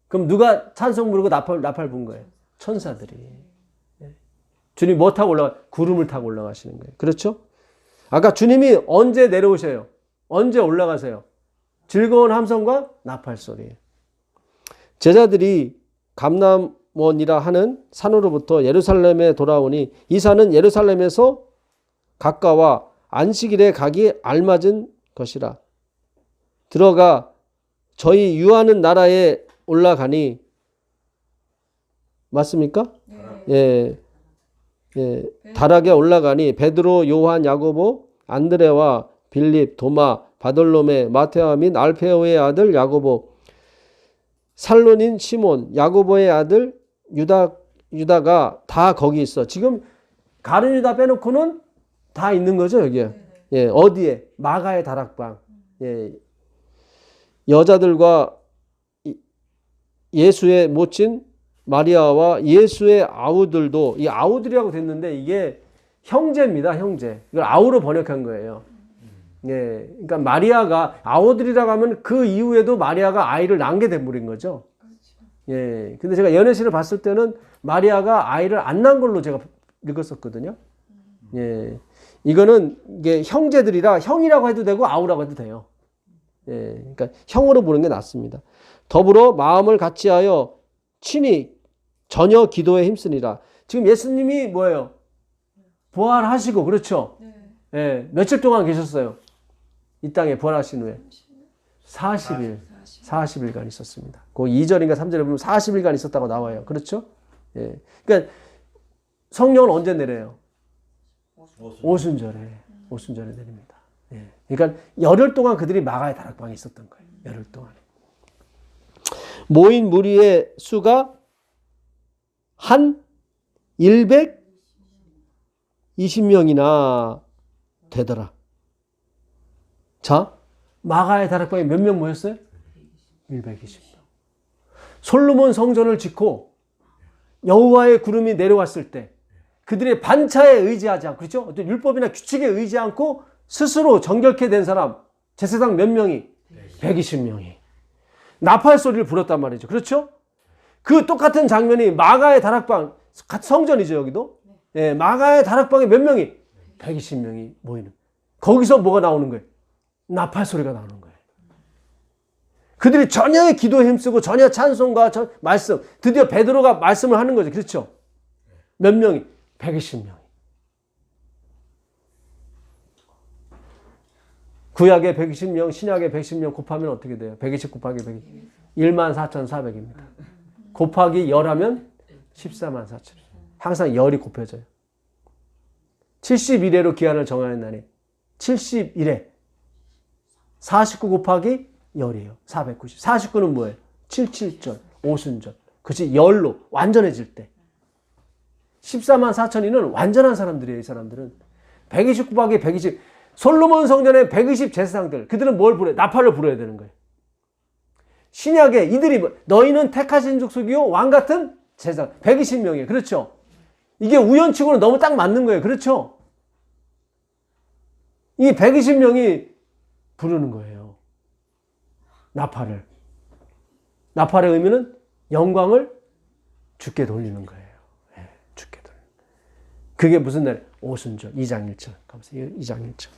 그럼 누가 찬송 부르고 나팔 분 거예요? 천사들이. 예. 주님 뭐 타고 구름을 타고 올라가시는 거예요. 그렇죠? 아까 주님이 언제 내려오셔요? 언제 올라가세요? 즐거운 함성과 나팔 소리. 제자들이 감람원이라 하는 산으로부터 예루살렘에 돌아오니 이 산은 예루살렘에서 가까워 안식일에 가기 알맞은 것이라. 들어가 저희 유하는 나라에 올라가니 맞습니까? 예. 예. 다락에 올라가니 베드로, 요한, 야고보, 안드레와 빌립, 도마, 바돌로메, 마테아 및 알페오의 아들 야고보, 살론인 시몬, 야고보의 아들 유다가 다 거기 있어. 지금 가룟 유다 빼놓고는 다 있는 거죠, 여기에. 예, 어디에? 마가의 다락방. 예. 여자들과 예수의 모친 마리아와 예수의 아우들도, 이 아우들이라고 됐는데 이게 형제입니다, 형제. 이걸 아우로 번역한 거예요. 예. 그러니까 마리아가 아우들이라고 하면 그 이후에도 마리아가 아이를 낳게 된 물인 거죠. 예. 근데 제가 연애신을 봤을 때는 마리아가 아이를 안 낳은 걸로 제가 읽었었거든요. 예. 이거는 이게 형제들이라 형이라고 해도 되고 아우라고 해도 돼요. 예. 그러니까 형으로 부르는 게 낫습니다. 더불어 마음을 같이하여 친히 전혀 기도에 힘쓰니라. 지금 예수님이 뭐예요? 부활하시고, 그렇죠? 예. 며칠 동안 계셨어요? 이 땅에 부활하신 후에 40일간 있었습니다. 그 2절인가 3절에 보면 40일간 있었다고 나와요. 그렇죠? 예. 그러니까 성령은 언제 내려요? 오순절에 내립니다. 그러니까 열흘 동안 그들이 마가의 다락방에 있었던 거예요. 열흘 동안. 모인 무리의 수가 한 120명이나 되더라. 자, 마가의 다락방에 몇 명 모였어요? 120명. 솔로몬 성전을 짓고 여호와의 구름이 내려왔을 때 그들의 반차에 의지하지 않고, 그렇죠? 어떤 율법이나 규칙에 의지 않고 스스로 정결케 된 사람, 제사장 몇 명이? 120명이. 나팔 소리를 불었단 말이죠. 그렇죠? 그 똑같은 장면이 마가의 다락방, 성전이죠, 여기도. 예, 마가의 다락방에 몇 명이? 120명이 모이는. 거기서 뭐가 나오는 거예요? 나팔 소리가 나오는 거예요. 그들이 전혀 기도에 힘쓰고 전혀 찬송과 말씀, 드디어 베드로가 말씀을 하는 거죠. 그렇죠? 몇 명이? 120명이. 구약의 120명, 신약의 110명 곱하면 어떻게 돼요? 120 곱하기 120. 14,400입니다. 곱하기 열 하면 144,000. 항상 열이 곱해져요. 71회로 기한을 정하는 날이 71회. 49 곱하기 열이에요. 490. 49는 뭐예요? 77절, 오순절. 그것이 열로 완전해질 때. 144,000이는 완전한 사람들이에요. 이 사람들은. 120 곱하기 120. 솔로몬 성전의 120 제사장들. 그들은 뭘 부려요? 나팔을 불어야 되는 거예요. 신약에 이들이 너희는 택하신 족속이요 왕 같은 제사장. 120명이에요. 그렇죠? 이게 우연치고는 너무 딱 맞는 거예요. 그렇죠? 이 120명이 부르는 거예요. 나팔을. 나팔의 의미는 영광을 주께 돌리는 거예요. 네, 주께 돌리는. 그게 무슨 날? 오순절 2장 1절. 가보세요. 2장 1절.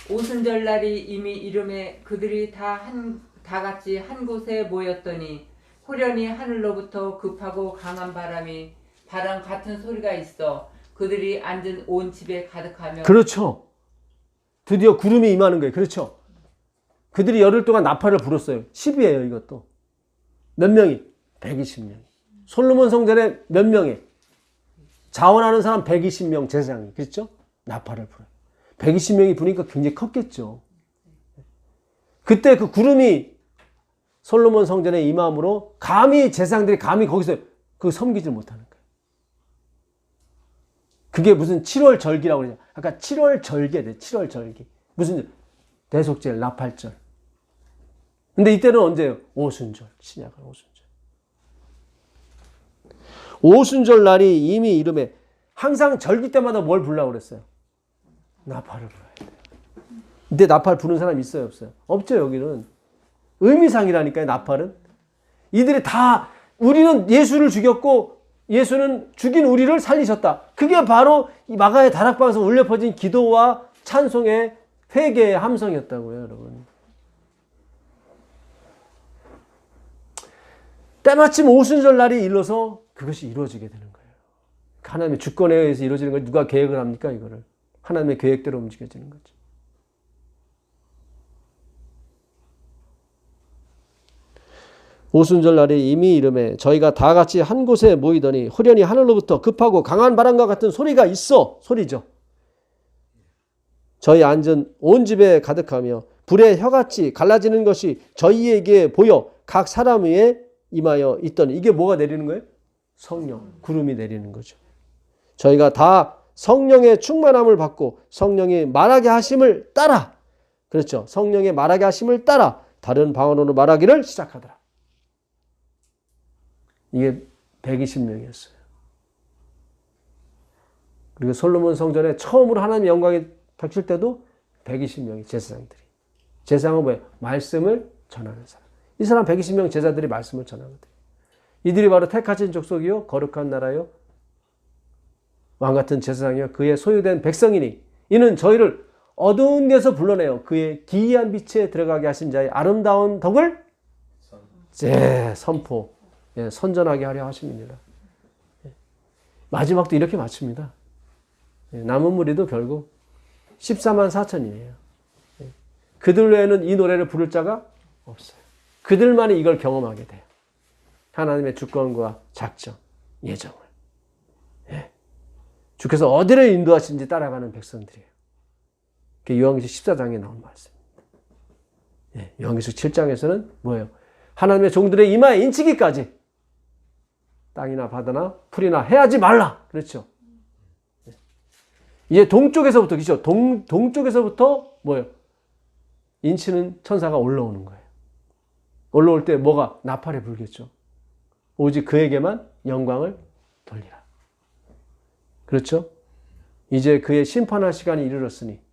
오순절 날이 이미 이름에 그들이 다 같이 한 곳에 모였더니 호련히 하늘로부터 급하고 강한 바람 같은 소리가 있어 그들이 앉은 온 집에 가득하며. 그렇죠. 드디어 구름이 임하는 거예요. 그렇죠. 그들이 열흘 동안 나팔을 불었어요. 10이에요 이것도. 몇 명이? 120명이. 솔로몬 성전에 몇 명이? 자원하는 사람 120명 제사장이. 그렇죠? 나팔을 불어요. 120명이 부니까 굉장히 컸겠죠. 그때 그 구름이 솔로몬 성전에 임함으로 감히 제사장들이 감히 거기서 그 섬기질 못하는 거예요. 그게 무슨 7월 절기라고 그러죠. 아까 7월 절기에 돼. 7월 절기. 무슨 대속절, 나팔절. 근데 이때는 언제예요? 오순절. 신약은 오순절. 오순절 날이 이미 이름에 항상 절기 때마다 뭘 부르려고 그랬어요? 나팔을 불어야 돼요. 근데 나팔 부는 사람 있어요, 없어요? 없죠, 여기는. 의미상이라니까요, 나팔은. 이들이 다 우리는 예수를 죽였고 예수는 죽인 우리를 살리셨다. 그게 바로 이 마가의 다락방에서 울려 퍼진 기도와 찬송의 회개의 함성이었다고요, 여러분. 때마침 오순절 날이 일러서 그것이 이루어지게 되는 거예요. 하나님의 주권에 의해서 이루어지는 걸 누가 계획을 합니까, 이거를? 하나님의 계획대로 움직여지는 거죠. 오순절 날이 이미 이름에 저희가 다 같이 한 곳에 모이더니 호련히 하늘로부터 급하고 강한 바람과 같은 소리가 있어. 소리죠. 저희 앉은 온 집에 가득하며 불의 혀같이 갈라지는 것이 저희에게 보여 각 사람 위에 임하여 있더니. 이게 뭐가 내리는 거예요? 성령, 구름이 내리는 거죠. 저희가 다 성령의 충만함을 받고 성령이 말하게 하심을 따라, 그렇죠, 성령의 말하게 하심을 따라 다른 방언으로 말하기를 시작하더라. 이게 120명이었어요. 그리고 솔로몬 성전에 처음으로 하나님의 영광이 닥칠 때도 120명이 제사장들이. 제사장은 뭐예요? 말씀을 전하는 사람. 이 사람 120명 제자들이 말씀을 전하거든요. 이들이 바로 택하신 족속이요 거룩한 나라요 왕같은 제사장이요 그의 소유된 백성이니 이는 저희를 어두운 데서 불러내어 그의 기이한 빛에 들어가게 하신 자의 아름다운 덕을 선포, 선전하게 하려 하심이니라. 마지막도 이렇게 마칩니다. 남은 무리도 결국 144,000이에요. 그들 외에는 이 노래를 부를 자가 없어요. 그들만이 이걸 경험하게 돼요. 하나님의 주권과 작정, 예정을. 주께서 어디를 인도하시는지 따라가는 백성들이에요.
그게 요한계시록 14장에 나온 말씀입니다. 예, 요한계시록 7장에서는 뭐예요? 하나님의 종들의 이마에 인치기까지 땅이나 바다나 풀이나 해하지 말라. 그렇죠? 이제 동쪽에서부터, 그렇죠? 동쪽에서부터 뭐예요? 인치는 천사가 올라오는 거예요. 올라올 때 뭐가? 나팔에 불겠죠. 오직 그에게만 영광을 돌리라. 그렇죠? 이제 그의 심판할 시간이 이르렀으니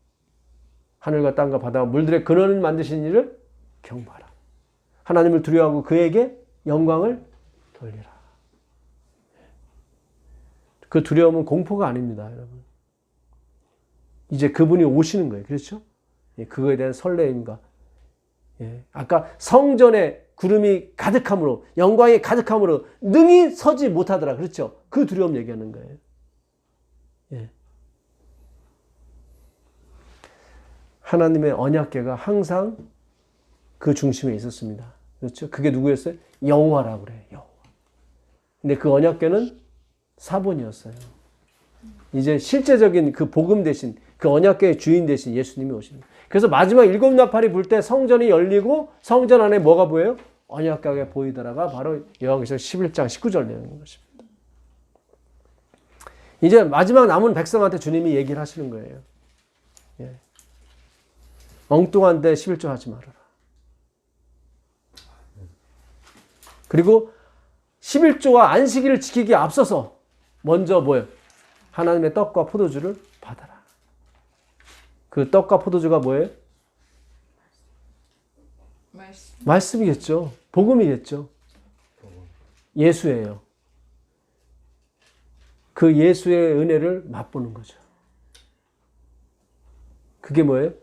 하늘과 땅과 바다와 물들의 근원을 만드신 이를 경배하라. 하나님을 두려워하고 그에게 영광을 돌리라. 그 두려움은 공포가 아닙니다, 여러분. 이제 그분이 오시는 거예요. 그렇죠? 그거에 대한 설레임과, 아까 성전에 구름이 가득함으로, 영광이 가득함으로 능히 서지 못하더라. 그렇죠? 그 두려움 얘기하는 거예요. 하나님의 언약궤가 항상 그 중심에 있었습니다. 그렇죠? 그게 누구였어요? 여호와라고 그래요. 여호와. 근데 그 언약궤는 사본이었어요. 이제 실제적인 그 복음 대신, 그 언약궤의 주인 대신 예수님이 오시는 거예요. 그래서 마지막 7나팔이 불 때 성전이 열리고 성전 안에 뭐가 보여요? 언약궤가 보이더라가 바로 요한계시록 11장 19절 내용인 것입니다. 이제 마지막 남은 백성한테 주님이 얘기를 하시는 거예요. 엉뚱한 데 11조 하지 말아라. 그리고 11조와 안식일을 지키기에 앞서서 먼저 뭐예요? 하나님의 떡과 포도주를 받아라. 그 떡과 포도주가 뭐예요? 말씀이겠죠. 복음이겠죠. 예수예요. 그 예수의 은혜를 맛보는 거죠. 그게 뭐예요?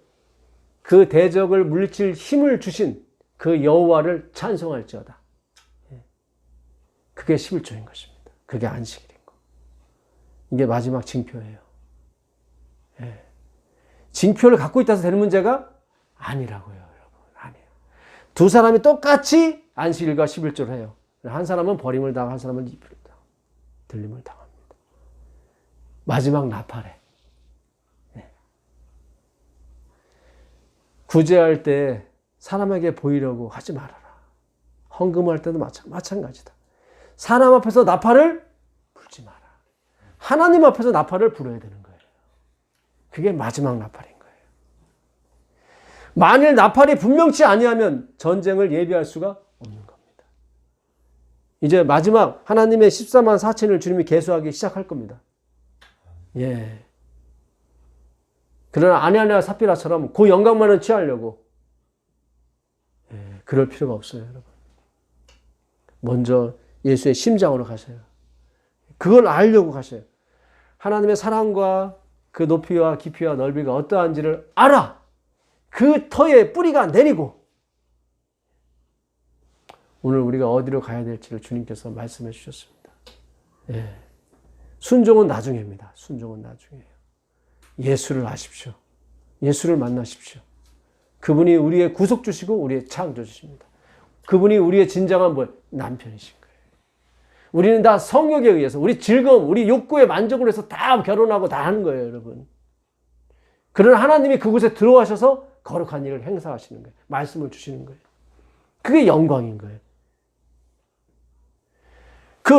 그 대적을 물리칠 힘을 주신 그 여호와를 찬송할지어다. 그게 11조인 것입니다. 그게 안식일인 거. 이게 마지막 징표예요. 징표를 갖고 있다서 되는 문제가 아니라고요, 여러분. 아니에요. 두 사람이 똑같이 안식일과 11조를 해요. 한 사람은 버림을 당하고 한 사람은 들림을 당합니다. 마지막 나팔에. 구제할 때 사람에게 보이려고 하지 말아라. 헌금할 때도 마찬가지다. 사람 앞에서 나팔을 불지 마라. 하나님 앞에서 나팔을 불어야 되는 거예요. 그게 마지막 나팔인 거예요. 만일 나팔이 분명치 아니하면 전쟁을 예비할 수가 없는 겁니다. 이제 마지막 하나님의 14만 4천을 주님이 계수하기 시작할 겁니다. 예. 그러나 아냐냐 삽비라처럼 그 영광만은 취하려고 그럴 필요가 없어요, 여러분. 먼저 예수의 심장으로 가세요. 그걸 알려고 가세요. 하나님의 사랑과 그 높이와 깊이와 넓이가 어떠한지를 알아. 그 터에 뿌리가 내리고 오늘 우리가 어디로 가야 될지를 주님께서 말씀해 주셨습니다. 순종은 나중입니다. 순종은 나중이에요. 예수를 아십시오. 예수를 만나십시오. 그분이 우리의 구속주시고 우리의 창조주십니다. 그분이 우리의 진정한 남편이신 거예요. 우리는 다 성욕에 의해서 우리 즐거움, 우리 욕구의 만족을 해서 다 결혼하고 다 하는 거예요, 여러분. 그러나 하나님이 그곳에 들어가셔서 거룩한 일을 행사하시는 거예요. 말씀을 주시는 거예요. 그게 영광인 거예요. 그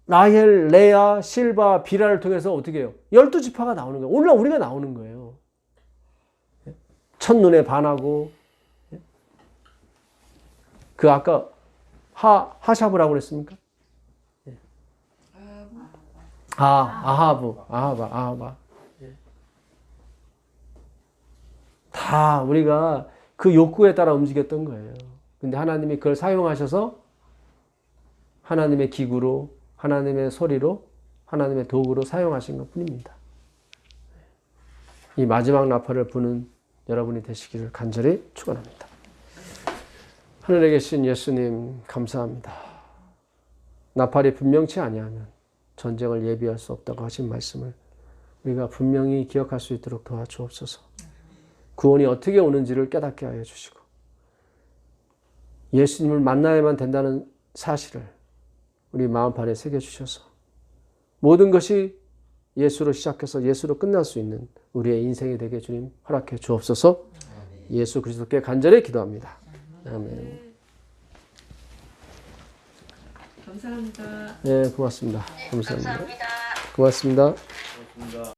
라헬, 레아, 실바, 비라를 통해서 어떻게 해요? 12지파가 나오는 거예요. 오늘날 우리가 나오는 거예요. 첫눈에 반하고, 그 아까 하샤브라고 그랬습니까? 아하바. 다 우리가 그 욕구에 따라 움직였던 거예요. 근데 하나님이 그걸 사용하셔서 하나님의 기구로, 하나님의 소리로, 하나님의 도구로 사용하신 것 뿐입니다. 이 마지막 나팔을 부는 여러분이 되시기를 간절히 축원합니다. 하늘에 계신 예수님 감사합니다. 나팔이 분명치 아니하면 전쟁을 예비할 수 없다고 하신 말씀을 우리가 분명히 기억할 수 있도록 도와주옵소서. 구원이 어떻게 오는지를 깨닫게 하여 주시고 예수님을 만나야만 된다는 사실을 우리 마음판에 새겨주셔서 모든 것이 예수로 시작해서 예수로 끝날 수 있는 우리의 인생이 되게 주님 허락해 주옵소서. 예수 그리스도께 간절히 기도합니다. 아멘.
감사합니다.
네, 고맙습니다. 감사합니다. 고맙습니다.